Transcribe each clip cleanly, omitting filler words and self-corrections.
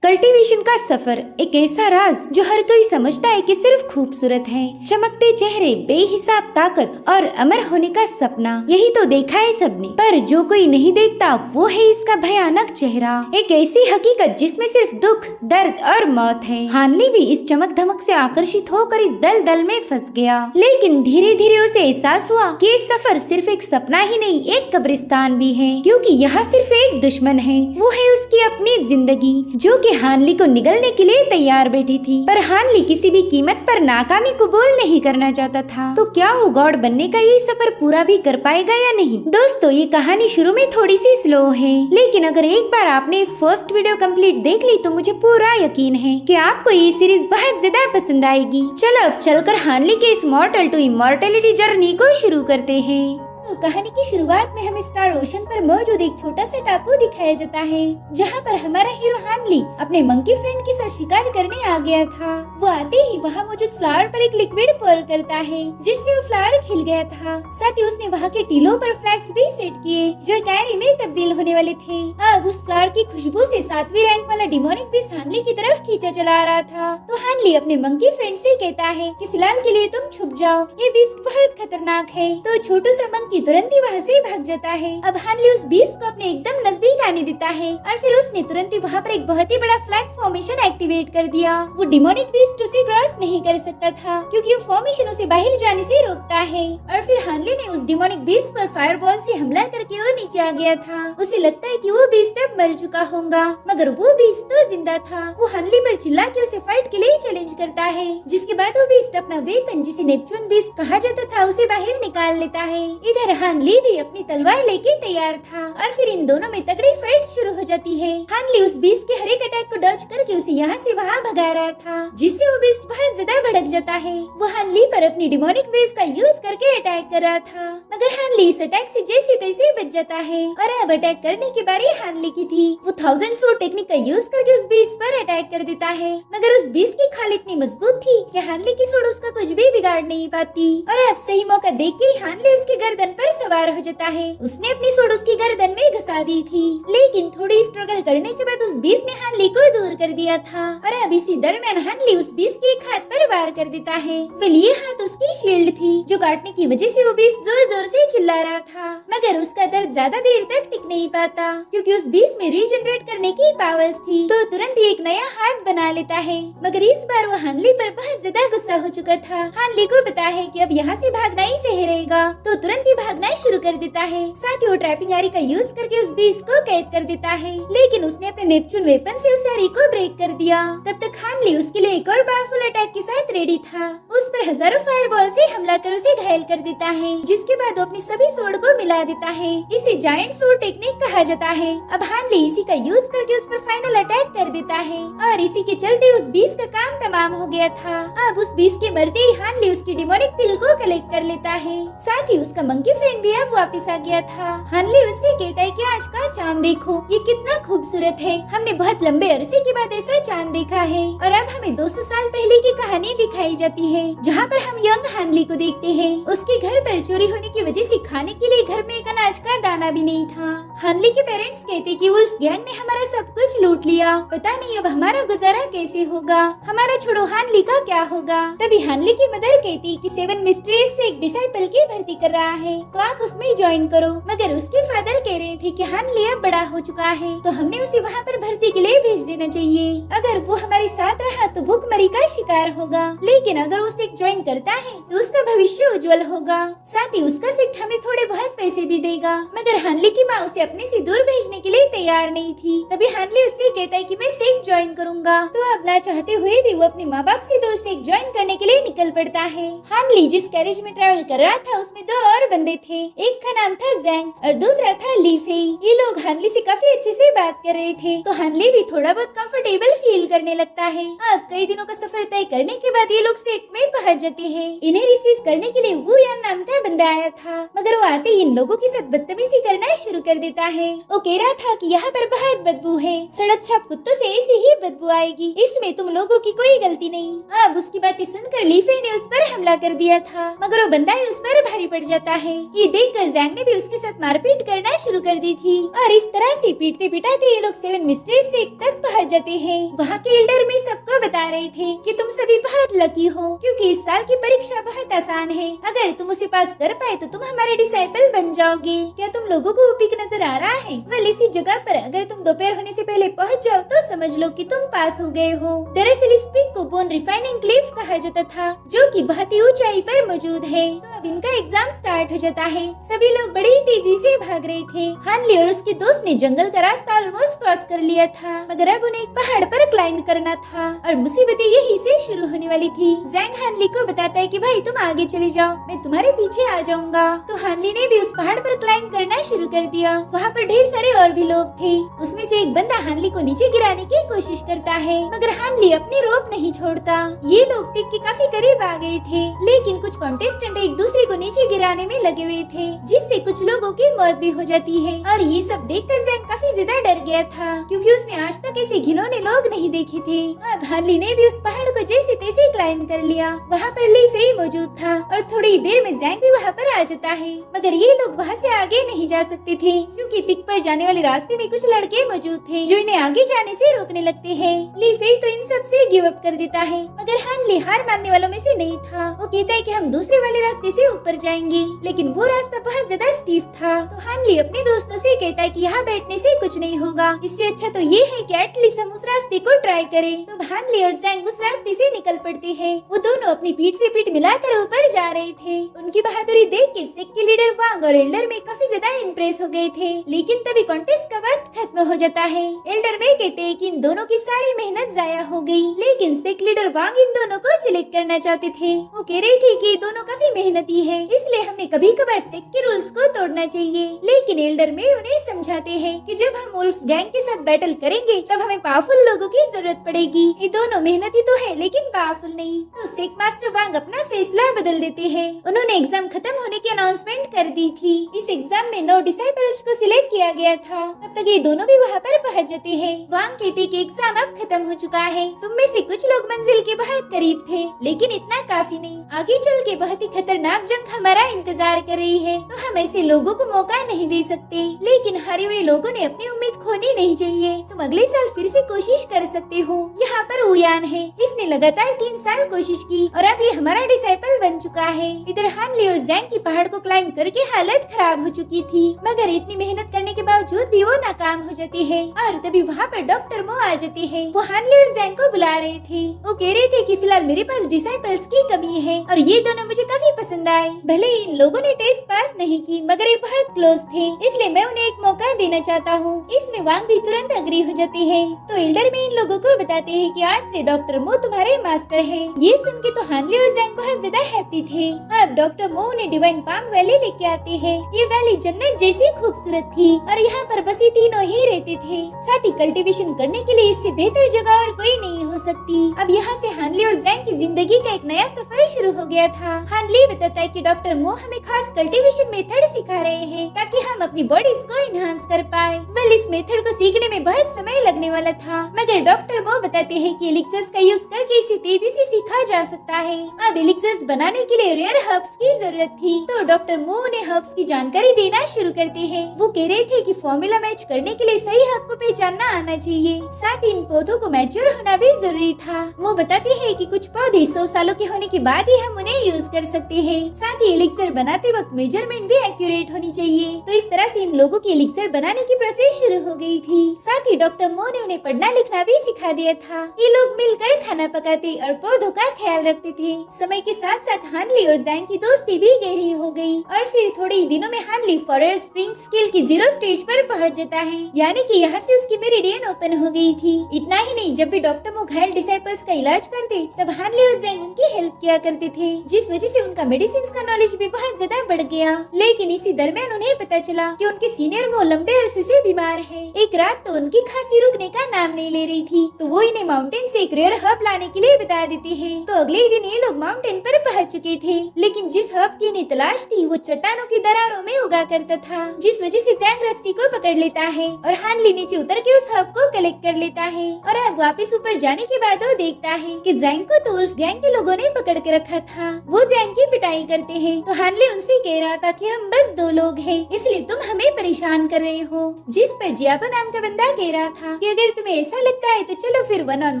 Cultivation का सफर एक ऐसा राज जो हर कोई समझता है कि सिर्फ खूबसूरत है। चमकते चेहरे, बेहिसाब ताकत और अमर होने का सपना, यही तो देखा है सबने। पर जो कोई नहीं देखता वो है इसका भयानक चेहरा, एक ऐसी हकीकत जिसमें सिर्फ दुख, दर्द और मौत है। हानली भी इस चमक धमक से आकर्षित होकर इस दलदल में फंस गया, लेकिन धीरे धीरे उसे एहसास हुआ कि ये सफर सिर्फ एक सपना ही नहीं, एक कब्रिस्तान भी है। क्योंकि यहाँ सिर्फ एक दुश्मन है, वो है उसकी अपनी जिंदगी, जो कि हानली को निगलने के लिए तैयार बैठी थी। पर हानली किसी भी कीमत पर नाकामी कबूल नहीं करना चाहता था। तो क्या वो गॉड बनने का ये सफर पूरा भी कर पाएगा या नहीं? दोस्तों, ये कहानी शुरू में थोड़ी सी स्लो है, लेकिन अगर एक बार आपने फर्स्ट वीडियो कंप्लीट देख ली तो मुझे पूरा यकीन है कि आपको ये सीरीज बहुत ज्यादा पसंद आएगी। चलो अब चलकर हानली के इस मॉर्टल टू इमॉर्टलिटी जर्नी को शुरू करते हैं। तो कहानी की शुरुआत में हमें स्टार ओशन पर मौजूद एक छोटा सा टापू दिखाया जाता है, जहाँ पर हमारा हीरो हानली अपने मंकी फ्रेंड के साथ शिकार करने आ गया था। वो आते ही वहाँ मौजूद फ्लावर पर एक लिक्विड पोर करता है, जिससे वो फ्लावर खिल गया था। साथ ही उसने वहाँ के टीलों पर फ्लैग्स भी सेट किए, जो एक आयरी में तब्दील होने वाले थे। अब उस फ्लावर की खुशबू से 7वीं रैंक वाला डिमोनिक बीस्ट हानली की तरफ खींचा चला आ रहा था। तो हानली अपने मंकी फ्रेंड से कहता है कि फिलहाल के लिए तुम छुप जाओ, ये बीस्ट बहुत खतरनाक है। तो छोटू सा मंकी तुरंत ही वहाँ से भाग जाता है। अब हानली उस बीस्ट को अपने एकदम नजदीक आने देता है और फिर उसने तुरंत ही वहाँ पर एक बहुत ही बड़ा फ्लैग फॉर्मेशन एक्टिवेट कर दिया। वो डिमोनिक बीस्ट उसे क्रॉस नहीं कर सकता था, क्योंकि वो फॉर्मेशन उसे बाहर जाने से रोकता है। और फिर हानली ने उस डिमोनिक बीस्ट पर फायरबॉल से हमला करके वो नीचे आ गया था। उसे लगता है कि वो बीस्ट अब मर चुका होगा, मगर वो बीस्ट तो जिंदा था। वो हानली पर चिल्ला के उसे फाइट के लिए चैलेंज करता है, जिसके बाद वो बीस्ट अपना वेपन, जिसे नेपच्यून बीस्ट कहा जाता था, उसे बाहर निकाल लेता है। इधर हानली भी अपनी तलवार लेके तैयार था और फिर इन दोनों में तगड़ी फाइट शुरू हो जाती है। हानली उस बीस्ट के हर एक अटैक को डॉज करके उसे यहाँ से वहाँ भगा रहा था, जिससे वो बीस्ट बहुत ज्यादा भड़क जाता है। वो हानली पर अपनी डिमोनिक वेव का यूज करके अटैक कर रहा था, मगर हानली इस अटैक से जैसे तैसे बच जाता है। और अब अटैक करने की बारी हानली की थी। वो 1000 सूट टेक्निक का यूज करके उस बीस्ट पर अटैक कर देता है, मगर उस बीस्ट की खाल इतनी मजबूत थी कि हानली की सूट उसका कुछ भी बिगाड़ नहीं पाती। और अब सही मौका देख के हानली उसके गर्दन पर सवार हो जाता है। उसने अपनी सूंड उसकी गर्दन में घुसा दी थी, लेकिन थोड़ी स्ट्रगल करने के बाद उस बीस्ट ने हानली को दूर कर दिया था। और अब इसी दरमियान हानली उस बीस्ट के एक हाथ पर वार कर देता है। वेल, ये हाथ उसकी शील्ड थी, जो काटने की वजह से वो बीस्ट जोर जोर से चिल्ला रहा था, मगर उसका दर्द ज्यादा देर तक टिक नहीं पाता, क्योंकि उस बीस्ट में रीजनरेट करने की पावर्स थी। तो तुरंत ही एक नया हाथ बना लेता है, मगर इस बार वो हानली पर बहुत ज्यादा गुस्सा हो चुका था। हानली को पता है कि अब यहाँ से भागना ही सही रहेगा, तो तुरंत ही भागना शुरू कर देता है। साथ ही वो ट्रैपिंग आरी का यूज करके उस बीस्ट को कैद कर देता है, लेकिन उसने अपने नेपच्यून वेपन से उस आरी को ब्रेक कर दिया। तब तक हानली उसके लिए एक और पावरफुल अटैक के साथ रेडी था। उस पर हजारों फायरबॉल से हमला कर उसे घायल कर देता है, जिसके बाद वो अपनी सभी सोड को मिला देता है। इसे जायंट सोड टेक्निक कहा जाता है। अब हानली इसी का यूज करके उस पर फाइनल अटैक कर देता है, और इसी के चलते उस बीस्ट का काम तमाम हो गया था। अब उस बीस्ट के मरते ही हानली उसकी डिमोनिक पिल को कलेक्ट कर लेता है। साथ ही उसका मंकी फ्रेंड भी अब वापस आ गया था। हानली उससे कहता है कि आज का चांद देखो, ये कितना खूबसूरत है। हमने बहुत लंबे अरसे के बाद ऐसा चांद देखा है। और अब हमें 200 साल पहले की कहानी दिखाई जाती है, जहाँ पर हम यंग हानली को देखते हैं। उसके घर पर चोरी होने की वजह से खाने के लिए घर में एक अनाज का दाना भी नहीं था। हानली के पेरेंट्स कहते कि वुल्फ गैंग ने हमारा सब कुछ लूट लिया, पता नहीं अब हमारा गुजारा कैसे होगा, हमारा छोड़ो हानली का क्या होगा। तभी हानली की मदर कहती कि 7 मिस्ट्रीज से एक डिसाइपल की भर्ती कर रहा है, तो आप उसमें ज्वाइन करो। मगर उसके फादर कह रहे थे कि हानली अब बड़ा हो चुका है, तो हमने उसे वहाँ पर भर्ती के लिए भेज देना चाहिए। अगर वो हमारे साथ रहा तो भूखमरी का शिकार होगा, लेकिन अगर उसे ज्वाइन करता है तो उसका भविष्य उज्जवल होगा। साथ ही उसका सेक्ट हमें थोड़े बहुत पैसे भी देगा। मगर हानली की माँ उसे अपने से दूर भेजने के लिए तैयार नहीं थी। तभी हानली उससे कहता है कि मैं सेक्ट ज्वाइन करूंगा। तो अब ना चाहते हुए भी वो अपने माँ बाप से दूर सेक्ट ज्वाइन करने के लिए निकल पड़ता है। हानली जिस कैरेज में ट्रैवल कर रहा था उसमें 2 और बंदे थे, एक का नाम था जैंग और दूसरा था लीफे। ये लोग हानली से काफी अच्छे से बात कर रहे थे, तो हानली भी थोड़ा बहुत कंफर्टेबल फील करने लगता है। अब कई दिनों का सफर तय करने के बाद ये लोग सेक्ट में पहुंच जाते हैं। इन्हें रिसीव करने के लिए वो यार नाम का बंदा आया था, मगर वो आते ही इन लोगों के साथ बदतमीजी करना शुरू कर देता है। वो कह रहा था कि यहाँ पर बहुत बदबू है, सड़क छाप कुत्तों से ऐसे ही बदबू आएगी, इसमें तुम लोगों की कोई गलती नहीं। अब उसकी बातें सुनकर ली फेई ने उस पर हमला कर दिया था, मगर वो बंदा उस पर भारी पड़ जाता है। ये देखकर जैंग ने भी उसके साथ मारपीट करना शुरू कर दी थी और इस तरह से पीटते पिटाते ये लोग 7 मिस्ट्रेस तक पहुँच जाते हैं। वहाँ के एल्डर में सबको बता रहे थे कि तुम सभी बहुत लकी हो, क्योंकि इस साल की परीक्षा बहुत आसान है। अगर तुम उसे पास कर पाए तो तुम हमारे डिसाइपल बन जाओगे। क्या तुम लोगों को पिक नजर आ रहा है? वेल, इसी जगह पर अगर तुम दोपहर होने से पहले पहुँच जाओ तो समझ लो कि तुम पास हो गए हो। दरअसल इस पिक को बोन रिफाइनिंग क्लिफ कहा जाता था, जो कि बहुत ही ऊंचाई पर मौजूद है। तो अब इनका एग्जाम स्टार्ट हो जाता है। सभी लोग बड़ी तेजी से भाग रहे थे। हानली और उसके दोस्त ने जंगल का रास्ता ऑलमोस्ट क्रॉस कर लिया था, मगर अब उन्हें एक पहाड़ पर क्लाइंब करना था और मुसीबतें यही से शुरू होने वाली थी। जैंग हानली को बताता है कि भाई तुम आगे चले जाओ, मैं तुम्हारे पीछे आ जाऊंगा। तो हानली ने भी उस पहाड़ पर क्लाइंब करना शुरू कर दिया। वहाँ पर ढेर सारे और भी लोग थे। उसमें से एक बंदा हानली को नीचे गिराने की कोशिश करता है, मगर हानली अपनी रोप नहीं छोड़ता। ये लोग पिक के काफी करीब आ गए थे, लेकिन कुछ कॉन्टेस्टेंट एक दूसरे को नीचे गिराने में लगे हुए थे, जिससे कुछ लोगों की मौत भी हो जाती है। और ये सब देखकर जैंग काफी ज्यादा डर गया था, क्योंकि उसने आज तक ऐसे घिनौने लोग नहीं देखे थे। अब हानली ने भी उस पहाड़ को जैसे तैसे क्लाइंब कर लिया। वहाँ पर ली फेई मौजूद था और थोड़ी देर में जैंग भी वहाँ पर आ जाता है, मगर ये लोग वहाँ से आगे नहीं जा सकते थे, क्योंकि पिक पर जाने वाले रास्ते में कुछ लड़के मौजूद थे जो इन्हें आगे जाने से रोकने लगते हैं। ली फेई तो इन सब से गिव अप कर देता है, मगर हानली हार मानने वालों में से नहीं था। वो कहता है कि हम दूसरे वाले रास्ते से ऊपर जाएंगे, लेकिन वो रास्ता बहुत ज्यादा स्टीफ था। तो हानली अपने दोस्तों से कहता है कि यहाँ बैठने से कुछ नहीं होगा, इससे अच्छा तो ये है कि एटलीस्ट हम उस रास्ते को ट्राई करें। तो हानली और जैंग उस रास्ते से निकल पड़ते हैं। वो दोनों अपनी पीठ से पीठ मिलाकर ऊपर जा रहे थे। उनकी बहादुरी देख के सिख के लीडर वांग और एल्डर में काफी ज्यादा इम्प्रेस हो गए थे, लेकिन तभी कॉन्टेस्ट का वक्त खत्म हो जाता है। एल्डर में कहते हैं कि इन दोनों की सारी मेहनत जाया हो गई, लेकिन सिख लीडर वांग इन दोनों को सिलेक्ट करना चाहते थे। वो कह रही थी कि दोनों काफी मेहनती है, इसलिए हमने कभी कभार सिख के रूल्स को तोड़ना चाहिए। लेकिन एल्डर में उन्हें समझाते हैं कि जब हम वुल्फ गैंग के साथ बैटल करेंगे तब हमें पावरफुल लोगों की जरूरत पड़ेगी। ये दोनों मेहनती तो है लेकिन पावरफुल नहीं। तो सिख मास्टर वांग अपना फैसला बदल देते हैं। उन्होंने एग्जाम खत्म होने की अनाउंसमेंट कर दी थी। इस एग्जाम में 9 डिसाइपल्स को सिलेक्ट किया गया था। तब तक ये दोनों भी वहाँ पर पहुँच जाते हैं। वांग कहते कि एग्जाम अब खत्म हो चुका है, तुम में से कुछ लोग मंजिल के बहुत करीब थे, लेकिन इतना काफी नहीं। आगे चल के बहुत ही खतरनाक जंग हमारा इंतजार कर रही है, तो हम ऐसे लोगों को मौका नहीं दे सकते। लेकिन हारे हुए लोगों ने अपनी उम्मीद खोनी नहीं चाहिए। तुम अगले साल फिर से कोशिश कर सकते हो। यहाँ पर उयान है, इसने लगातार 3 साल कोशिश की और अब ये हमारा डिसाइपल बन चुका है। इधर हानली और जैंग की पहाड़ को क्लाइंब करके हालत खराब हो चुकी थी, मगर इतनी मेहनत करने के बावजूद भी वो नाकाम हो जाते हैं। और तभी वहाँ पर डॉक्टर मो आ जाते हैं। वो हानली और जैंग को बुला रहे थे। वो कह रहे थे कि फिलहाल मेरे पास डिसाइपल्स की कमी है और ये दोनों मुझे काफी पसंद आए। भले ही इन लोगों ने टेस्ट पास नहीं की, मगर ये बहुत क्लोज थे, इसलिए मैं उन्हें एक मौका देना चाहता हूँ। इसमें वांग भी तुरंत अग्री हो जाते हैं। तो एल्डर में इन लोगों को बताते हैं कि आज से डॉक्टर मो तुम्हारे मास्टर हैं। ये सुन के तो हानली और जैंग बहुत ज्यादा हैप्पी थे। अब डॉक्टर मो उन्हें डिवाइन पाम वैली लेके आते हैं। ये वैली जन्नत जैसी खूबसूरत थी और यहाँ पर बस ये तीनों ही रहते थे। साथ ही कल्टीवेशन करने के लिए इससे बेहतर जगह और कोई नहीं हो सकती। अब यहाँ से हानली और जैंग की जिंदगी का एक नया सफर शुरू हो गया था। हानली बताता है कि डॉक्टर मो हमें खास कल्टीवेशन मेथड सिखा रहे हैं ताकि हम अपनी बॉडीज को इनहांस कर पाए। वेल, इस मेथड को सीखने में बहुत समय लगने वाला था, मगर डॉक्टर मो बताते हैं कि एलिक्सर्स का यूज करके इसे तेजी से सीखा जा सकता है। अब एलिक्सर्स बनाने के लिए रेयर हर्ब्स की जरूरत थी, तो डॉक्टर मो उन्हें हर्ब्स की जानकारी देना शुरू करते हैं। वो कह रहे थे कि फॉर्मूला मैच करने के लिए सही हर्ब को पहचानना आना चाहिए, साथ ही इन पौधों को मैच्योर होना भी जरूरी था। वो बताते हैं कि कुछ पौधे 100 सालों के होने के बाद ही हम उन्हें यूज कर सकते हैं। साथ ही एलिक्सर बनाते वक्त मेजरमेंट भी एक्यूरेट होनी चाहिए। तो इस तरह से इन लोगों की एलिक्सर बनाने की प्रोसेस शुरू हो गई थी। साथ ही डॉक्टर मो ने उन्हें पढ़ना लिखना भी सिखा दिया था। ये लोग मिलकर खाना पकाते और पौधों का ख्याल रखते थे। समय के साथ साथ हानली और जैंग की दोस्ती भी गहरी हो गई और फिर थोड़े ही दिनों में हानली फॉरेस्ट स्प्रिंग स्किल की 0 स्टेज पर पहुंच जाता है, यानी कि यहाँ से उसकी मेरिडियन ओपन हो गई थी। इतना ही नहीं, जब भी डॉक्टर मो घायल डिसाइपल्स का इलाज करते तब हानले और ज़ैंग उनकी हेल्प किया करते थे, जिस वजह से उनका मेडिसिन का नॉलेज भी बहुत ज्यादा बढ़ गया। लेकिन इसी दरमियान उन्हें पता चला कि उनके सीनियर वो लंबे अरसे से बीमार है। एक रात तो उनकी खांसी रुकने का नाम नहीं ले रही थी, तो वो इन्हें माउंटेन से एक रेयर हर्ब लाने के लिए बता देते हैं। तो अगले ही दिन ये लोग माउंटेन पर पहुंच चुके थे, लेकिन जिस हर्ब की इन्हें तलाश थी वो चट्टानों की दरारों में उगा करता था, जिस वजह से ज़ैंग रस्सी को पकड़ लेता है और हानली नीचे उतर के उस हर्ब को कलेक्ट कर लेता है। और अब वापस ऊपर जाने के बाद वो देखता है कि ज़ैंग को तो उल्फ गैंग के लोगों ने पकड़ के रखा था। वो ज़ैंग की पिटाई करते हैं, तो हानले उनसे कह रहा था कि हम बस 2 लोग हैं, इसलिए तुम हमें परेशान कर रहे हो। जिस पर जियाबो नाम का बंदा कह रहा था कि अगर तुम्हें ऐसा लगता है तो चलो फिर 1 on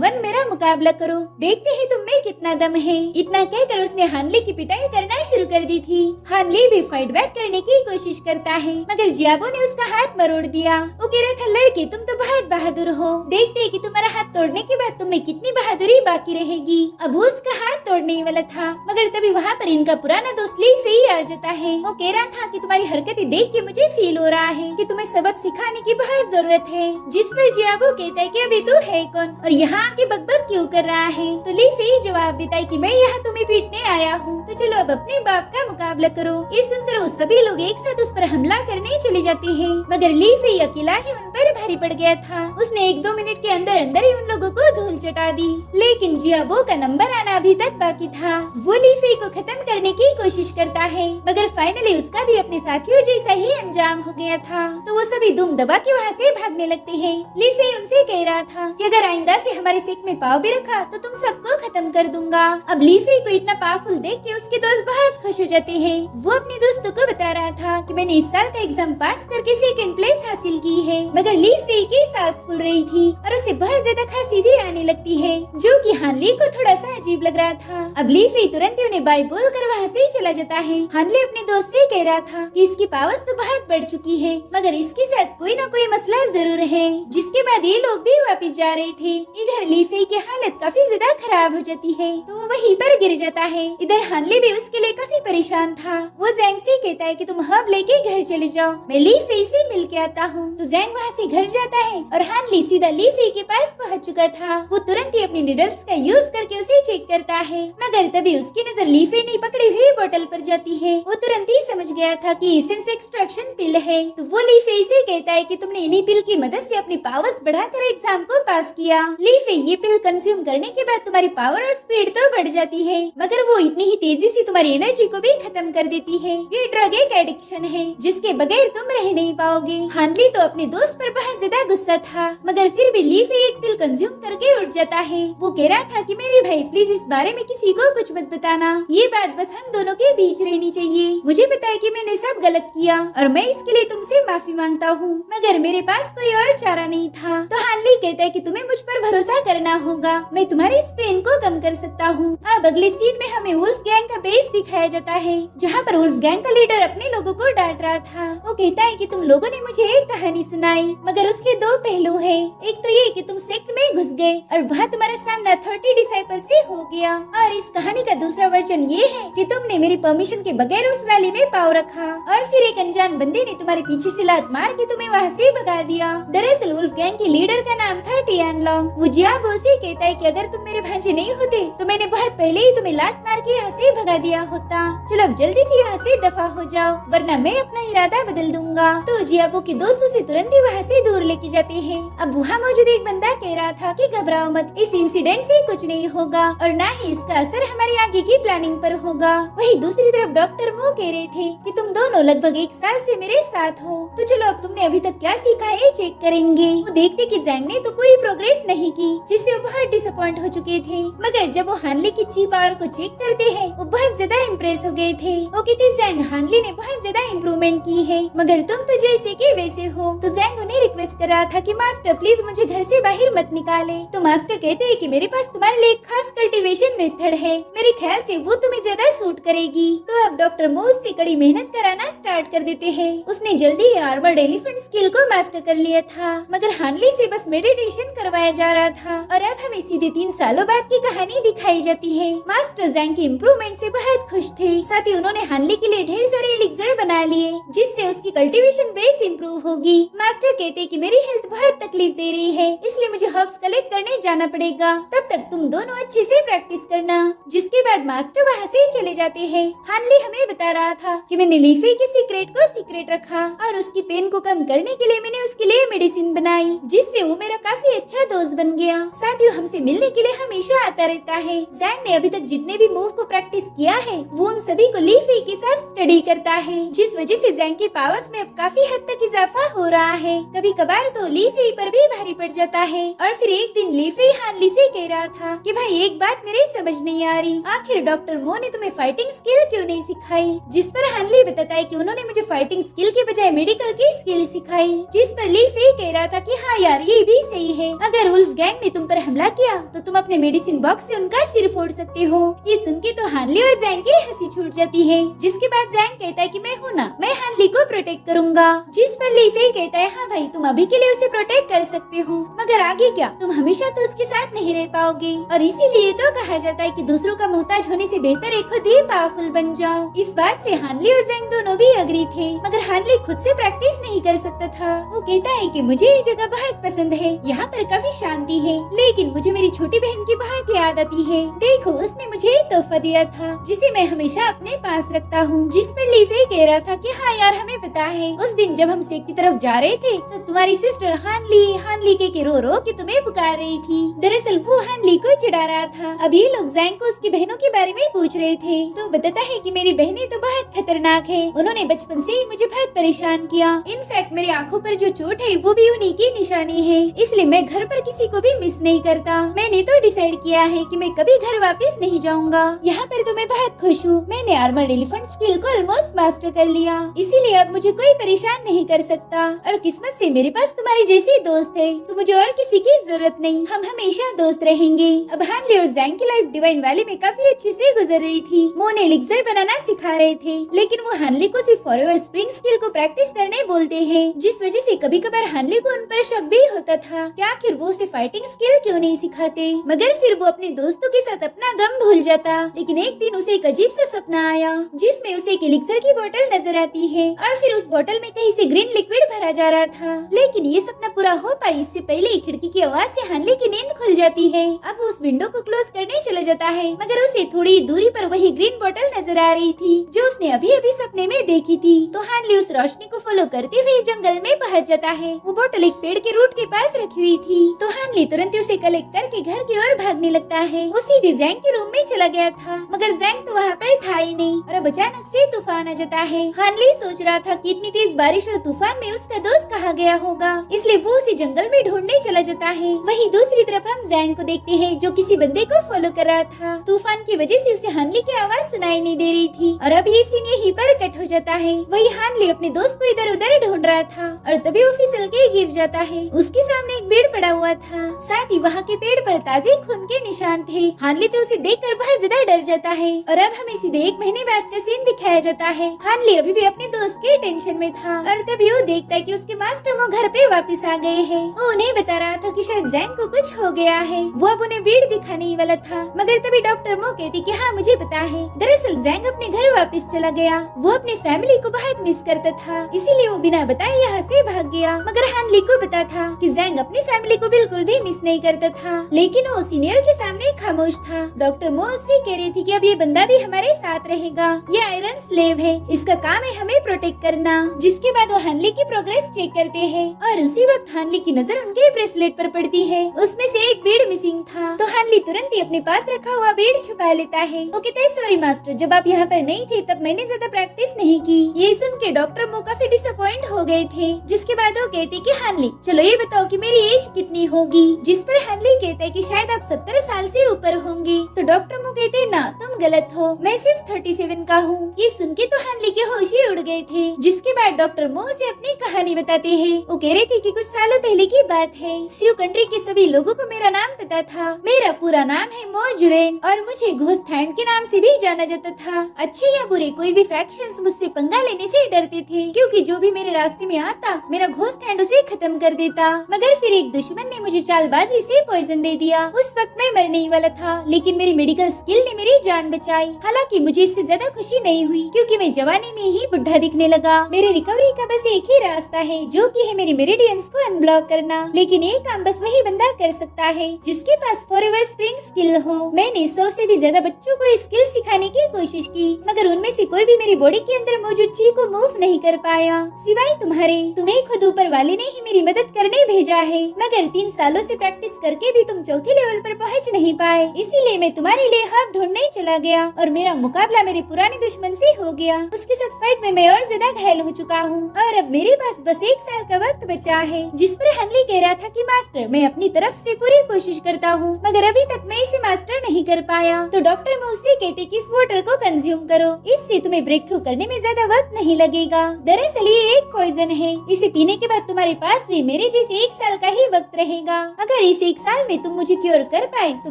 1 मेरा मुकाबला करो, देखते हैं तुम में कितना दम है। इतना कहकर उसने हानले की पिटाई करना शुरू कर दी थी। हानले भी फाइट बैक करने की कोशिश करता है, मगर जियाबो ने उसका हाथ मरोड़ दिया। वो कह रहा था लड़के तुम तो बहुत बहादुर हो, देखते हैं कि तुम्हारा हाथ तोड़ने के बाद तुम्हें कितनी बहादुरी बाकी रहेगी। अब वो उसका हाथ तोड़ने ही वाला था, मगर तभी वहाँ पर इनका पुराना दोस्त ली फेई आ जाता है। वो कह रहा था कि तुम्हारी हरकतें देख के मुझे फील हो रहा है कि तुम्हें सबक सिखाने की बहुत जरूरत है। जिस पर जियाबो कहता है कि अभी तू है कौन और यहाँ आके बकबक क्यों कर रहा है। तो ली फेई जवाब देता है कि मैं यहाँ तुम्हें पीटने आया हूँ, तो चलो अब अपने बाप का मुकाबला करो। ये सुनकर वो सभी लोग एक साथ उस पर हमला करने चले जाते हैं, मगर ली फेई अकेला ही उन पर भारी पड़ गया था। उसने 1-2 मिनट के अंदर अंदर ही उन लोगों को धूल चटा दी। लेकिन जियाबो का नंबर आना अभी तक बाकी था। वो ली फेई को खत्म करने की कोशिश करता है, मगर फाइनली उसका भी अपने साथियों जैसा ही अंजाम हो गया था। तो वो सभी दुम दबा के वहाँ से भागने लगते हैं। ली फेई उनसे कह रहा था कि अगर आइंदा से हमारे सेक में पाव भी रखा तो तुम सबको खत्म कर दूंगा। अब ली फेई को इतना पावरफुल देख के उसके दोस्त बहुत खुश हो जाते हैं। वो अपने दोस्तों को बता रहा था कि मैंने इस साल का एग्जाम पास करके 2nd प्लेस हासिल की है। मगर ली फेई की सांस फूल रही थी और उसे बहुत ज्यादा खांसी भी आने लगती है, जो कि हानले को थोड़ा सा अजीब लग रहा था। अब ली फेई तुरंत ही उन्हें बाय बोल कर वहाँ से चला जाता है। हानले अपने दोस्त से कह रहा था कि इसकी पावर्स तो बहुत बढ़ चुकी है, मगर इसके साथ कोई ना कोई मसला जरूर है। जिसके बाद ये लोग भी वापस जा रहे थे। इधर ली फेई की हालत काफी ज्यादा खराब हो जाती है, तो वो वहीं पर गिर जाता है। इधर हानले भी उसके लिए काफी परेशान था। वो ज़ैंग से कहता है कि तुम हर्ब लेके घर चले जाओ, मैं ली फेई से मिल के आता हूँ। तो ज़ैंग वहाँ से घर जाता है और हानले सीधा ली फेई के पास पहुँच चुका था। वो तुरंत ही अपनी निडल्स का यूज करके उसे चेक करता है, मगर तभी उसकी नजर ली फेई ने पकड़ी हुई बोतल पर जाती है। वो तुरंत ही समझ गया था कि एसेंस एक्सट्रैक्शन पिल है। तो वो ली फेई से कहता है कि तुमने इन्हीं पिल की मदद से अपनी पावर्स बढ़ाकर एग्जाम को पास किया। ली फेई ये पिल कंज्यूम करने के बाद तुम्हारी पावर और स्पीड तो बढ़ जाती है, मगर वो इतनी ही तेजी से तुम्हारी एनर्जी को भी खत्म कर देती है। ये ड्रग एक एडिक्शन है जिसके बगैर तुम रह नहीं पाओगे। हानले तो अपने दोस्त पर बहुत ज्यादा गुस्सा था, मगर फिर भी ली फेई एक पिल कंज्यूम करके उठ जाता है। वो कह रहा था कि मेरे भाई प्लीज इस बारे में किसी को कुछ मत बताना, ये बात बस हम दोनों के बीच रहनी चाहिए। मुझे पता है कि मैंने सब गलत किया और मैं इसके लिए तुमसे माफी मांगता हूँ, मगर मेरे पास कोई और चारा नहीं था। तो हानले कहता है कि तुम्हें मुझ पर भरोसा करना होगा, मैं तुम्हारे इस पेन को कम कर सकता हूँ। अब अगले सीन में हमें वुल्फ गैंग का बेस दिखाया जाता है, जहाँ पर वुल्फ गैंग का लीडर अपने लोगों को डांट रहा था। वो कहता है कि तुम लोगों ने मुझे एक कहानी सुनाई, मगर उसके 2 पहलू है। एक तो ये कि तुम सेक्ट में घुस गए और वहाँ तुम्हारा सामना 30 डिसाइपल से हो गया, और इस कहानी का दूसरा वर्जन ये है कि तुमने मेरी परमिशन के बगैर उस वैली में पाँव रखा और फिर एक अनजान बंदे ने तुम्हारे पीछे से लात मार के तुम्हें वहाँ से भगा दिया। दरअसल वुल्फ गैंग के लीडर का नाम था टियान लॉन्ग। वो जियाबो से कहता है कि अगर तुम मेरे भांजे नहीं होते तो मैंने बहुत पहले ही तुम्हें लात मार के यहाँ से भगा दिया होता। चलो अब जल्दी से यहाँ से दफा हो जाओ, वरना मैं अपना इरादा बदल दूंगा। तो जियाबो के दोस्तों से तुरंत ही वहाँ से दूर लेके जाते हैं। अब वहाँ मौजूद एक बंदा कह रहा था कि घबराओ मत, इस इंसिडेंट से कुछ नहीं होगा और ना ही इसका असर हमारी आगे की प्लानिंग पर होगा। वही दूसरी तरफ डॉक्टर मो कह रहे थे कि तुम दोनों लगभग 1 साल से मेरे साथ हो, तो चलो अब तुमने अभी तक क्या सीखा है चेक करेंगे। वो देखते कि ज़ैंग ने तो कोई प्रोग्रेस नहीं की, जिससे वो बहुत डिसअपॉइंट हो चुके थे, मगर जब वो हानले की ची पावर को चेक करते हैं वो बहुत ज्यादा इम्प्रेस हो गए थे। वो कहते ज़ैंग हानले ने बहुत ज्यादा इम्प्रूवमेंट की है, मगर तुम तो जैसे के वैसे हो। तो ज़ैंग उन्हें रिक्वेस्ट कर रहा था कि मास्टर प्लीज मुझे घर से बाहर मत निकाले। तो मास्टर कहते हैं कि मेरे पास तुम्हारे लिए एक खास कल्टीवेशन मेथड है, मेरे ख्याल से वो तुम्हें ज्यादा सूट करेगी। तो अब डॉक्टर मोस से कड़ी मेहनत कराना स्टार्ट कर देते हैं। उसने जल्दी ही आर्मर्ड एलिफेंट स्किल को मास्टर कर लिया था, मगर हानले से बस मेडिटेशन करवाया जा रहा था। और अब हमें सीधे 3 सालों बाद की कहानी दिखाई जाती है। मास्टर ज़ैंग की इम्प्रूवमेंट से बहुत खुश थे, साथ ही उन्होंने हानले के लिए ढेर सारे एलिक्सर बना लिए, जिससे उसकी कल्टीवेशन बेस इम्प्रूव होगी। मास्टर कहते कि मेरी हेल्थ बहुत तकलीफ दे रही है, इसलिए मुझे हर्ब्स कलेक्ट करने जाना पड़ेगा। तब तक तक तुम दोनों अच्छे से प्रैक्टिस करना। जिसके बाद मास्टर वहाँ से चले जाते हैं। हानली हमें बता रहा था कि मैंने लीफी के सीक्रेट को सीक्रेट रखा और उसकी पेन को कम करने के लिए मैंने उसके लिए मेडिसिन बनाई, जिससे वो मेरा काफी अच्छा दोस्त बन गया। साथ ही हमसे मिलने के लिए हमेशा आता रहता है। जैंग ने अभी तक जितने भी मूव को प्रैक्टिस किया है वो उन सभी को लीफी के साथ स्टडी करता है, जिस वजह से जैंग के पावर्स में अब काफी हद तक इजाफा हो रहा है। कभी कभार तो लीफी पर भी भारी पड़ जाता है। और फिर एक दिन लीफी हानली से कह रहा था कि भाई एक बात मेरे समझ नहीं आ रही, आखिर डॉक्टर मो ने तुम्हें फाइटिंग स्किल क्यों नहीं सिखाई? जिस पर हानली बताता है कि उन्होंने मुझे फाइटिंग स्किल के बजाय मेडिकल की स्किल सिखाई। जिस पर लीफी कह रहा था कि हाँ यार ये भी सही है, अगर वुल्फ गैंग ने तुम पर हमला किया तो तुम अपने मेडिसिन बॉक्स से उनका सिर फोड़ सकते हो। ये सुन के तो हानली और जैंग की हंसी छूट जाती है। जिसके बाद जैंग कहता है कि मैं हूँ ना, मैं हानली को प्रोटेक्ट करूँगा। जिस पर लीफी कहता है हाँ भाई तुम अभी के लिए उसे प्रोटेक्ट कर सकते हो, मगर आगे क्या, तुम हमेशा तो उसके साथ नहीं रह पाओगे। और इसीलिए तो कहा जाता है कि दूसरों का मोहताज होने से बेहतर है खुद ही पावरफुल बन जाओ। इस बात से हानली और जैंग दोनों भी अग्री थे, मगर हानली खुद से प्रैक्टिस नहीं कर सकता था। वो कहता है कि मुझे ये जगह बहुत पसंद है, यहाँ पर काफी शांति है, लेकिन मुझे मेरी छोटी बहन की बहुत याद आती है। देखो उसने मुझे एक तोहफा दिया था जिसे मैं हमेशा अपने पास रखता हूँ। जिस पर लीफी कह रहा था कि हाँ यार हमें पता है, उस दिन जब हम सेक की तरफ जा रहे थे तो तुम्हारी सिस्टर हानली के रो रो के तुम्हें पुकार रही थी। दरअसल वो हानली को चिढ़ा रहा था। अभी लोग जैंग को उसकी बहनों के बारे में पूछ रहे थे तो बताता है कि मेरी बहनें तो बहुत खतरनाक है, उन्होंने बचपन से ही मुझे बहुत परेशान किया। इनफैक्ट मेरी आंखों पर जो चोट है वो भी उन्हीं की निशानी है, इसलिए मैं घर पर किसी को भी मिस नहीं करता। मैंने तो डिसाइड किया है कि मैं कभी घर वापस नहीं जाऊंगा। यहाँ पर तो मैं बहुत खुश हूँ, मैंने आर्मर्ड एलिफेंट स्किल को ऑलमोस्ट मास्टर कर लिया, इसीलिए अब मुझे कोई परेशान नहीं कर सकता। और किस्मत से मेरे पास तुम्हारी जैसी दोस्त है, तो मुझे और किसी की जरूरत नहीं, हम हमेशा दोस्त रहेंगे। अब हानली और जैंग की लाइफ डिवाइन वैली में काफी अच्छे से गुजर रही थी। मो ने एलिक्सर बनाना सिखा रहे थे, लेकिन वो हानली को सिर्फ फॉरएवर स्प्रिंग स्किल को प्रैक्टिस करने बोलते हैं, जिस वजह से कभी कभार हानली को उन पर शक भी होता था कि आखिर वो उसे फाइटिंग स्किल क्यों नहीं सिखाते। मगर फिर वो अपने दोस्तों के साथ अपना गम भूल जाता। लेकिन एक दिन उसे एक अजीब सा सपना आया, जिसमें उसे एक एलिक्सर की बोतल नजर आती है और फिर उस बोतल में कहीं से ग्रीन लिक्विड भरा जा रहा था। लेकिन ये सपना पूरा हो पाए इससे पहले ही खिड़की की आवाज से हानली की नींद खुल जाती है। अब उस विंडो को क्लोज करने चला जाता है, मगर उसे थोड़ी दूरी पर वही ग्रीन बोतल नजर आ रही थी जो उसने अभी अभी सपने में देखी थी। तो हानली उस रोशनी को फॉलो करते हुए जंगल में पहुंच जाता है। वो बोतल एक पेड़ के रूट के पास रखी हुई थी, तो हानली तुरंत उसे कलेक्ट करके घर की ओर भागने लगता है। वो सीधे जैंग के रूम में चला गया था, मगर जैंग तो वहाँ पर था ही नहीं। और अब अचानक से तूफान आ जाता है। हानली सोच रहा था कि इतनी तेज बारिश और तूफान में उसका दोस्त कहाँ गया होगा, इसलिए वो उसे जंगल में ढूंढने चला जाता है। वहीं दूसरी तरफ हम जैंग को देखते हैं जो किसी बंदे को फॉलो कर रहा था। तूफान की वजह से उसे हानली की आवाज सुनाई नहीं दे रही थी और अब ये सीन यहीं पर कट हो जाता है। वही हानली अपने दोस्त को इधर उधर ढूंढ रहा था और तभी वो फिसल के गिर जाता है। उसके सामने एक पेड़ पड़ा हुआ था, साथ ही वहाँ के पेड़ पर ताजे खून के निशान थे। हानली तो उसे देखकर बहुत ज्यादा डर जाता है और अब हमें सीधे 1 महीने बाद का सीन दिखाया जाता है। हानली अभी भी अपने दोस्त के टेंशन में था और तभी वो देखता है कि उसके मास्टर वो घर पे वापस आ गए हैं। वो उन्हें बता रहा था कि शायद जैंग को कुछ हो गया है। वो अब उन्हें भीड़ दिखाने ही वाला था, मगर तभी डॉक्टर मो कहती कि हाँ मुझे पता है, दरअसल जैंग अपने घर वापस चला गया। वो अपनी फैमिली को बहुत मिस करता था, इसीलिए वो बिना बताए यहाँ से भाग गया। मगर हानली को पता था कि जैंग अपनी फैमिली को बिल्कुल भी मिस नहीं करता था, लेकिन वो सीनियर के सामने खामोश था। डॉक्टर मो उससे कह रही थी कि अब ये बंदा भी हमारे साथ रहेगा, ये आयरन स्लेव है, इसका काम है हमें प्रोटेक्ट करना। जिसके बाद वो हानली की प्रोग्रेस चेक करते हैं और उसी वक्त हानली की नजर उनके ब्रेसलेट पर पड़ती है। उसमें से एक बीड मिसिंग था, तो हानली तुरंत ही अपने पास रखा हुआ बीड छुपा लेता है। वो कहता है सॉरी मास्टर, जब आप यहाँ पर नहीं थे तब मैंने ज्यादा प्रैक्टिस नहीं की। ये सुन के डॉक्टर मो काफी डिसअपॉइंट हो गए थे। जिसके बाद वो कहते कि हानली चलो ये बताओ कि मेरी एज कितनी होगी। जिस पर हानली कहता है कि शायद आप 70 साल से ऊपर होंगे। तो डॉक्टर मो कहते ना तुम गलत हो, मैं सिर्फ 37 का हूँ। ये सुन के तो हानली के होश ही उड़ गए थे। जिसके बाद डॉक्टर मो से अपनी कहानी बताते हैं। वो कह रहे थे कि कुछ सालों पहले की बात है, स्यू कंट्री के सभी लोगों को मेरा नाम पता था। मेरा पूरा नाम है मो जुरेन और मुझे घोस्ट हैंड के नाम से भी जाना जाता था। अच्छे या बुरे कोई भी फैक्शंस मुझसे पंगा लेने से डरते थे, क्योंकि जो भी मेरे रास्ते में आता मेरा घोस्ट हैंड उसे खत्म कर देता। मगर फिर एक दुश्मन ने मुझे चालबाजी से पॉइजन दे दिया। उस वक्त मैं मरने ही वाला था, लेकिन मेरी मेडिकल स्किल ने मेरी जान बचाई। हालांकि मुझे इससे ज्यादा खुशी नहीं हुई, क्योंकि मैं जवानी में ही बुढ़ा दिखने लगा। मेरे रिकवरी का बस एक ही रास्ता है, जो कि है मेरे मेरिडियंस को अनब्लॉक करना। लेकिन ये काम बस वही बंदा कर सकता है जिसके पास फॉरएवर स्प्रिंग स्किल हो। मैंने 100 से भी ज्यादा बच्चों को स्किल सिखाने की कोशिश की, मगर उनमें से कोई भी मेरी बॉडी के अंदर मौजूद ची को मूव नहीं कर पाया, सिवाय तुम्हारे। तुम्हें खुद ऊपर वाले ने ही मेरी मदद करने भेजा है, मगर 3 सालों से प्रैक्टिस करके भी तुम चौथे लेवल पर पहुंच नहीं पाए। इसीलिए मैं तुम्हारे लिए हब ढूंढने चला गया और मेरा मुकाबला मेरे पुराने दुश्मन से हो गया। उसके साथ फाइट में मैं और ज्यादा घायल हो चुका हूँ और अब मेरे पास बस 1 साल का वक्त बचा है। जिस पर हनली कह रहा था कि मास्टर, मैं अपनी तरफ से पूरी कोशिश करता हूँ, मगर अभी तक मैं इसे मास्टर नहीं कर पाया। तो डॉक्टर मुझसे कहते कि इस वाटर को कंज्यूम करो, इससे तुम्हें ब्रेक थ्रू करने में ज्यादा वक्त नहीं लगेगा। दरअसल ये एक पॉइजन है, इसे पीने के बाद तुम्हारे पास भी मेरे जैसे 1 साल का ही वक्त रहेगा। अगर इस 1 साल में तुम मुझे क्योर कर पाए तो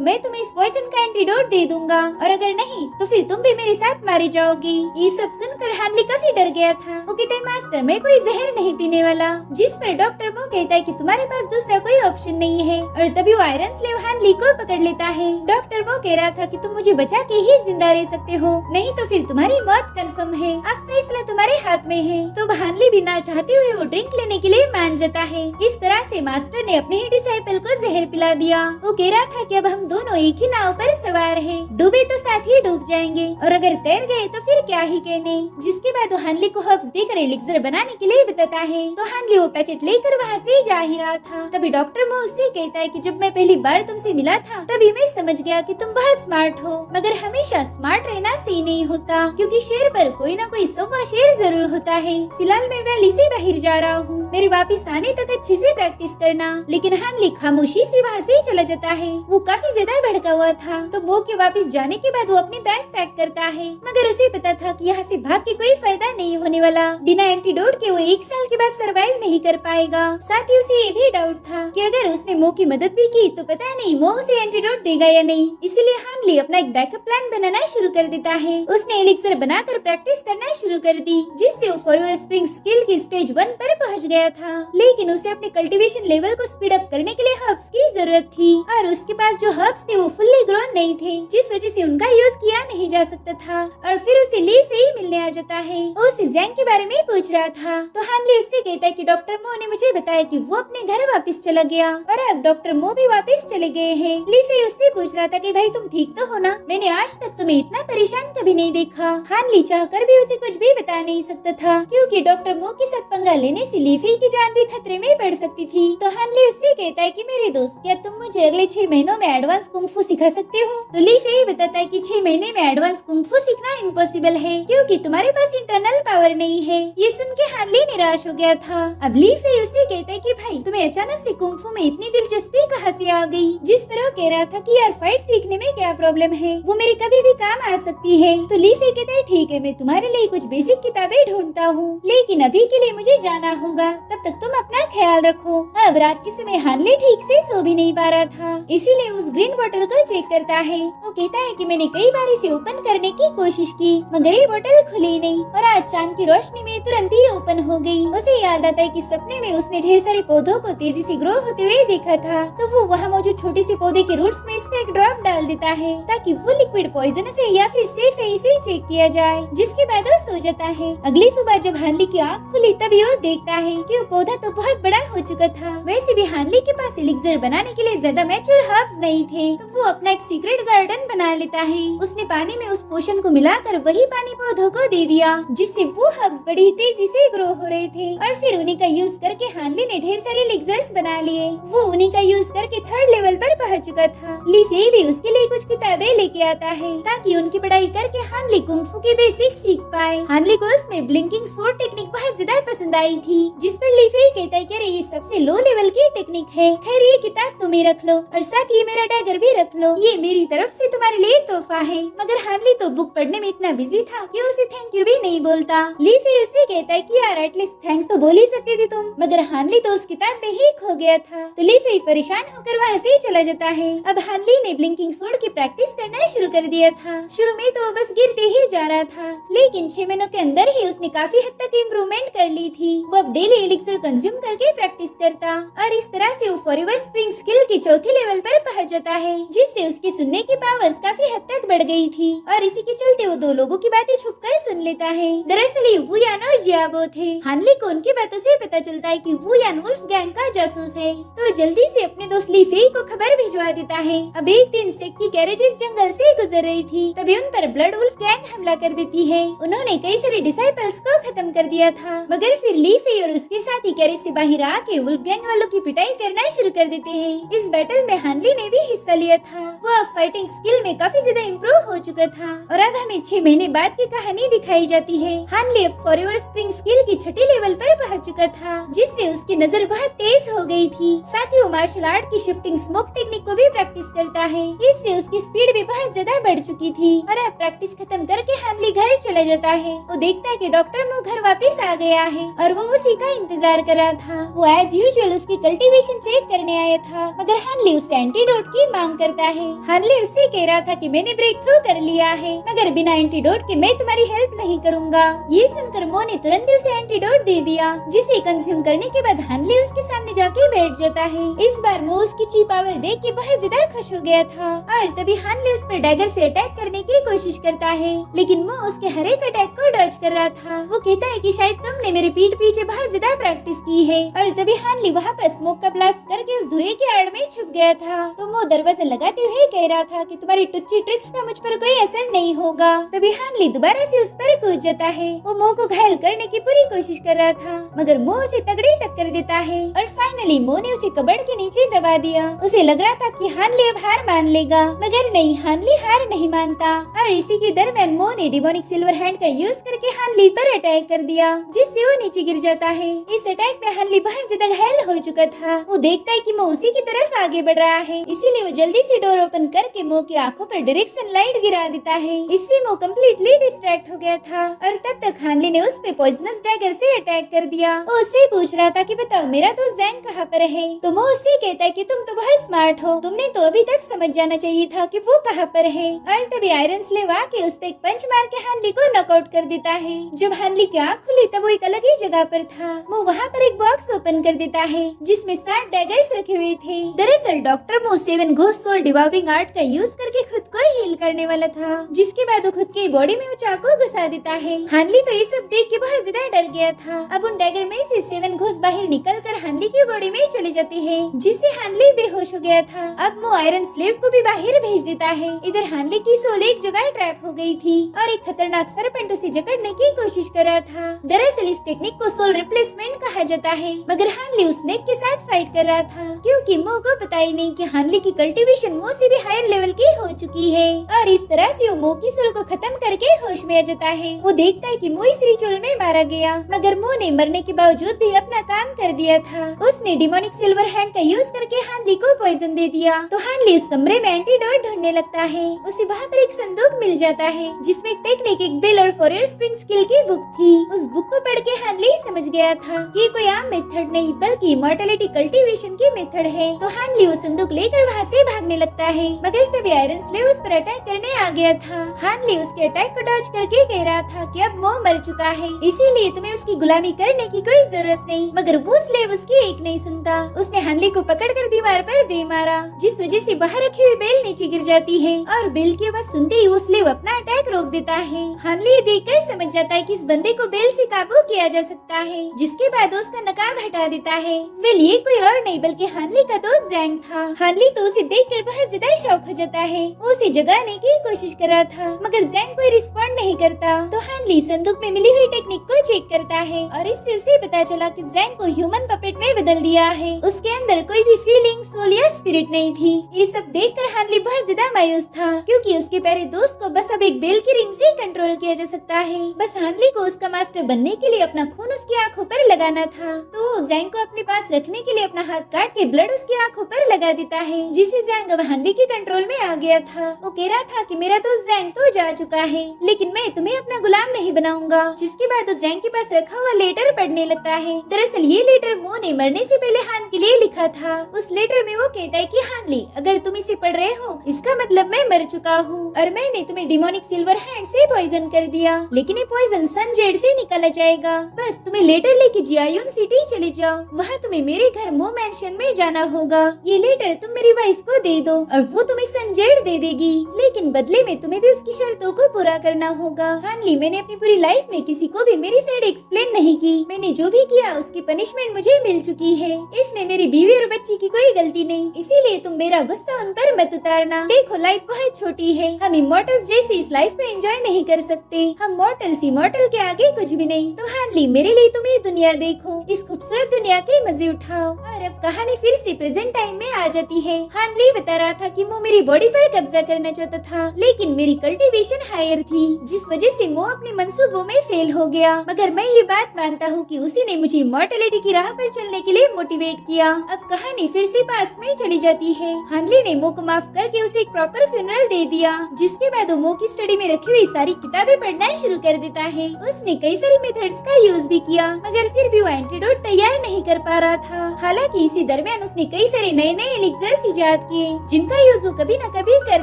मैं तुम्हें इस पॉइजन का एंटीडोट दे दूंगा, और अगर नहीं तो फिर तुम भी मेरे साथ मारे जाओगी। ये सब सुनकर हनली काफी डर गया था। वो कहता है, मास्टर मैं कोई जहर नहीं पीने वाला। जिस पर डॉक्टर मो कहता है कि तुम्हारे पास दूसरा कोई ऑप्शन नहीं है, और तभी वो आयरन स्लेव हनली को पकड़ लेता है। डॉक्टर मो कह रहा था कि तुम मुझे बचा के ही जिंदा रह सकते हो, नहीं तो फिर तुम्हारी मौत कंफर्म है। अब फैसला तुम्हारे हाथ में है। तो हनली भी ना चाहते हुए वो ड्रिंक लेने के लिए मान जाता है। इस तरह से मास्टर ने अपने ही डिसाइपल को जहर पिला दिया। वो कह रहा था कि अब हम दोनों एक ही नाव पर सवार हैं, डूबे तो साथ ही डूब जाएंगे, और अगर तैर गए तो फिर क्या ही कहने। जिसके बाद वो हनली को हर्ब्स देकर एलिक्सर बनाने के लिए बताता है। तो हनली वो पैकेट लेकर वहाँ से जा ही रहा था। तभी डॉक्टर मो उससे कहता है कि जब मैं पहली बार तुमसे मिला था तभी मैं समझ गया कि तुम बहुत स्मार्ट हो, मगर हमेशा स्मार्ट रहना सही नहीं होता, क्योंकि शेर पर कोई ना कोई सवा शेर जरूर होता है। फिलहाल मैं वैली से बाहर जा रहा हूँ, मेरे वापिस आने तक अच्छे से प्रैक्टिस करना। लेकिन हनली खामोशी से वहाँ से चला जाता है। वो काफी ज्यादा भड़का हुआ था। तो मो के वापिस जाने के बाद वो अपनी बैग पैक करता है, मगर उसे पता था कि यहाँ से भाग के कोई फायदा नहीं होने वाला। बिना एंटीडोट के वो 1 साल के बाद सरवाइव नहीं कर पाएगा। साथ ही उसे ये भी डाउट था कि अगर उसने मो की मदद भी की तो पता नहीं मो उसे एंटीडोट देगा या नहीं। इसीलिए हनली अपना एक बैकअप प्लान बनाना शुरू कर देता है। उसने एलिक्सर बनाकर प्रैक्टिस करना शुरू कर दी, जिससे वो फॉरएवर स्प्रिंग स्किल की स्टेज 1 पर पहुंच गया था। लेकिन उसे अपने कल्टीवेशन लेवल को स्पीड अप करने के लिए हर्ब्स की जरूरत थी, और उसके पास जो हर्ब्स थे वो फुल्ली ग्रोन नहीं थे, जिस वजह से उनका यूज किया नहीं जा सकता था। और फिर उसे लीफ ही मिलने आ जाता है। वो उसे जैंग के बारे में पूछ रहा था। तो हनली उससे कहता है कि डॉक्टर मो ने मुझे बताया कि वो अपने घर वापस चला गया, और अब डॉक्टर मो भी वापस चले गए हैं। लीफी उससे पूछ रहा था कि भाई तुम ठीक तो हो ना, मैंने आज तक तुम्हें इतना परेशान कभी नहीं देखा। हनली चाहकर भी उसे कुछ भी बता नहीं सकता था, क्योंकि डॉक्टर मो के साथ पंगा लेने से लीफी की जान भी खतरे में पड़ सकती थी। तो हनली उससे कहता है कि मेरे दोस्त, क्या तुम मुझे अगले 6 महीनों में एडवांस कुंग-फू सिखा सकते हो? तो लीफी बताता है कि 6 महीने में एडवांस कुंग-फू सीखना इम्पॉसिबल है, क्योंकि तुम्हारे पास इंटरनल पावर नहीं है। ये सुन के हनली निराश हो गया था। अब लीफी उससे कहता है कि भाई तुम्हें अचानक से कुंग-फू में इतनी दिलचस्पी कहाँ से आ गई? जिस पर वो कह रहा था कि यार फाइट सीखने में क्या प्रॉब्लम है, वो मेरे कभी भी काम आ सकती है। तो लीफी कहता है ठीक है, मैं तुम्हारे लिए कुछ बेसिक किताबें ढूंढता हूँ, लेकिन अभी के लिए मुझे जाना होगा, तब तक तुम अपना ख्याल रखो। अब रात के समय हनली ठीक से सो भी नहीं पा रहा था, इसीलिए उस ग्रीन बोतल को चेक करता है। वो कहता है कि मैंने कई बार इसे ओपन करने की कोशिश की, मगर ये बोतल खुली नहीं, और आज चांद की रोशनी में तुरंत ही ओपन हो गई। उसे याद आता है कि सपने में उसने ढेर सारे पौधों को तेजी से ग्रो होते हुए देखा था। तो वो वहाँ मौजूद छोटे से पौधे के रूट्स में इसका एक ड्रॉप डाल देता है, ताकि वो लिक्विड पॉइजनस है या फिर सेफ है इसे चेक किया जाए। जिसके बाद वो सो जाता है। अगली सुबह जब हनली की आँख खुली तभी वो देखता है कि वो पौधा तो बहुत बड़ा हो चुका था। वैसे भी हनली के पास एलिक्सर बनाने के लिए ज्यादा मैच्योर हर्ब्स नहीं थे, तो वो अपना एक सीक्रेट गार्डन बना लेता है। उसने पानी में उस पोशन को मिलाकर वही पानी पौधों को दे दिया, जिससे वो हर्ब्स बड़ी तेजी से ग्रो हो रहे थे। और फिर उन्हीं का यूज करके हनली ने ढेर सारे एलिक्सर्स बना लिए। वो उन्हीं का यूज करके 3rd लेवल पर पहुंच चुका था। लीफी भी उसके लिए कुछ किताबें लेके आता है, ताकि उनकी पढ़ाई करके हनली कुंग-फू के बेसिक सीख पाए। हनली को उसमें ब्लिंकिंग स्वॉर्ड टेक्निक बहुत ज्यादा पसंद आई थी, जिस पर लीफी कहता है कि अरे ये सबसे लो लेवल की टेक्निक है, खैर ये किताब तुम्हें रख लो, और साथ ही मेरा डैगर भी रख लो, ये मेरी तरफ से तुम्हारे लिए तोहफा है। मगर हनली तो बुक पढ़ने में इतना बिजी था कि उसे थैंक यू भी नहीं बोलता। लीफी उससे कहता है कि यार एटलीस्ट थैंक्स तो बोल ही सकती थी तुम, मगर हनली तो उस किताब में ही खो गया था। तो लीफी परेशान होकर वहाँ से चला जाता है। अब हनली ने ब्लिंकिंग स्वॉर्ड की प्रैक्टिस करना शुरू कर दिया था। शुरू में तो बस गिरते ही जा रहा था, लेकिन 6 महीनों के अंदर ही उसने काफी हद तक इम्प्रूवमेंट कर ली थी। वो अब डेली एलिक्सर कंज्यूम करके प्रैक्टिस करता, और इस तरह से वो फॉरएवर स्प्रिंग स्किल के 4थे लेवल पर पहुंच जाता है, जिससे उसकी सुनने की पावर्स काफी हद तक बढ़ गई थी। और इसी के चलते वो 2 लोगों की बातें छुपकर सुन लेता है। दरअसल ये वुयान और जियाबो थे। हनली को उनकी बातों से पता चलता है कि वुयान वुल्फ गैंग का जासूस है, तो जल्दी से अपने दोस्त लीफी को खबर भिजवा देता है। अब एक दिन सेक की कैरेज इस जंगल से गुजर रही थी, तभी उन पर ब्लड वुल्फ गैंग हमला कर देती है। उन्होंने कई सारे डिसाइपल्स को खत्म कर दिया था, मगर फिर लीफी और उसके साथी कैरेज से बाहर आके वुल्फ गैंग वालों की पिटाई करना शुरू कर देते हैं। इस बैटल में हानली ने भी हिस्सा लिया था। वो अब फाइटिंग स्किल में काफी ज्यादा इम्प्रूव हो चुका था और अब हमें 6 महीने बाद की कहानी दिखाई जाती है। हानली अब फॉरएवर स्प्रिंग स्किल की छठी लेवल पर पहुंच चुका था, जिससे उसकी नजर बहुत तेज हो गई थी। साथ ही वो मार्शल आर्ट की शिफ्टिंग स्मोक टेक्निक को भी प्रैक्टिस करता है। इससे उसकी स्पीड भी बहुत ज्यादा बढ़ चुकी थी और अब प्रैक्टिस खत्म करके हानली घर चला जाता है। वो देखता है कि डॉक्टर मो घर वापस आ गया है और वो उसी का इंतजार कर रहा था। वो एज यूजुअल उसकी कल्टीवेशन चेक करने आया था, मगर हानली उससे एंटीडोट की मांग करता है। हानली उससे कह रहा था कि मैंने ब्रेक थ्रू कर लिया है, मगर बिना एंटीडोट के मैं तुम्हारी हेल्प नहीं करूँगा। ये सुनकर मो ने तुरंत उसे एंटीडोट दे दिया, जिसे कंज्यूम करने के बाद हानली उसके सामने जाके बैठ जाता है। इस बार मो उसकी ची पावर देख के बहुत ज्यादा खुश हो गया था और तभी हानली उस पर डैगर से अटैक करने की कोशिश करता है, लेकिन मो उसके हर एक अटैक को डॉज कर रहा था। वो कहता है कि शायद तुमने मेरे पीठ पीछे बहुत ज्यादा प्रैक्टिस की है और तभी हानली वहाँ पर स्मोक का ब्लास्ट करके उस धुएं के आड़ में छुप गया था। तो मो दरवाजा लगाते हुए कह रहा था कि तुम्हारी टुच्ची ट्रिक्स का मुझ पर कोई असर नहीं होगा। तभी हानली दोबारा से उस पर कूद जाता है। वो मो को घायल करने की पूरी कोशिश कर रहा था, मगर मो उसे तगड़ी टक्कर देता है और फाइनली मो ने उसे कबड़ के नीचे दबा दिया। उसे लग रहा था कि हानली अब हार मान लेगा, मगर नहीं, हानली हार नहीं मानता और इसी के दरमियान मो ने डिमोनिक सिल्वर हैंड का यूज करके हानली पर अटैक कर दिया, जिससे वो नीचे गिर जाता है। इस अटैक में हानली बहुत ज्यादा घायल हो चुका था। वो देखता है कि मो उसी की तरफ आगे बढ़ रहा है, इसीलिए वो जल्दी से डोर ओपन करके मो की आंखों पर डायरेक्शन लाइट गिरा देता है। इससे मो कम्प्लीटली डिस्ट्रैक्ट हो गया था और तब तक हानली ने उस पे पॉइजनस डैगर से अटैक कर दिया। वो उससे पूछ रहा था कि बताओ मेरा दोस्त जैंग कहाँ पर है। तो मो उससे कहता है कि तुम तो बहुत स्मार्ट हो, तुमने तो अभी तक समझ जाना चाहिए था कि वो कहाँ पर है। और तभी आयरन स्लेव आके उस पे एक पंच मार के हानली को नॉकआउट कर देता है। जब हानली की आँख खुली तब वो एक अलग ही जगह पर था। वो वहाँ पर एक बॉक्स ओपन कर देता है जिसमें 7 डैगर्स रखे हुए थे। दरअसल डॉक्टर मो 7 घोस्ट सोल डिवावरिंग आर्ट का यूज करके खुद को हील करने वाला था, जिसके बाद वो खुद की बॉडी में वो चाकू घुसा देता है। हानली तो ये सब देख के बहुत ज्यादा डर गया था। अब उन डैगर में से 7 घोस्ट बाहर निकल कर हानली की बॉडी में चले जाते हैं, जिससे हानली बेहोश हो गया था। अब वो आयरन स्लेव को भी बाहर भेज देता है। इधर हानली की सोल एक जगह ट्रैप हो गई थी और एक खतरनाक सरपेंट उसे जकड़ने की कोशिश कर रहा था। दरअसल इस टेक्निक को सोल रिप्लेसमेंट कहा जाता है, मगर हानली उस स्नेक के साथ फाइट कर रहा था क्योंकि मो को पता ही नहीं कि हानली की कल्टीवेशन मो से भी हायर लेवल की हो चुकी है और इस तरह से वो मो की सोल को खत्म करके होश में आ जाता है। वो देखता है कि मो इस रिचुअल में मारा गया, मगर मो ने मरने के बावजूद भी अपना काम कर दिया था। उसने डिमोनिक सिल्वर हैंड का यूज करके हानली को पॉइजन दे दिया। तो हानली उस कमरे में एंटीडोट ढूंढने लगता है। उसे वहाँ पर एक संदूक मिल जाता है जिसमें एक टेक्निक, एक बेल और फॉरएवर स्प्रिंग स्किल की बुक थी। उस बुक को पढ़ के हानली समझ गया था कि कोई आम मेथड नहीं बल्कि इमॉर्टलिटी कल्टीवेशन की मेथड है। तो हानली वो संदूक लेकर वहाँ से भागने लगता है, मगर तभी आयरन स्लेव उस पर अटैक करने आ गया था। हानली उसके अटैक को डॉज करके कह रहा था कि अब मो मर चुका है, इसीलिए तुम्हें उसकी गुलामी करने की कोई जरूरत नहीं, मगर वो स्लेव उसकी एक नहीं सुनता। उसने हानली को पकड़कर दीवार पर दे मारा, जिस वजह से बाहर रखी हुई बेल नीचे गिर जाती है और बेल की आवाज सुनते ही वो स्लेव अपना अटैक रोक देता है। हानली ये देखकर समझ जाता है कि इस बंदे को बेल से काबू किया जा सकता है, जिसके बाद उसका नकाब हटा देता है। वेल ये कोई और नहीं बल्कि हानली का दोस्त जैंग था। हानली तो उसे देखकर बहुत ज्यादा शौक हो जाता है। वो उसे जगाने की कोशिश कर रहा था, मगर जैंग कोई रिस्पॉन्ड नहीं करता। तो हानली संदूक में मिली हुई टेक्निक को चेक करता है और इससे उसे पता चला कि जैंग को ह्यूमन पपेट में बदल दिया है। उसके अंदर कोई भी फीलिंग, सोल या स्पिरिट नहीं थी। ये सब देखकर हानली बहुत ज्यादा मायूस था क्योंकि उसके प्यारे दोस्त को बस अब एक बेल की रिंग से कंट्रोल किया जा सकता है। बस हानली को उसका मास्टर बनने के लिए अपना खून उसकी आंखों पर लगाना था। तो वो जैंग को अपने पास रखने के लिए अपना हाथ काट के ब्लड उसकी आंखों पर लगा देता है, जिससे जैंग अब हानली के कंट्रोल में आ गया था। वो कह रहा था कि मेरा दोस्त जैंग तो जा चुका है, लेकिन मैं तुम्हें अपना गुलाम नहीं बनाऊंगा। जिसके बाद वो जैंग के पास रखा हुआ लेटर पढ़ने लगता है। दरअसल ये लेटर मो ने मरने से पहले हान के लिए लिखा था। उस लेटर में वो कहता है कि हानली, अगर तुम इसे पढ़ रहे हो इसका मतलब मैं मर चुका हूँ और मैंने तुम्हें डिमोनिक सिल्वर हैंड से पॉइजन कर दिया, लेकिन ये पॉइजन सन जेड से निकाला जाएगा। बस तुम्हें लेटर लेके जियायून सिटी चले जाओ, वहाँ तुम्हें मेरे घर मो मैंशन में जाना होगा। ये लेटर तुम मेरी वाइफ को दे दो और वो तुम्हें सन जेड दे देगी, लेकिन बदले में तुम्हें भी उसकी शर्तों को पूरा करना होगा। हानली, मैंने अपनी पूरी लाइफ में किसी को भी मेरी साइड एक्सप्लेन नहीं की। मैंने जो भी किया उसकी पनिशमेंट मुझे मिल चुकी है। इसमें मेरी बीवी और बच्ची की कोई गलती नहीं, इसीलिए तुम मेरा गुस्सा उन पर मत उतारना। देखो, लाइफ बहुत छोटी है, हम इमॉर्टल्स जैसे इस लाइफ को एंजॉय नहीं कर सकते। हम मॉर्टल्स इमॉर्टल के आगे कुछ भी नहीं। तो हानली, मेरे लिए तुम ये दुनिया देखो, इस खूबसूरत दुनिया के मजे उठाओ। और अब कहानी फिर से प्रेजेंट टाइम में आ जाती है। हानली बता रहा था कि वो मेरी बॉडी पर कब्जा करना चाहता था, लेकिन मेरी कल्टीवेशन हायर थी, जिस वजह से वो अपने मंसूबों में फेल हो गया। मगर मैं ये बात मानता हूँ कि उसी ने मुझे इमॉर्टलिटी की राह पर चलने के लिए मोटिवेट किया। अब कहानी फिर से पास में चली जाती है। हानली ने मो को माफ करके उसे एक प्रॉपर फ्यूनरल दे दिया, जिसके बाद वो मो की स्टडी में रखी हुई सारी किताबें पढ़ना शुरू कर देता है। उसने कई सारी मेथड्स का यूज भी किया, मगर फिर भी वो एंटीडोट तैयार नहीं कर पा रहा था। हालांकि इसी दरमियान उसने कई सारे नए नए एलिक्सर्स इजाद किए, जिनका यूज वो कभी न कभी कर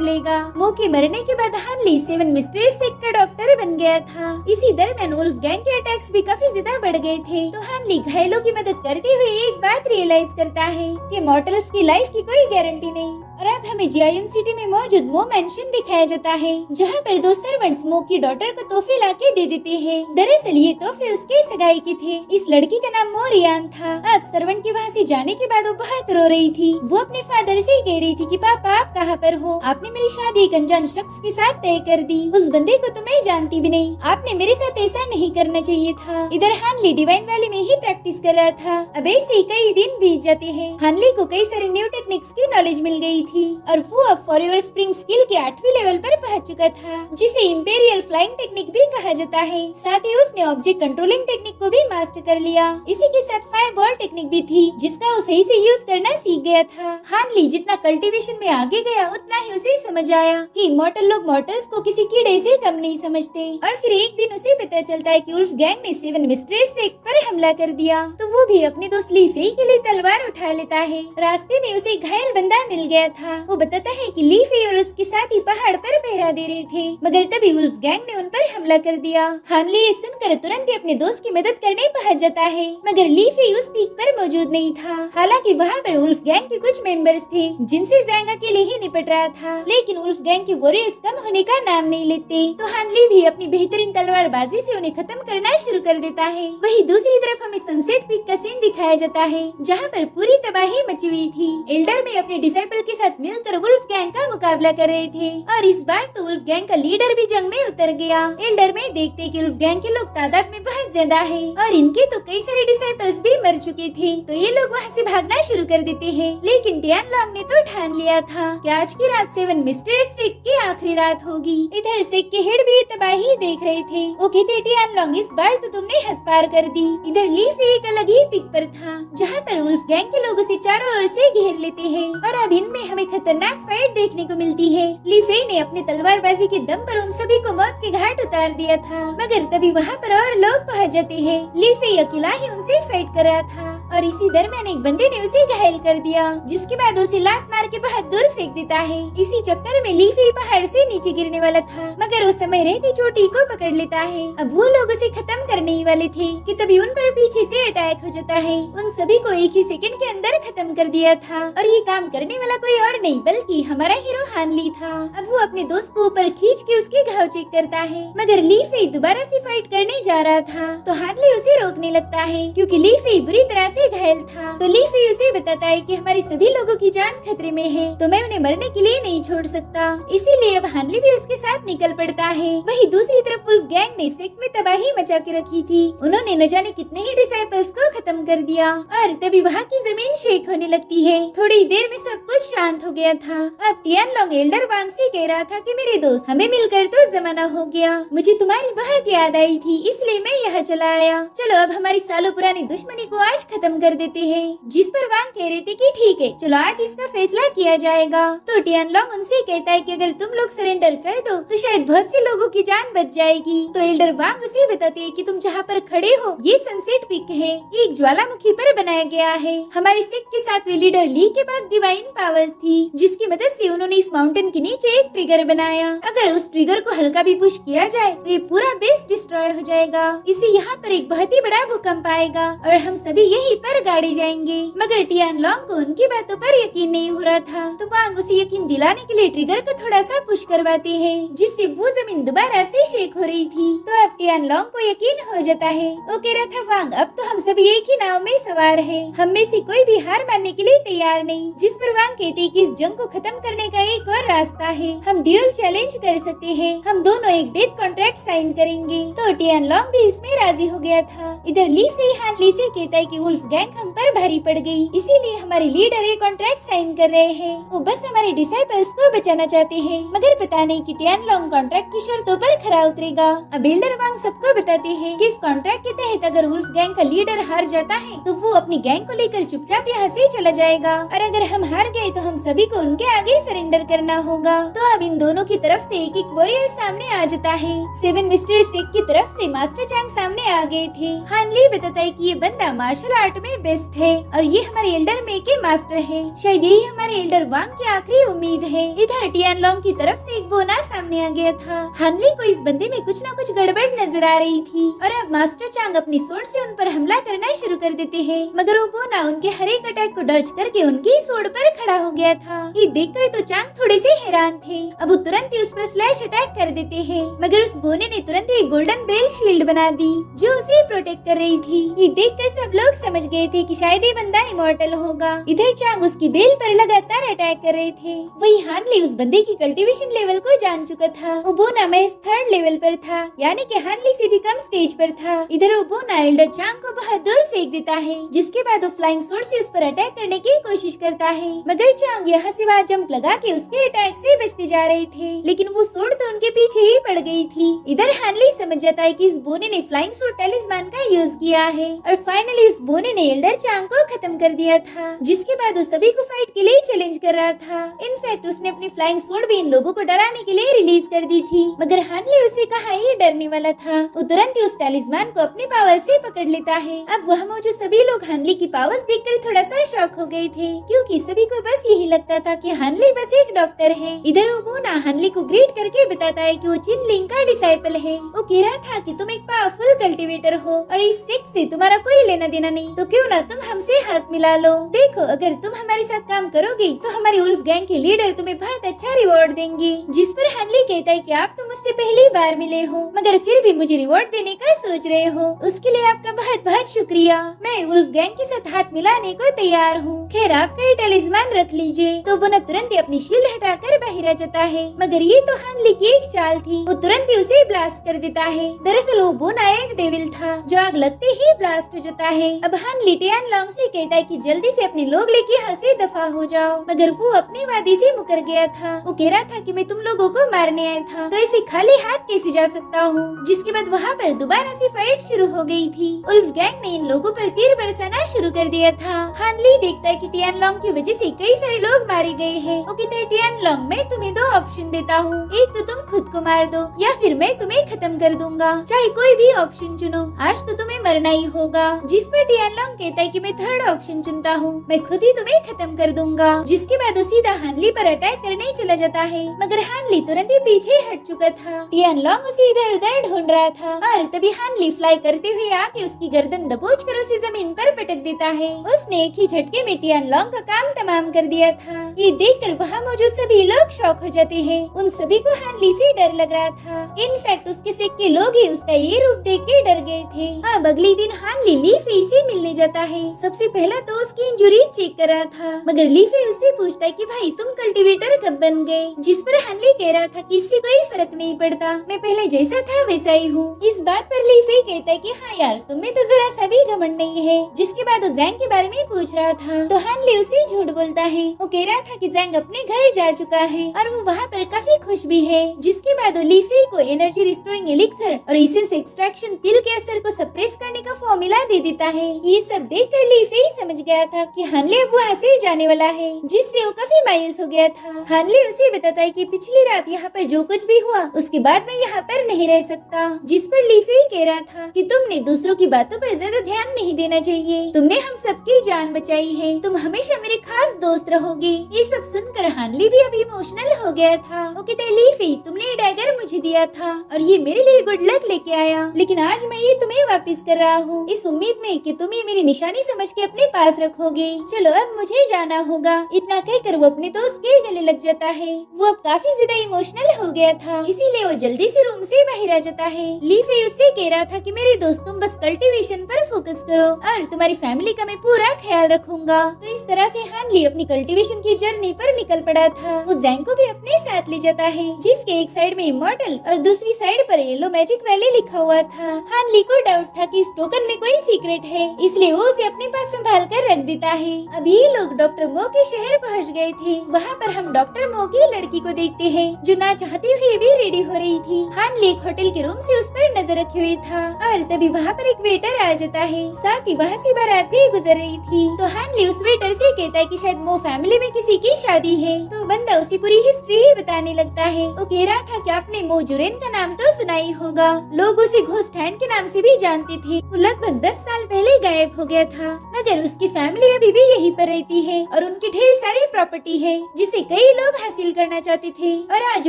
लेगा। मो के मरने के बाद हानली 7 मिस्ट्रेस सेक्ट का डॉक्टर बन गया था। इसी दरमियान वुल्फ गैंग के अटैक्स भी काफी ज्यादा बढ़ गए थे। तो हानली घायलों की मदद करते हुए एक बात रियलाइज करता है कि मॉर्टल्स की लाइफ की कोई गारंटी नहीं। और अब हमें जियायन सिटी में मौजूद मो मैंशन दिखाया जाता है, जहाँ पर 2 सर्वेंट्स मो की डॉटर को तोहफे लाके दे देते हैं। दरअसल ये तोहफे उसके सगाई के थे। इस लड़की का नाम मो रियान था। अब सर्वेंट के वहाँ से जाने के बाद वो बहुत रो रही थी। वो अपने फादर से कह रही थी कि पापा, आप कहाँ पर हो? आपने मेरी शादी एक अनजान शख्स के साथ तय कर दी। उस बंदे को तो मैं जानती भी नहीं। आपने मेरे साथ ऐसा नहीं करना चाहिए था। इधर हानली डिवाइन वैली में ही प्रैक्टिस कर रहा था। अब ऐसे ही कई दिन बीत जाते हैं। हानली को कई सारे न्यू टेक्निक्स की नॉलेज मिल गई थी और वो अब फॉरएवर स्प्रिंग स्किल के 8वीं लेवल पर पहुंच चुका था, जिसे इंपेरियल फ्लाइंग टेक्निक भी कहा जाता है। साथ ही उसने ऑब्जेक्ट कंट्रोलिंग टेक्निक को भी मास्टर कर लिया। इसी के साथ फायरबॉल टेक्निक भी थी, जिसका वो सही से यूज करना सीख गया था। हानली जितना कल्टीवेशन में आगे गया, उतना ही उसे समझ आया कि इमॉर्टल लोग मॉर्टल्स को किसी कीड़े से कम नहीं समझते। और फिर एक दिन उसे पता चलता है कि वुल्फ गैंग ने 7 मिस्ट्रेस सेक्ट पर हमला कर दिया। तो वो भी अपने दोस्त ली फेई के लिए तलवार उठा लेता है। रास्ते में उसे घायल बंदा मिल गया था। वो बताता है कि ली फेई और उसके साथी पहाड़ पर पहरा दे रहे थे, मगर तभी वुल्फ गैंग ने उन पर हमला कर दिया। हानली ये सुनकर तुरंत ही अपने दोस्त की मदद करने पहुंच जाता है, मगर ली फेई उस पीक पर मौजूद नहीं था। हालांकि वहाँ पर वुल्फ गैंग के कुछ मेंबर्स थे, जिनसे जैंग अकेले ही निपट रहा था। लेकिन वुल्फ गैंग के वॉरियर्स कम होने का नाम नहीं लेते। तो हानली भी अपनी बेहतरीन तलवारबाजी से उन्हें खत्म करना शुरू कर देता है। वही दूसरी तरफ हमें सनसेट पीक का सीन दिखाया जाता है, जहाँ पर पूरी तबाही मची हुई थी। एल्डर में अपने डिसाइपल के साथ मिलकर वुल्फ गैंग का मुकाबला कर रहे थे, और इस बार तो वुल्फ गैंग का लीडर भी जंग में उतर गया। एल्डर में देखते कि वुल्फ गैंग के लोग तादाद में बहुत ज्यादा है, और इनके तो कई सारे डिसाइपल्स भी मर चुके थे। तो ये लोग वहाँ से भागना शुरू कर देते हैं। लेकिन टियान लॉन्ग ने तो ठान लिया था कि आज की रात 7 मिस्ट्रेस सेक्ट की आखिरी रात होगी। इधर सेक्ट के हेड भी तबाही देख रहे थे। वो कहते, टियान लॉन्ग, इस बार तो तुमने हद पार कर दी। इधर लीफ एक अलग ही पिक पर था, जहाँ पर वुल्फ गैंग के लोग उसे चारों ओर से घेर लेते हैं, और अब इनमें हमें खतरनाक फाइट देखने को मिलती है। ली फेई ने अपने तलवारबाजी के दम पर उन सभी को मौत के घाट उतार दिया था, मगर तभी वहाँ पर और लोग पहुँच जाते हैं। ली फेई अकेला ही उनसे फाइट कर रहा था, और इसी दरमियान एक बंदे ने उसे घायल कर दिया, जिसके बाद उसे लात मार के बहुत दूर फेंक देता है। इसी चक्कर में ली फेई पहाड़ से नीचे गिरने वाला था, मगर उस समय रहती चोटी को पकड़ लेता है। अब वो लोग उसे खत्म करने ही वाले थे कि तभी उन पर पीछे से अटैक हो जाता है। उन सभी को एक ही सेकंड के अंदर खत्म कर दिया था, और ये काम करने वाला कोई और नहीं बल्कि हमारा हीरो हानली था। अब वो अपने दोस्त को ऊपर खींच के उसके घाव चेक करता है, मगर ली फेई दोबारा से फाइट करने जा रहा था। तो हानली उसे रोकने लगता है, क्योंकि ली फेई बुरी तरह से घायल था। तो ली फेई उसे बताता है कि हमारी सभी लोगों की जान खतरे में है, तो मैं उन्हें मरने के लिए नहीं छोड़ सकता। इसीलिए अब हानली भी उसके साथ निकल पड़ता है। वही दूसरी तरफ वुल्फ गैंग ने सेक्ट में तबाही मचा के रखी थी। उन्होंने न जाने कितने ही डिसाइपल्स को खत्म कर दिया, और तभी वहाँ की जमीन शेक होने लगती है। थोड़ी देर में सब कुछ शांत हो गया था। अब टियान लॉन्ग एल्डर वांग से कह रहा था कि मेरे दोस्त, हमें मिलकर तो जमाना हो गया। मुझे तुम्हारी बहुत याद आई थी, इसलिए मैं यहाँ चला आया। चलो अब हमारी सालों पुरानी दुश्मनी को आज खत्म कर देते हैं। जिस पर वांग कह रहे थे कि ठीक है, चलो आज इसका फैसला किया जाएगा। तो टियान लॉन्ग उनसे कहता है कि अगर तुम लोग सरेंडर कर दो तो शायद बहुत से लोगों की जान बच जाएगी। तो एल्डर वांग उसे बताते हैं कि तुम जहाँ पर खड़े हो ये सनसेट पीक है, ये एक ज्वालामुखी पर बनाया गया है। हमारे सेक्ट के साथ वे लीडर ली के पास डिवाइन पावर्स थी, जिसकी मदद से उन्होंने इस माउंटेन के नीचे एक ट्रिगर बनाया। अगर उस ट्रिगर को हल्का भी पुश किया जाए तो ये पूरा बेस डिस्ट्रॉय हो जाएगा। इसे यहाँ पर एक बहुत ही बड़ा भूकंप आएगा और हम सभी यही वहीं पर गाड़े जाएंगे। मगर टियान लॉन्ग को उनकी बातों पर यकीन नहीं हो रहा था, तो वांग उसे यकीन दिलाने के लिए ट्रिगर को थोड़ा सा पुश करवाते हैं, जिससे वो जमीन दोबारा से शेक हो रही थी। तो अब टियान लॉन्ग को यकीन हो जाता है। वो कह रहा था, वांग अब तो हम सभी एक ही नाव में सवार हैं, हम में से कोई भी हार मानने के लिए तैयार नहीं। जिस पर वांग कहते हैं कि इस जंग को खत्म करने का एक और रास्ता है, हम ड्यूल चैलेंज कर सकते हैं, हम दोनों एक डेथ कॉन्ट्रैक्ट साइन करेंगे। तो टियान लॉन्ग भी इसमें राजी हो गया था। इधर ली फी हान ली से कहता है कि वुल्फ गैंग हम पर भारी पड़ गई, इसीलिए हमारे लीडर ये कॉन्ट्रैक्ट साइन कर रहे हैं। वो बस हमारे डिसाइपल्स को बचाना चाहते हैं, मगर पता नहीं कि टियान लॉन्ग कॉन्ट्रैक्ट की शर्तों पर खरा उतरेगा। अब एल्डर वांग सबको बताते हैं कि इस कॉन्ट्रैक्ट के तहत अगर वुल्फ गैंग का लीडर हार जाता है तो वो अपनी गैंग को लेकर चुपचाप यहाँ से चला जाएगा, और अगर हम हार गए तो हम सभी को उनके आगे सरेंडर करना होगा। तो अब इन दोनों की तरफ से एक वॉरियर सामने आ जाता है। सेवन मिस्टर सिक की तरफ से मास्टर चैंग सामने आ गए थे। हान ली बताता है कि ये बंदा मार्शल आर्ट में बेस्ट है और ये हमारे एल्डर में के मास्टर है, शायद यही हमारे एल्डर वांग की आखिरी उम्मीद है। इधर टियान लॉन्ग की तरफ से एक बोना सामने आ गया था। हान ली को इस बंदे में कुछ न कुछ गड़बड़ नजर आ रही थी, और अब मास्टर चांग अपनी सोर्ड से उन पर हमला करना शुरू कर देते हैं, मगर वो बोना उनके हर एक अटैक को डॉज करके उनकी सोर्ड पर खड़ा हो गया था। ये देखकर तो चांग थोड़े से हैरान थे। अब वो तुरंत ही उस पर स्लैश अटैक कर देते हैं, मगर उस बोने ने तुरंत ही गोल्डन बेल शील्ड बना दी जो उसे प्रोटेक्ट कर रही थी। ये देखकर सब लोग समझ गए थे कि शायद ये बंदा इमॉर्टल होगा। इधर चांग उसकी बेल पर लगातार अटैक कर रहे थे। वही हान ली उस बंदे की कल्टीवेशन लेवल को जान चुका था। वो बोना महज 3rd लेवल पर था, यानी कि हान ली से भी कम स्टेज पर था। इधर वो बोना एल्डर चांग को बहुत दूर फेंक देता है, जिसके बाद वो फ्लाइंग सोर्ड से उस पर अटैक करने की कोशिश करता है, मगर चांग यहाँ से वहाँ जंप लगा के उसके अटैक से बचते जा रहे थे, लेकिन वो सोर्ड तो उनके पीछे ही पड़ गई थी। इधर हान ली समझ जाता है कि इस बोने ने फ्लाइंग सोर्ड टैलिस्मान का यूज किया है, और फाइनली उस बोने ने एल्डर चांग को खत्म कर दिया था, जिसके बाद वो सभी को फाइट के लिए चैलेंज कर रहा था। इनफैक्ट उसने अपनी फ्लाइंग सोर्ड भी इन लोगों को डराने के लिए रिलीज कर दी थी, मगर हान ली उसे कहाँ ही डरने वाला था। वो तुरंत ही उस टैलिस्मान को अपनी पावर से पकड़ लेता है। अब वहाँ मौजूद सभी लोग हान ली की पावर्स देखकर थोड़ा सा शॉक हो गए थे, क्योंकि सभी को बस यही लगता था कि हान ली बस एक डॉक्टर है। इधर वो बोना हान ली को ग्रेट करके बताता है कि वो चिन लिंग का डिसाइपल है। वो कह रहा था कि तुम एक पावरफुल कल्टीवेटर हो और इस सिक्स से तुम्हारा कोई लेना देना नहीं, तो क्यों ना तुम हमसे हाथ मिला लो। देखो, अगर तुम हमारे साथ काम करोगे तो हमारी वुल्फ गैंग के लीडर तुम्हें बहुत अच्छा रिवॉर्ड देंगे। जिस पर हान ली कहता है कि आप तो मुझसे पहली बार मिले हो, मगर फिर भी मुझे रिवॉर्ड देने का सोच रहे हो, उसके लिए आपका बहुत बहुत शुक्रिया। मैं वुल्फ गैंग के साथ हाथ मिलाने को तैयार हूँ। खैर, आपका ये टैलिस्मान रख लीजिए। तो बोना तुरंत ही अपनी शील्ड हटाकर बाहर आ जाता है, मगर ये तो हान ली की एक चाल थी। वो तुरंत ही उसे ब्लास्ट कर देता है। दरअसल वो बोना एक डेविल था जो आग लगते ही ब्लास्ट हो जाता है। अब हान ली टियान लॉन्ग से कहता है कि जल्दी से अपने लोग लेके यहाँ से दफा हो जाओ, मगर वो अपने वादे से मुकर गया था। वो कह रहा था कि मैं तुम लोगों को मारने आया था, तो इसे खाली हाथ कैसे जा सकता हूँ। जिसके बाद वहाँ पर दोबारा से फाइट शुरू हो गई थी। वुल्फ गैंग ने इन लोगों पर तीर बरसाना शुरू कर दिया था। हान ली देखता है कि टियान लॉन्ग की वजह से कई सारे लोग मारे गए हैं। वो कहता है, टियान लॉन्ग, मैं तुम्हें 2 ऑप्शन देता हूँ, एक तो तुम खुद को मार दो या फिर मैं तुम्हें खत्म कर दूंगा, चाहे कोई भी ऑप्शन चुनो, आज तो तुम्हें मरना ही होगा। जिस पर टियान लॉन्ग कहता है कि मैं 3rd ऑप्शन चुनता हूँ, मैं खुद ही तुम्हें खत्म कर दूंगा। जिसके बाद वो सीधा हान ली पर अटैक करने चला जाता है, मगर हान ली तुरंत ही पीछे हट चुका था। टियान लॉन्ग उसे इधर उधर ढूंढ रहा था, और तभी हान ली फ्लाई करते हुए आके उसकी गर्दन दबोच कर उसे जमीन पर पटक देता है। उसने एक ही झटके में टियान लॉन्ग का काम तमाम कर दिया था। ये देखकर वहाँ मौजूद सभी लोग शॉक हो जाते हैं। उन सभी को हान ली से डर लग रहा था। इनफैक्ट उसके सिख के लोग ही उसका ये रूप देख के डर गए थे। अब अगले दिन हान ली लीफी से मिलने जाता है। सबसे पहला तो उसकी इंजुरी चेक कर रहा था, मगर लीफी उससे पूछता है कि भाई तुम कल्टीवेटर कब बन गए। जिस पर हान ली कह रहा था कि इससे कोई फर्क नहीं पड़ता, मैं पहले जैसा था वैसा ही हूँ। इस बात पर लीफी कहता है कि हाँ यार, तुम्हें तो जरा सा भी घमंड नहीं है। जिसके बाद वो जैंग के बारे में पूछ रहा था, तो हान ली उसे झूठ बोलता है। वो कह रहा था कि जैंग अपने घर जा चुका है और वो वहाँ पर काफी खुश भी है। जिसके बाद वो लीफी को एनर्जी रिस्टोरिंग एलिक्सर और एसेंस एक्सट्रैक्शन पिल के असर को सप्रेस करने का फॉर्मूला दे देता है। ये सब देखकर लीफी समझ गया था कि हान ली अब वहाँ से जाने वाला है, जिससे वो काफी मायूस हो गया था। हान ली उसे बताता है कि पिछली रात यहाँ पर जो कुछ भी हुआ उसके बाद मैं यहाँ पर नहीं रह सकता। जिस पर लीफी कह रहा था कि तुमने दूसरों की बातों पर ज्यादा ध्यान नहीं देना चाहिए, तुमने हम सबकी जान बचाई है, तुम हमेशा मेरे खास दोस्त रहोगे। ये सब सुनकर हान ली भी अभी इमोशनल हो गया था। वो कहता है, लीफी तुमने ये डैगर मुझे दिया था और ये मेरे लिए गुड लक लेके आया, लेकिन आज मैं ये तुम्हें वापस कर रहा हूँ इस उम्मीद में कि तुम ये मेरी निशानी समझ के अपने पास रखोगे। चलो अब मुझे जाना होगा। इतना कहकर वो अपने दोस्त के गले लग जाता है। वो अब काफी ज्यादा इमोशनल हो गया था, इसीलिए वो जल्दी से रूम से बाहर आ जाता है। ली फेई उससे कह रहा था कि मेरे दोस्त तुम बस कल्टीवेशन पर फोकस करो और तुम्हारी फैमिली का मैं पूरा ख्याल रखूंगा। तो इस तरह से हान ली अपनी कल्टीवेशन की जर्नी पर निकल पड़ा था। वो जैंग को भी अपने साथ ले जाता है, जिसके एक साइड में इमॉर्टल और दूसरी साइड पर येलो मैजिक वैली लिखा हुआ था। हान ली को डाउट था कि इस टोकन में कोई सीक्रेट है, इसलिए वो उसे अपने पास संभाल कर रख देता है। अभी लोग डॉक्टर मो के शहर पहुँच गए थे। वहाँ पर हम डॉक्टर मो की लड़की को देखते हैं, जो ना चाहते हुए भी रेडी हो रही थी। हान ली एक होटल के रूम से उस पर नजर रखे हुए था और तभी वहाँ पर एक वेटर आ जाता है। साथ ही वहाँ से बारात भी गुजर रही थी। तो हान ली उस वेटर से कहता है कि शायद मो फैमिली में किसी की शादी है। तो बंदा उसी पूरी हिस्ट्री ही बताने लगता है। वो कह रहा था कि आपने मो जुरेन का नाम तो सुना ही होगा। लोग उसे घोस्ट हैंड के नाम से भी जानते थे। वो लगभग 10 साल पहले गायब हो गया था, मगर उसकी फैमिली अभी भी यहीं पर रहती है और उनकी ढेर सारी प्रॉपर्टी है, जिसे कई लोग हासिल करना चाहते थे। और आज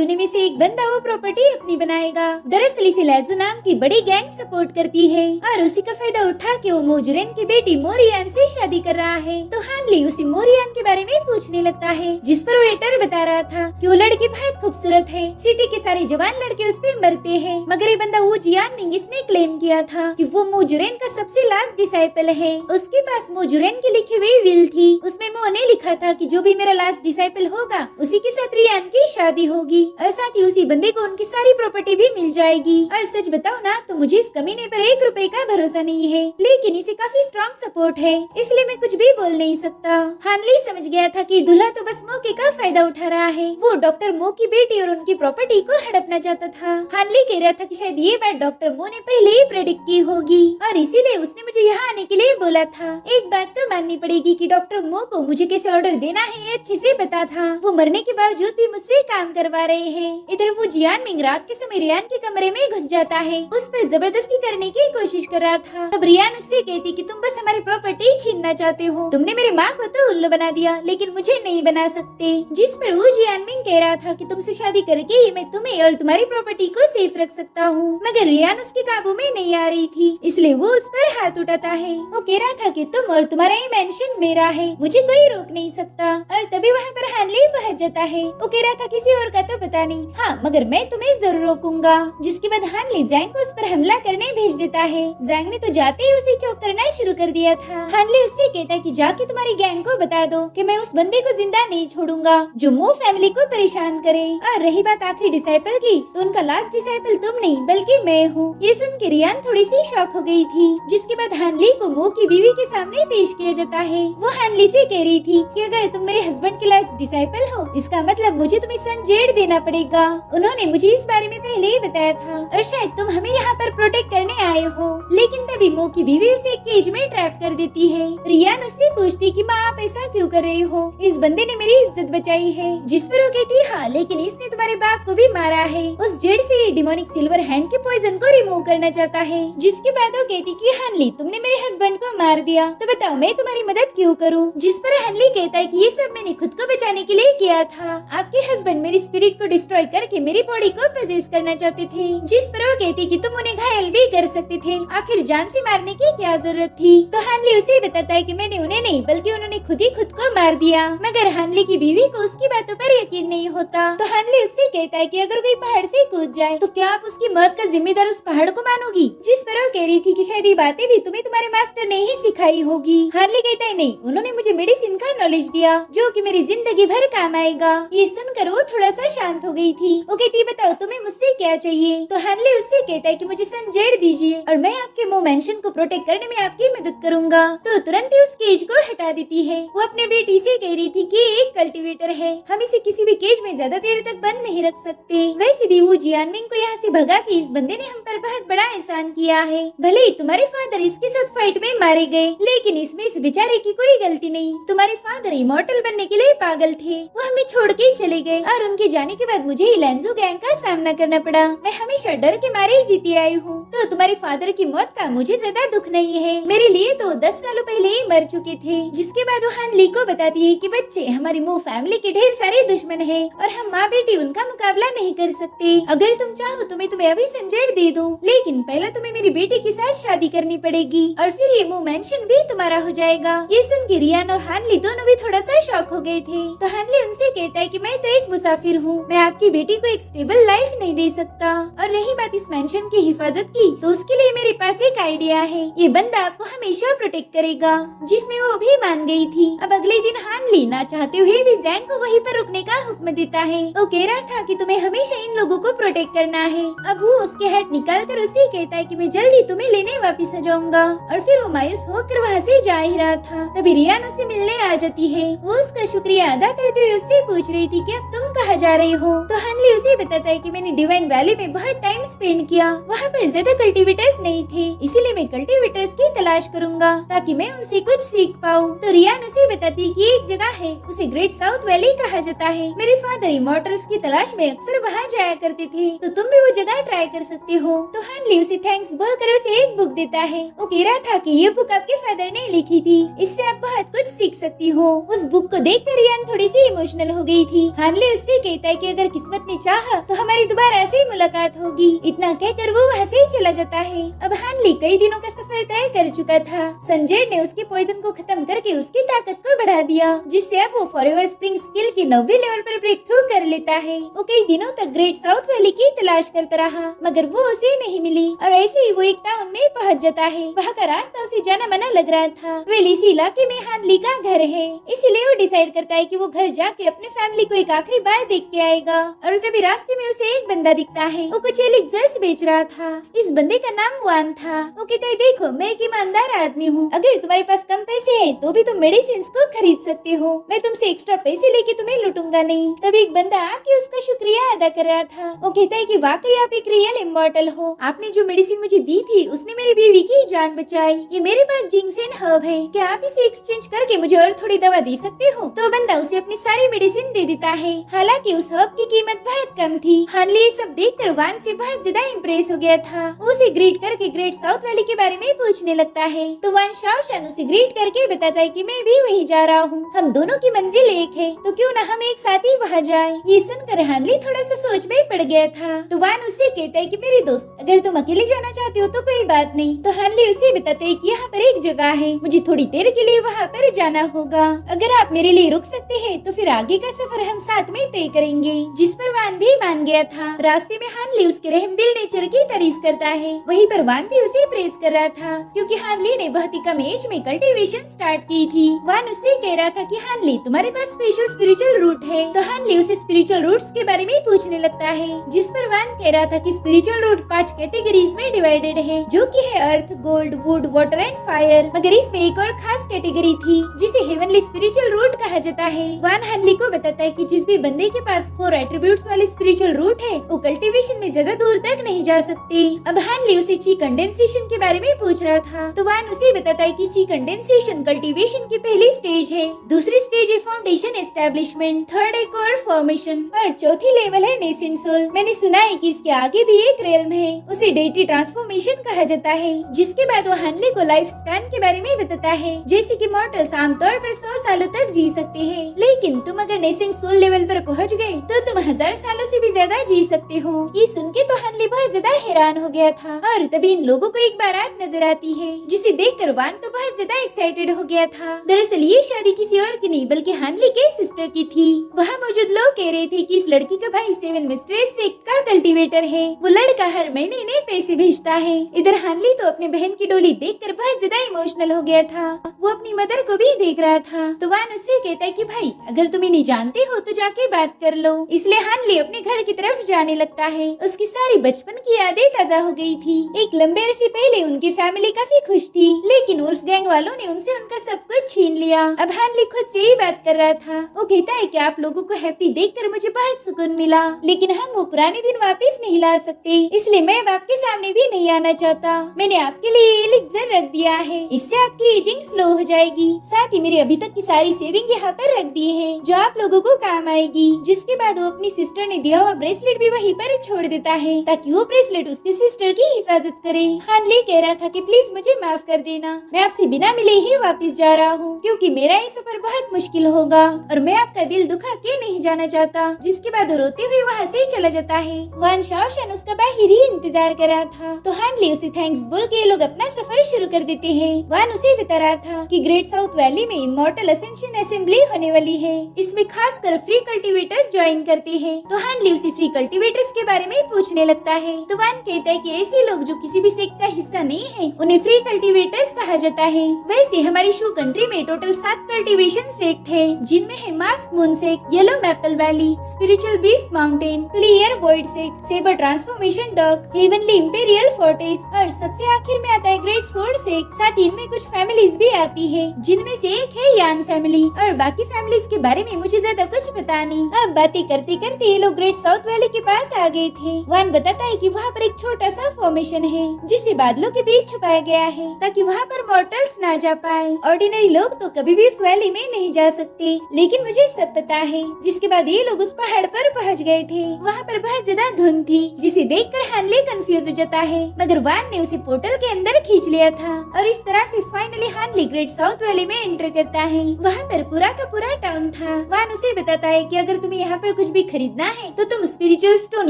उन्हीं में से एक बंदा वो प्रॉपर्टी अपनी बनाएगा। दरअसल इसे लैजो नाम की बड़ी गैंग सपोर्ट करती है और उसी का फायदा उठा के वो मोजुरेन की बेटी मोरियान से शादी कर रहा है। तो हान ली उसे मोरियान के बारे में पूछने लगता है, जिस पर वेटर बता रहा था कि वो लड़की बहुत खूबसूरत है। सिटी के सारे जवान लड़के उस पे मरते हैं, मगर ये बंदा वो जियान मिंग इसने क्लेम किया था कि वो मोजुरेन का सबसे लास्ट डिसाइपल है। उसके पास मोजुरेन की लिखी हुई विल थी, उसमें मो ने लिखा था कि जो भी मेरा लास्ट डिसाइपल होगा उसी के साथ रियान की शादी होगी और साथ ही उसी बंदे को उनकी सारी प्रॉपर्टी भी मिल जाएगी। और सच बताओ ना तो मुझे इस कमीने पर 1 रुपए का भरोसा नहीं है, लेकिन इसे काफी स्ट्रॉन्ग सपोर्ट है, इसलिए मैं कुछ भी बोल नहीं सकता। हानली समझ गया था कि दूल्हा तो बस मौके का फायदा उठा रहा है। वो डॉक्टर मो की बेटी और उनकी प्रॉपर्टी को हड़पना चाहता था। हानली कह रहा था कि शायद ये बात डॉक्टर मो ने पहले ही प्रेडिक्ट की होगी और इसीलिए उसने मुझे यहाँ आने के लिए बोला था। एक बात तो माननी पड़ेगी कि डॉक्टर मो को मुझे कैसे ऑर्डर देना है ये अच्छे से पता था। वो मरने के बावजूद भी मुझसे काम करवा रहे हैं। इधर वो जियान मिंग रात के समय रियान के कमरे में घुस जाता है, उस पर जबरदस्ती करने की कोशिश कर रहा था। तब रियान उससे कहती कि तुम बस हमारी प्रॉपर्टी छीनना चाहते हो, तुमने मेरी माँ को तो उल्लू बना दिया लेकिन मुझे नहीं बना सकते। जिस पर वो जियान मिंग कह रहा था कि तुमसे शादी करके ही मैं तुम्हें और तुम्हारी प्रॉपर्टी को सेफ रख सकता हूँ, मगर रियान उसके काबू में नहीं आ रही थी, इसलिए वो उस पर हाथ उठाता है। वो कह रहा था कि तुम और तुम्हारा ये मेंशन मेरा है, मुझे कोई रोक नहीं सकता। और तभी वहाँ पर हानली पहुँच जाता है। वो कह रहा था किसी और का तो पता नहीं, हाँ मगर मैं तुम्हें जरूर रोकूंगा। जिसके बाद हानली जैंग को उस पर हमला करने भेज देता है। जैंग ने तो जाते ही उसे चोक करना शुरू कर दिया था। हानली उससे कहता है कि जाके तुम्हारी गैंग को बता दो कि मैं उस बंदे को जिंदा नहीं छोड़ूंगा जो मो फैमिली को परेशान करे। और रही बात आखिरी डिसाइपल की, तो उनका लास्ट डिसाइपल तुम नहीं बल्कि मैं हूँ। ये सुन के रियान थोड़ी सी शॉक हो गई थी। जिसके बाद हानली को मो की बीवी के सामने पेश किया जाता है। वो हानली से कह रही थी कि अगर तुम मेरे हस्बैंड के लास्ट डिसाइपल हो, इसका मतलब मुझे तुम्हें सन जेड़ देना पड़ेगा। उन्होंने मुझे इस बारे में पहले ही बताया था और शायद तुम हमें यहाँ पर प्रोटेक्ट करने आए हो। लेकिन तभी मो की बीवी उसे एक केज में ट्रैप कर देती है। रियान उससे पूछती कि माँ आप ऐसा क्यों कर रहे हो, इस बंदे ने मेरी इज्जत बचाई है। जिस पर वो कहती हाँ लेकिन इसने तुम्हारे बाप को भी मारा है। उस जेड़ से ये डिमोनिक सिल्वर हैंड के पॉइजन को रिमूव करना चाहता है। जिसके बाद वो कहती कि हानली तुमने मेरे हस्बैंड को मार दिया, तो बताओ मैं तुम्हारी मदद क्यों करूँ। जिस पर हानली कहता है कि ये सब मैंने खुद को बचाने के लिए किया था। आपके हस्बैंड मेरी स्पिरिट को डिस्ट्रॉय करके मेरी बॉडी को पजेस करना चाहते थे। जिस पर वो कहती कि तुम उन्हें घायल भी कर सकते थे, आखिर जान से मारने की क्या जरूरत थी। तो हानली उसे बताता है कि मैंने उन्हें नहीं बल्कि उन्होंने खुद ही खुद को मार दिया। मगर हानली की बीवी को उसकी बातों पर यकीन नहीं होता। तो हानली उससे कहता है कि अगर कोई पहाड़ से कूद जाए तो क्या आप उसकी मौत का जिम्मेदार उस पहाड़ को मानोगी। जिस पर वो कह रही थी कि शायद ये बातें भी तुम्हें तुम्हारे मास्टर ने ही सिखाई होगी। हानली कहता है नहीं, उन्होंने मुझे मेडिसिन का नॉलेज दिया जो कि मेरी जिंदगी भर काम आएगा। ये सुनकर वो थोड़ा सा शांत हो गई थी। वो कहती बताओ तुम्हें मुझसे क्या चाहिए। तो हानली उससे कहता है कि मुझे सन जेड़ दीजिए और मैं आपके मो मेंशन को प्रोटेक्ट करने में आपकी मदद करूंगा। तो तुरंत ही उस केज को हटा देती है। वो अपने बेटी से कह रही थी कि एक कल्टीवेटर है, हम इसे किसी भी केज में ज्यादा देर तक बंद नहीं रख सकते। वैसे भी वो जियानमिंग को यहाँ से भगा के इस बंदे ने हम पर बहुत बड़ा एहसान किया है। भले ही तुम्हारे फादर इसके साथ फाइट में मारे गए, लेकिन इसमें इस बेचारे की कोई गलती नहीं। तुम्हारे फादर इमॉर्टल बनने के लिए पागल थे, वो हमें छोड़ के चले गए और उनके जाने के बाद मुझे लैंजो गैंग का सामना करना पड़ा। मैं हमेशा डर के मारे ही जीती आई हूँ। तो तुम्हारे फादर की मौत का मुझे ज्यादा दुख नहीं है, मेरे लिए तो 10 सालों पहले ही मर चुके थे। जिसके बाद वो हानली को बताती है कि बच्चे हमारी मो फैमिली के ढेर सारे दुश्मन है और हम माँ बेटी उनका मुकाबला नहीं कर सकते। अगर तुम चाहो तो मैं तुम्हें अभी संजेड़ दे दूं, लेकिन पहले तुम्हें मेरी बेटी के साथ शादी करनी पड़ेगी और फिर फिर ये मूव मेंशन भी तुम्हारा हो जाएगा। ये सुन के रियान और हानली दोनों भी थोड़ा सा शॉक हो गए थे। तो हानली उनसे कहता है कि मैं तो एक मुसाफिर हूँ, मैं आपकी बेटी को एक स्टेबल लाइफ नहीं दे सकता। और रही बात इस मेंशन की हिफाजत की, तो उसके लिए मेरे पास एक आइडिया है। ये बंदा आपको हमेशा प्रोटेक्ट करेगा, जिसमें वो भी मान गई थी। अब अगले दिन हानली ना चाहते हुए भी जैंग को वहीं पर रुकने का हुक्म देता है। वो कह रहा था कि तुम्हें हमेशा इन लोगों को प्रोटेक्ट करना है। अब वो उसके हेड निकाल कर उसे कहता है कि मैं जल्दी तुम्हें लेने वापिस आ जाऊंगा। और फिर वो मायूस होकर वहाँ से जा ही रहा था, तभी रियान उससे मिलने आ जाती है। वो उसका शुक्रिया अदा करते हुए उससे पूछ रही थी कि अब तुम कहाँ जा रही हो। तो हानली उसे बताता है कि मैंने डिवाइन वैली में बहुत टाइम स्पेंड किया, वहाँ पर ज्यादा कल्टीवेटर्स नहीं थे, इसीलिए मैं कल्टीवेटर्स की तलाश करूंगा ताकि मैं उनसे कुछ सीख पाऊँ। तो रियान उसे बताती है कि एक जगह है, उसे ग्रेट साउथ वैली कहा जाता है। मेरे फादर इमॉर्टल्स की तलाश में अक्सर वहाँ जाया करते थे, तो तुम भी वो जगह ट्राई कर सकते हो। तो हानली उसे थैंक्स बोलकर उसे एक बुक देता है। वो कह रहा था कि ये बुक आपके फादर ने लिखी थी, इससे आप बहुत कुछ सीख सकती हो। उस बुक को देखकर रियान थोड़ी सी इमोशनल हो गई थी। हानली उससे कहता है कि अगर किस्मत ने चाहा तो हमारी दोबारा ऐसे ही मुलाकात होगी। इतना कहकर वो वहाँ से चला जाता है। अब हानली कई दिनों का सफर तय कर चुका था। संजय ने उसके पॉइजन को खत्म करके उसकी ताकत को बढ़ा दिया, जिससे अब वो फॉरएवर स्प्रिंग स्किल के 9वें लेवल पर ब्रेक थ्रू कर लेता है। वो कई दिनों तक ग्रेट साउथ वैली की तलाश करता रहा, मगर वो उसे नहीं मिली। और ऐसे ही वो एक टाउन में पहुंच जाता है। वहाँ का रास्ता उसे जाना मना लग रहा था। वैली इसी इलाके में हानली का घर है, इसलिए वो डिसाइड करता है कि वो घर जाके अपने फैमिली को एक आखिरी बार देख के आएगा। और तभी रास्ते में उसे एक बंदा दिखता है। वो कुछ एलिक्सर्स बेच रहा था। इस बंदे का नाम वान था। वो कहता है देखो मैं एक ईमानदार आदमी हूँ, अगर तुम्हारे पास कम पैसे हैं तो भी तुम मेडिसिन को खरीद सकते हो, मैं तुमसे एक्स्ट्रा पैसे लेके तुम्हें लूटूंगा नहीं। तभी एक बंदा आके उसका शुक्रिया अदा कर रहा था। वो कहता है कि वाकई आप एक रियल इमॉर्टल हो, आपने जो मेडिसिन मुझे दी थी उसने मेरी बीवी की जान बचाई। ये मेरे पास जिंक्सेन हर्ब है, क्या आप इसे एक्सचेंज करके मुझे और थोड़ी दवा दे सकते हो? तो बंदा उसे अपनी सारी मेडिसिन दे देता है। हालांकि उस हर्ब की कीमत बहुत कम थी। हानली ये सब देखकर वान से बहुत ज्यादा इम्प्रेस हो गया था। वो उसे ग्रीट करके ग्रेट साउथ वैली के बारे में पूछने लगता है। तो वान शाओशान उसे ग्रीट करके बताता है कि मैं भी वहीं जा रहा हूँ, हम दोनों की मंजिल एक है, तो क्यों न हम एक साथ ही वहाँ जाए। ये सुनकर हानली थोड़ा सा सोच में पड़ गया था। तो वान उससे कहता है कि मेरे दोस्त अगर तुम अकेले जाना चाहते हो तो कोई बात नहीं। तो हानली उसे बताते है कि यहाँ पर एक जगह है, मुझे थोड़ी देर के लिए वहाँ पर जाना होगा, अगर आप मेरे लिए रुक सकते हैं तो फिर आगे का सफर हम साथ में तय करेंगे। जिस पर वान भी मान गया था। रास्ते में हानली उसके रहमदिल नेचर की तारीफ करता है, वहीं पर वान भी उसे प्रेज कर रहा था क्योंकि हानली ने बहुत ही कम एज में कल्टीवेशन स्टार्ट की थी। वान उससे कह रहा था कि हानली तुम्हारे पास स्पेशल स्पिरिचुअल रूट है। तो हानली उसे स्पिरिचुअल रूट्स के बारे में पूछने लगता है, जिस पर वान कह रहा था कि स्पिरिचुअल रूट 5 कैटेगरीज में डिवाइडेड है, जो कि है earth, gold, wood, water and fire. मगर इसमें एक और खास कैटेगरी थी जिसे हेवनली स्पिरिचुअल रूट कहा जाता है। वान हानली को बताता है कि जिस भी बंदे के पास 4 एट्रीब्यूट्स वाले स्पिरिचुअल रूट है वो कल्टीवेशन में ज्यादा दूर तक नहीं जा सकते। अब हानली उसे ची कंडेंसेशन के बारे में पूछ रहा था। तो वान उसे बताता है कि ची कंडेंसेशन कल्टीवेशन की पहली स्टेज है, दूसरी स्टेज है फाउंडेशन एस्टेब्लिशमेंट, थर्ड है कोर फॉर्मेशन और चौथी लेवल है नेसेंट सोल। मैंने सुना है कि इसके आगे भी एक रेल्म है, उसे डेटी ट्रांसफॉर्मेशन कहा जाता है। जिसके बाद वो हानली को लाइफ स्पैन के बारे में बताता है, जैसे कि मॉर्टल्स आमतौर पर 100 सालों तक जी सकते हैं, लेकिन तुम अगर नेसेंट सोल लेवल पर पहुंच गए तो तुम 1000 सालों से भी ज्यादा जी सकते हो। ये सुन के तो हानली बहुत ज्यादा हैरान हो गया था। और तभी इन लोगों को एक बारात नजर आती है, जिसे देखकर वान तो बहुत ज्यादा एक्साइटेड हो गया था। दरअसल ये शादी किसी और की नहीं बल्कि हानली के सिस्टर की थी। वहाँ मौजूद लोग कह रहे थे कि इस लड़की का भाई 7 मिस्ट्रेस से का कल्टीवेटर है, वो लड़का हर महीने इन्हें पैसे भेजता है। इधर हानली तो अपने बहन की डोली देखकर बहुत ज्यादा इमोशनल हो गया था। वो अपनी मदर को भी देख रहा था। तो वान उससे कहता है कि भाई अगर तुम इन्हें जानते हो तो जाके बात कर लो। इसलिए हानली अपने घर की तरफ जाने लगता है। उसकी सारी बचपन की यादें ताजा हो गई थी। एक लंबे अरसे पहले उनकी फैमिली काफी खुश थी, लेकिन वुल्फ गैंग वालों ने उनसे उनका सब कुछ छीन लिया। अब हानली खुद से ही बात कर रहा था। वो कहता है कि आप लोगों को हैप्पी देखकर मुझे बहुत सुकून मिला, लेकिन हम वो पुराने दिन वापस नहीं ला सकते, इसलिए मैं अब आपके सामने भी नहीं आना चाहता। मैंने आपके लिए एलिक्सर रख दिया है, इससे आपकी एजिंग स्लो हो जाएगी। साथ ही मेरी अभी तक की सारी सेविंग यहाँ पर रख दी है, जो आप लोगों को काम आएगी। थी। जिसके बाद वो अपनी सिस्टर ने दिया हुआ ब्रेसलेट भी वहीं पर छोड़ देता है ताकि वो ब्रेसलेट उसकी सिस्टर की हिफाजत करे। हानली कह रहा था कि प्लीज मुझे माफ कर देना, मैं आपसे बिना मिले ही वापस जा रहा हूँ क्योंकि मेरा ये सफर बहुत मुश्किल होगा और मैं आपका दिल दुखा के नहीं जाना चाहता। जिसके बाद वो रोते हुए वहाँ से चला जाता है। वान शाओशन उसका बाहर ही इंतजार कर रहा था तो हानली उसे थैंक्स बोल के ये लोग अपना सफर शुरू कर देते हैं। वान उसे बता रहा था कि ग्रेट साउथ वैली में इमॉर्टल असेंशन असेंबली होने वाली है, इसमें खासकर फ्री कल्टीवेटर्स ज्वाइन करते हैं। तो हानली उसे फ्री कल्टीवेटर्स के बारे में पूछने लगता है तो वान कहता है कि ऐसे लोग जो किसी भी सेक्ट का हिस्सा नहीं है उन्हें फ्री कल्टीवेटर्स कहा जाता है। वैसे हमारी शू कंट्री में टोटल 7 कल्टीवेशन सेक्ट है जिनमें है mask moon sect, yellow maple valley, spiritual beast mountain, clear void sect, sabre transformation dock, heavenly imperial fortress और सबसे आखिर में आता है ग्रेट सोर्ड सेक्ट। साथ ही इनमें कुछ फैमिलीज भी आती है जिनमें से एक है यान फैमिली और बाकी फैमिलीज के बारे में मुझे ज्यादा कुछ पता नहीं। अब बातें करते करते ये लोग ग्रेट साउथ वैली के पास आ गए थे। वान बताता है कि वहाँ पर एक छोटा सा फॉर्मेशन है जिसे बादलों के बीच छुपाया गया है ताकि वहाँ पर मॉर्टल्स ना जा पाए। ऑर्डिनरी लोग तो कभी भी उस वैली में नहीं जा सकते, लेकिन मुझे सब पता है। जिसके बाद ये लोग उस पहाड़ पर पहुँच गए थे। वहाँ पर बहुत ज्यादा धुंध थी जिसे देखकर हानले कंफ्यूज हो जाता है, मगर वान ने उसे पोर्टल के अंदर खींच लिया था और इस तरह से फाइनली हानले ग्रेट साउथ वैली में एंटर करता है। वहाँ पर पूरा का पूरा टाउन था। वान उसे बताता है कि अगर तुम्हें यहाँ पर कुछ भी खरीदना है तो तुम स्पिरिचुअल स्टोन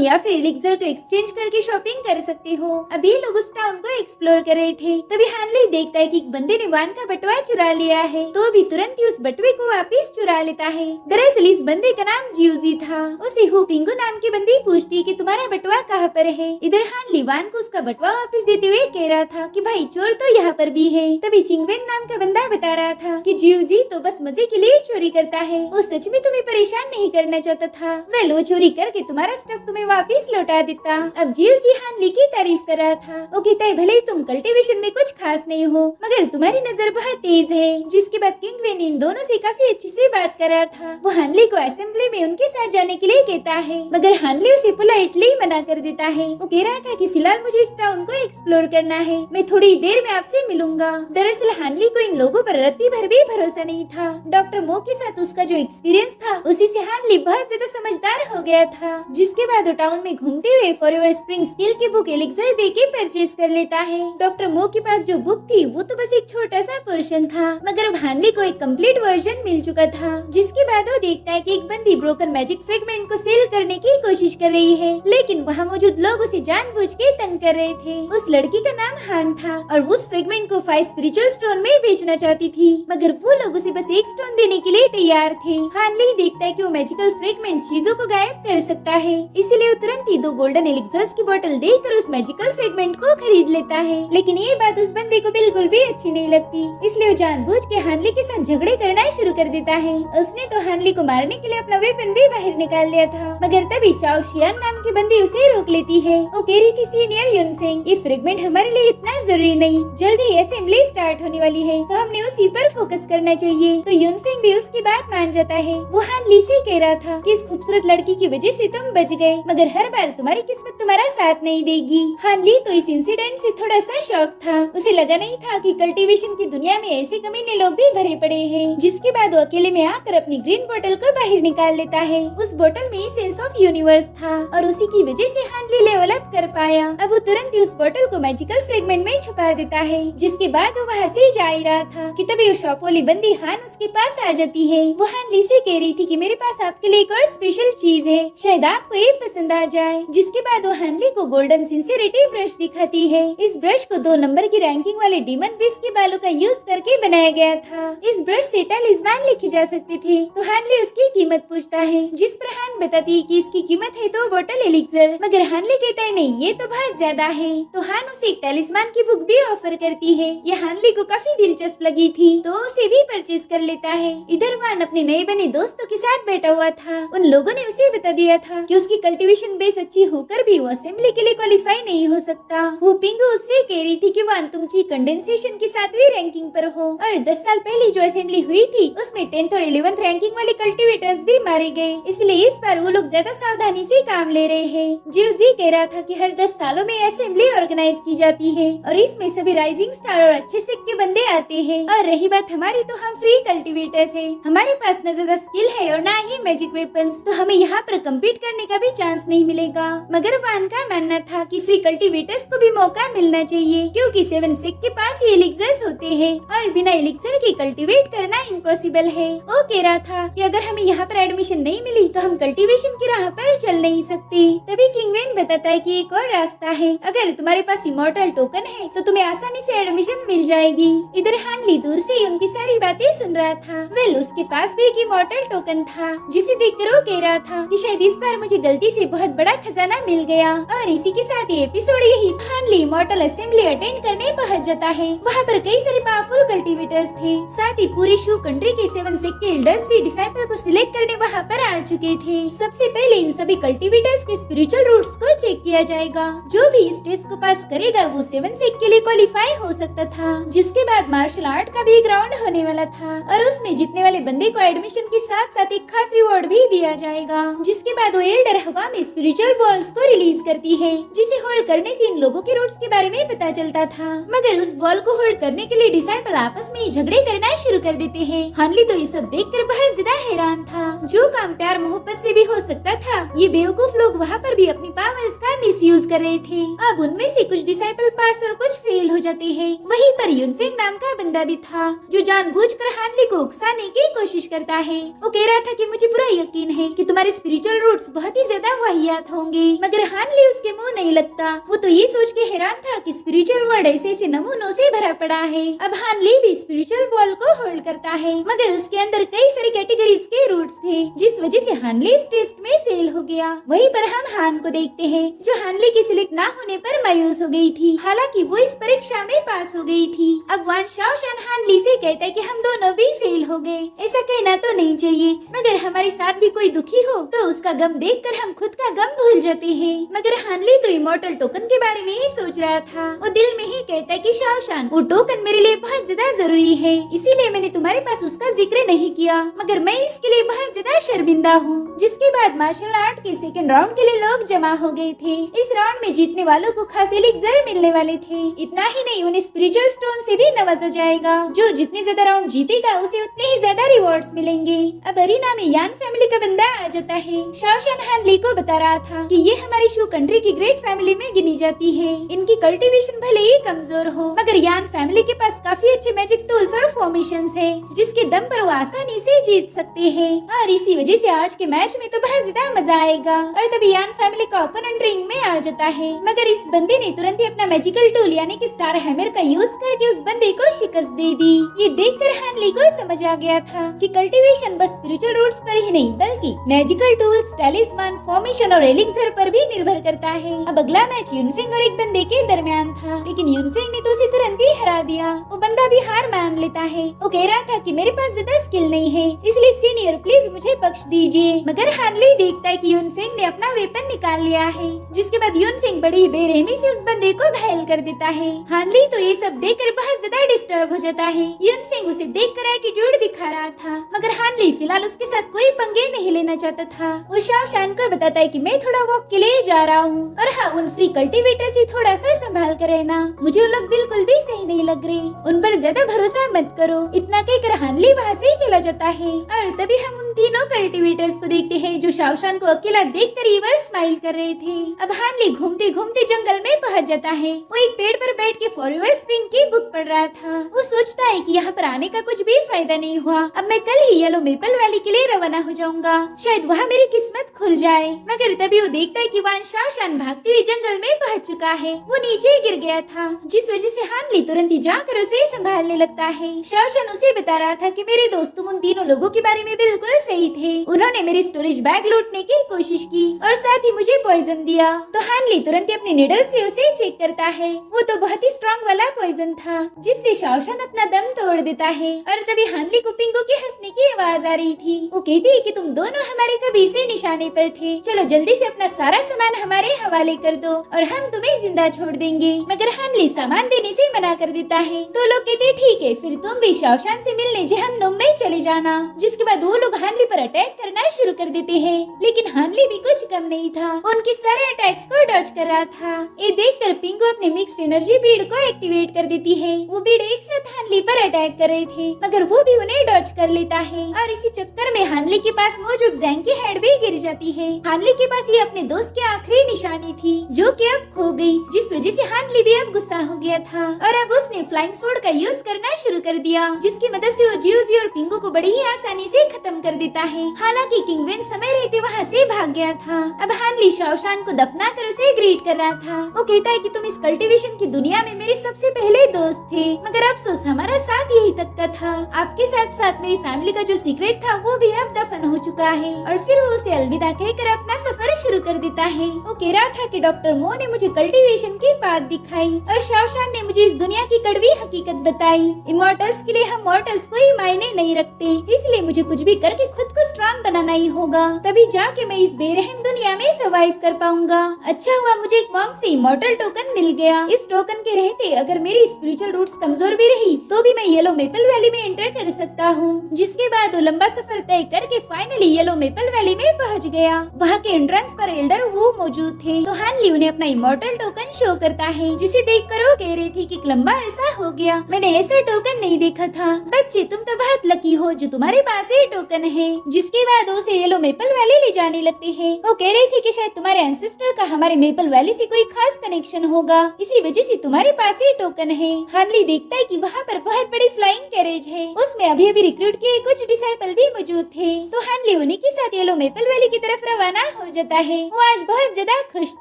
या फिर एलिक्सर को एक्सचेंज करके शॉपिंग कर सकते हो। अभी लोग उस टाउन को एक्सप्लोर कर रहे थे तभी हानले देखता है कि एक बंदे ने वान का बटुआ चुरा लिया है तो भी तुरंत ही उस बटुए को वापस चुरा लेता है। दरअसल इस बंदे का नाम जियूजी था। उसे हु पिंगू नाम की बंदी पूछती है कि तुम्हारा बटुआ कहाँ पर है। इधर हानले वान को उसका बटुआ वापस देते हुए कह रहा था कि भाई चोर तो यहाँ पर भी है। तभी चिंगवेन नाम का बंदा बता रहा था कि जियूजी तो बस मजे के लिए चोरी करता है, वो सच में तुम्हें परेशान नहीं करना चाहता था। वह वो चोरी करके तुम्हारा स्टफ तुम्हें वापस लौटा देता। अब जियूजी हानले की तारीफ कर रहा था। वो कहता है भले ही तुम कल्टीवेशन में कुछ खास नहीं हो मगर तुम्हारी नजर बहुत तेज है। जिसके बाद किंगवेन इन दोनों से काफी अच्छे से बात कर रहा था। वो हानले को असेंबली में उनके साथ जाने के लिए कहता है मगर हानले उसे पोलाइटली मना कर देता है। वो कह रहा था कि फिलहाल मुझे इस टाउन को एक्सप्लोर करना है, मैं थोड़ी देर में आपसे मिलूंगा। दरअसल हानले को इन लोगों पर रत्ती भर भी भरोसा नहीं था। डॉक्टर मो के साथ उसका जो एक्सपीरियंस था उसी से हानले बहुत ज्यादा समझदार हो गया था। जिसके बाद वो टाउन में घूमते हुए फॉरएवर स्प्रिंग स्किल की बुक एलिक्सर दे के परचेज कर लेता है। डॉक्टर मो के पास जो बुक थी वो तो बस एक छोटा सा पोर्शन था मगर अब हानले को एक कंप्लीट वर्जन मिल चुका था। जिसके बाद वो देखता है कि एक बंदी ब्रोकन मैजिक फ्रेगमेंट को सेल करने की कोशिश कर रही है लेकिन वहाँ मौजूद लोग उसे जानबूझ के तंग कर रहे थे। उस लड़की का नाम हान था और वो उस फ्रेगमेंट को 5 स्पिरिचुअल स्टोन में बेचना चाहती थी मगर वो लोग उसे बस एक स्टोन देने के लिए तैयार थे। हानले देखता है कि वो मैजिकल फ्रेगमेंट चीजों को गायब कर सकता है, इसीलिए वो तुरंत ही 2 गोल्डन एलिक्सर्स की बोतल देकर उस मैजिकल फ्रेगमेंट को खरीद लेता है। लेकिन ये बात उस बंदे को बिल्कुल भी अच्छी नहीं लगती, इसलिए वो जानबूझ के हानले के साथ झगड़े करना शुरू कर देता है। उसने तो हानले को मारने के लिए अपना वेपन भी बाहर निकाल लिया था मगर तभी चाओ शियान नाम की बंदी उसे रोक लेती है। वो कह रही थी सीनियर युनफेंग, ये फ्रेगमेंट हमारे लिए इतना जरूरी नहीं, जल्दी असेंबली स्टार्ट होने वाली है तो हमने उसी पर फोकस करना चाहिए। तो युनफेंग भी उसकी बात मान जाता है। वो हानले से कह रहा था कि इस खूबसूरत लड़की की वजह से तुम बच गए मगर हर बार तुम्हारी किस्मत तुम्हारा साथ नहीं देगी। हानले तो इस इंसिडेंट से थोड़ा सा शॉक था। उसे लगा नहीं था कि कल्टीवेशन की दुनिया में ऐसे कमीने लोग भी भरे पड़े हैं। जिसके बाद वो अकेले में आकर अपनी ग्रीन बोतल को बाहर निकाल लेता है। उस बोतल में सेंस ऑफ यूनिवर्स था और उसी की वजह से हानले लेवल अप कर पाया। अब वो तुरंत ही उस बोतल को मैजिकल फ्रेगमेंट में छुपा देता है। जिसके बाद वो वहाँ से जा ही रहा था कि तभी वो शॉप वाली बंदी हान उसके पास आ जाती है। वो हानले से कह रही थी कि मेरे पास आपके लिए एक और स्पेशल चीज है, शायद आपको ये पसंद आ जाए। जिसके बाद वो हानले को गोल्डन सिंसियरिटी ब्रश दिखाती है। इस ब्रश को 2 नंबर की रैंकिंग वाले डीमन बीस्ट के बालों का यूज करके बनाया गया था। इस ब्रश से टैलिस्मान लिखे जा सकते थे। तो हानले उसकी कीमत पूछता है जिस पर हान बताती है कि इसकी कीमत है 2 बोतल एलिक्सर मगर हानले कहता है नहीं ये तो बहुत ज्यादा है। तो हान उसे एक टैलिस्मान की बुक भी ऑफर करती है। ये हानले को काफी दिलचस्प लगी थी तो उसे भी परचेज कर लेता है। इधर वान अपने नए बने दोस्तों के साथ बैठा हुआ था। उन लोगों ने उसे बता दिया था कि उसकी कल्टीवेशन बेस अच्छी होकर भी वो असेंबली के लिए क्वालिफाई नहीं हो सकता। हु पिंगू उससे कह रही थी कि वान तुम ची कंडेंसेशन की 7वीं रैंकिंग पर हो और 10 साल पहले जो असेंबली हुई थी उसमें 10th और 11th रैंकिंग वाले कल्टीवेटर्स भी मारे गए, इसलिए इस बार वो लोग ज्यादा सावधानी से काम ले रहे हैं। जियूजी कह रहा था कि हर 10 सालों में असेंबली ऑर्गेनाइज की जाती है और इसमें सभी राइजिंग स्टार और अच्छे से के बंदे आते हैं। और रही बात हमारी तो हम फ्री कल्टीवेटर्स है, हमारे पास न ज्यादा स्किल है और ना ही मैजिक वेपन्स, तो हमें यहाँ पर कम्पीट करने का भी चांस नहीं मिलेगा। मगर वान का मानना था कि फ्री कल्टीवेटर्स को भी मौका मिलना चाहिए, क्योंकि 7 सिक के पास ये एलिक्सर्स होते हैं और बिना एलिक्सर के कल्टीवेट करना इम्पॉसिबल है। वो कह रहा था कि अगर हमें यहाँ पर एडमिशन नहीं मिली तो हम कल्टीवेशन की राह पर चल नहीं सकते। तभी किंगवेन बताता है कि एक और रास्ता है, अगर तुम्हारे पास इमॉर्टल टोकन है तो तुम्हें आसानी से एडमिशन मिल जाएगी। इधर हानली दूर से उनकी सारी बातें सुन रहा था। वेल, उसके पास भी एक इमॉर्टल टोकन था, जिसे देखकर वो कह रहा था कि शायद इस बार मुझे गलती से बहुत बड़ा खजाना मिल गया। और इसी के साथ ये एपिसोड यही। हानली इमॉर्टल असेंबली अटेंड करने पहुंच जाता है। वहाँ पर कई सारे पावरफुल कल्टीवेटर्स थे, साथ ही पूरी शू कंट्री के 7 सिक के एल्डर्स भी डिसाइपल को सिलेक्ट करने वहाँ पर आ चुके थे। सबसे पहले इन सभी कल्टीवेटर्स के स्पिरिचुअल रूट्स को चेक किया जाएगा। जो भी इस टेस्ट को पास करेगा वो 7 सिक के लिए क्वालिफाई हो सकता था। जिसके बाद मार्शल आर्ट का भी एक राउंड होने वाला था और उसमें जीतने वाले बंदे को एडमिशन के साथ साथ एक खास रिवॉर्ड भी दिया जाएगा। जिसके बाद वो एल्डर हवा में स्पिरिचुअल बॉल्स को रिलीज करती है, जिसे होल्ड करने से इन लोगों के रूट्स के बारे में पता चलता था। मगर उस बॉल को होल्ड करने के लिए डिसाइपल आपस में झगड़े करना शुरू कर देते हैं। हानली तो ये सब देखकर बहुत ज्यादा हैरान था। जो काम प्यार मोहब्बत से भी हो सकता था, ये बेवकूफ लोग वहाँ पर भी अपनी पावर्स का मिसयूज कर रहे थे। अब उनमें से कुछ डिसाइपल पास और कुछ फेल हो जाते हैं। वहीं पर यूनफेंग नाम का बंदा भी था, जो जानबूझकर हानली को उकसाने की कोशिश करता है। वो कह रहा था कि मुझे पूरा यकीन है कि तुम्हारे स्पिरिचुअल रूट्स बहुत ही ज्यादा वाहियात होंगे। मगर हानली उसके मुंह नहीं लगता। वो तो ये सोच के हैरान था कि स्पिरिचुअल वर्ल्ड ऐसे ऐसे नमूनों से भरा पड़ा है। अब हानली भी स्पिरिचुअल बॉल को होल्ड करता है, मगर उसके अंदर कई सारी कैटेगरीज के रूट्स थे, जिस वजह से हानली इस टेस्ट में फेल हो गया। वहीं पर हम हान को देखते हैं, जो हानली के सिलेक्ट ना होने पर मायूस हो गई थी। हालांकि वो इस परीक्षा में पास हो गई थी। अब वान शाओशान हानली से कहता है कि हम दोनों भी फेल हो गए। ऐसा कहना तो नहीं चाहिए, मगर हमारे साथ भी कोई दुखी हो तो उसका गम देखकर हम खुद का गम भूल जाते हैं। मगर हानली तो इमॉर्टल टोकन के बारे में ही सोच रहा था। वो दिल में ही कहता है कि शाओशान, वो टोकन मेरे लिए बहुत ज्यादा जरूरी है, इसीलिए मैंने तुम्हारे पास उसका जिक्र नहीं किया, मगर मैं इसके लिए बहुत ज्यादा शर्मिंदा हूँ। जिसके बाद मार्शल आर्ट के सेकंड राउंड के लिए लोग जमा हो गए थे। इस राउंड में जीतने वालों को खास एलिक्सर मिलने वाले थे। इतना ही नहीं, उन्हें स्पिरिचुअल स्टोन से भी नवाजा जाएगा। जो जितने ज्यादा राउंड जीतेगा उसे उतने ही ज्यादा रिवॉर्ड्स मिलेंगे। अब अरीना में यान फैमिली का बंदा आ जाता है। शाओशान हानली को बता रहा था कि ये हमारी शू कंट्री की ग्रेट फैमिली में गिनी जाती है। इनकी कल्टीवेशन भले ही कमजोर हो, मगर यान फैमिली के पास काफी अच्छे मैजिक टूल्स और फॉर्मेशंस है, जिसके दम पर वो आसानी से जीत सकते हैं। और इसी वजह से आज के मैच में तो बहुत ज्यादा मजा आएगा। और तभी यान फैमिली का ओपोनेंट रिंग में आ जाता है, मगर इस बंदे ने तुरंत ही अपना मैजिकल टूल यानी कि स्टार हैमर का यूज करके उस बंदे को शिकस्त दे दी। ये देखकर हानली को समझ आ गया था कि कल्टीवेशन बस स्पिरिचुअल रूट्स पर ही नहीं, बल्कि मैजिकल टूल्स, टैलिस्मान, फॉर्मेशन और एलिक्सर पर भी निर्भर करता है। अब अगला मैच यूनफेंग और एक बंदे के दरमियान था, लेकिन यूनफेंग ने तो उसे तुरंत ही हरा दिया। वो बंदा भी हार मान लेता है। वो कह रहा था कि मेरे पास ज्यादा स्किल नहीं है, इसलिए सीनियर प्लीज मुझे बख्श दीजिए। मगर हानली देखता है कि यूनफेंग ने अपना वेपन निकाल लिया है, जिसके बाद यूनफेंग बड़ी बेरहमी से उस बंदे को घायल कर देता है। हानली तो ये सब देखकर बहुत ज्यादा डिस्टर्ब हो जाता है। यूनफेंग उसे देखकर एटीट्यूड दिखा रहा था, मगर हानली फिलहाल उसके साथ कोई पंगे नहीं लेना चाहता था। वो शाओशान को बताता है कि मैं थोड़ा वॉक के लिए जा रहा हूँ, और हाँ, उन फ्री कल्टीवेटर से थोड़ा सा संभाल कर रहना। मुझे वो लोग बिल्कुल भी सही नहीं लग रहे, उन पर ज्यादा भरोसा मत करो। इतना कहकर हानली वहाँ से चला जाता है। और तभी हम उन तीनों कल्टीवेटर्स को देखते हैं, जो शाओशान को अकेला देखकर ईवल स्माइल कर रहे थे। अब हानली घूमते घूमते जंगल में पहुँच जाता है। वो एक पेड़ पर बैठ के फॉरएवर स्प्रिंग की बुक पढ़ रहा था। वो सोचता है कि यहाँ पर आने का कुछ भी फायदा नहीं हुआ। अब मैं कल ही येलो मेपल वैली के लिए रवाना हो जाऊंगा, शायद वहाँ मेरी किस्मत खुल जाए। मगर तभी वो देखता है कि वान शाओशान भागते हुए जंगल में पहुँच चुका है। वो नीचे गिर गया था, जिस वजह से हानली तुरंत ही जाकर उसे संभालने लगता है। शाओशान उसे बता रहा था कि मेरे दोस्त तुम उन तीनों लोगों के बारे में बिल्कुल सही थे। उन्होंने मेरी स्टोरेज बैग लूटने की कोशिश की और साथ ही मुझे पॉइजन दिया। तो हानली तुरंत ही अपने निडल से उसे चेक करता है। वो तो बहुत ही स्ट्रॉन्ग वाला पॉइजन था, जिससे शाओशान अपना दम तोड़ देता है। और तभी हानली को पिंगो के हंसने की आवाज आ रही थी। वो कहती है कि तुम दोनों हमारे कभी से निशाने पर थे, चलो जल्दी से अपना सारा सामान हमारे हवाले कर दो और हम तुम्हें जिंदा छोड़ देंगे। मगर हानली सामान देने से मना कर देता है। तो लोग कहते ठीक है, फिर तुम भी शाओशान से मिलने जहन्नुम में चले जाना। जिसके बाद वो लोग हानली पर अटैक करना शुरू कर देते हैं, लेकिन हानली भी कुछ कम नहीं था, उनके सारे अटैक्स को डॉज कर रहा था। ये देखकर पिंगो अपने मिक्स्ड एनर्जी बीड को एक्टिवेट कर देती है। वो बीड एक साथ हानली पर अटैक कर रहे थे, मगर वो भी उन्हें डॉज कर लेता है। और इसी चक्कर में हानली हानली के पास मौजूद जैंग की हेड भी गिर जाती है। हानली के पास ये अपने दोस्त की आखिरी निशानी थी जो कि अब खो गई, जिस वजह से हानली भी अब गुस्सा हो गया था और अब उसने फ्लाइंग स्वॉर्ड का यूज करना शुरू कर दिया, जिसकी मदद से वो जियोजी और पिंगू को बड़ी ही आसानी से खत्म कर देता है। हालांकि किंगविन समय रहते वहाँ से भाग गया था। अब हानली शाओशान को दफना कर उसे ग्रीट कर रहा था। वो कहता है कि तुम इस कल्टीवेशन की दुनिया में मेरे सबसे पहले दोस्त थे, मगर अफसोस हमारा साथ यही तक का था। आपके साथ साथ मेरी फैमिली का जो सीक्रेट था वो भी अब दफन हो चुका है। और फिर वो उसे अलविदा कहकर अपना सफर शुरू कर देता है। वो कह रहा था कि डॉक्टर मो ने मुझे कल्टीवेशन की बात दिखाई और शाओशान ने मुझे इस दुनिया की कड़वी हकीकत बताई। इमॉर्टल्स के लिए हम मॉर्टल्स कोई मायने नहीं रखते, इसलिए मुझे कुछ भी करके खुद को स्ट्रांग बनाना ही होगा, तभी जाके मैं इस बेरहम दुनिया में सर्वाइव कर पाऊंगा। अच्छा हुआ मुझे एक मॉन्क से इमॉर्टल टोकन मिल गया। इस टोकन के रहते अगर मेरी स्पिरिचुअल रूट्स कमजोर भी रही तो भी मैं येलो मेपल वैली में एंटर कर सकता हूँ। जिसके बाद वो लंबा सफर तय करके फाइनली येलो मेपल वैली में पहुँच गया। वहाँ के एंट्रेंस पर एल्डर वो मौजूद थे, तो हानली उन्हें अपना इमॉर्टल टोकन शो करता है, जिसे देखकर वो कह रही थी कि लंबा अरसा हो गया मैंने ऐसा टोकन नहीं देखा था। बच्चे तुम तो बहुत लकी हो जो तुम्हारे पास ये टोकन है। जिसके बाद उसे येलो मेपल वैली ले जाने लगते हैं। वो कह रही थी कि शायद तुम्हारे एंसेस्टर का हमारे मेपल वैली से कोई खास कनेक्शन होगा, इसी वजह से तुम्हारे पास ये टोकन है। हानली देखता है कि वहाँ पर बहुत बड़ी फ्लाइंग कैरेज है, उसमें अभी अभी रिक्रूट किए कुछ डिसाइपल भी मौजूद थे। तो हानली उन्हीं के साथ येलो मेपल वैली की तरफ रवाना हो जाता है। वो आज बहुत ज्यादा खुश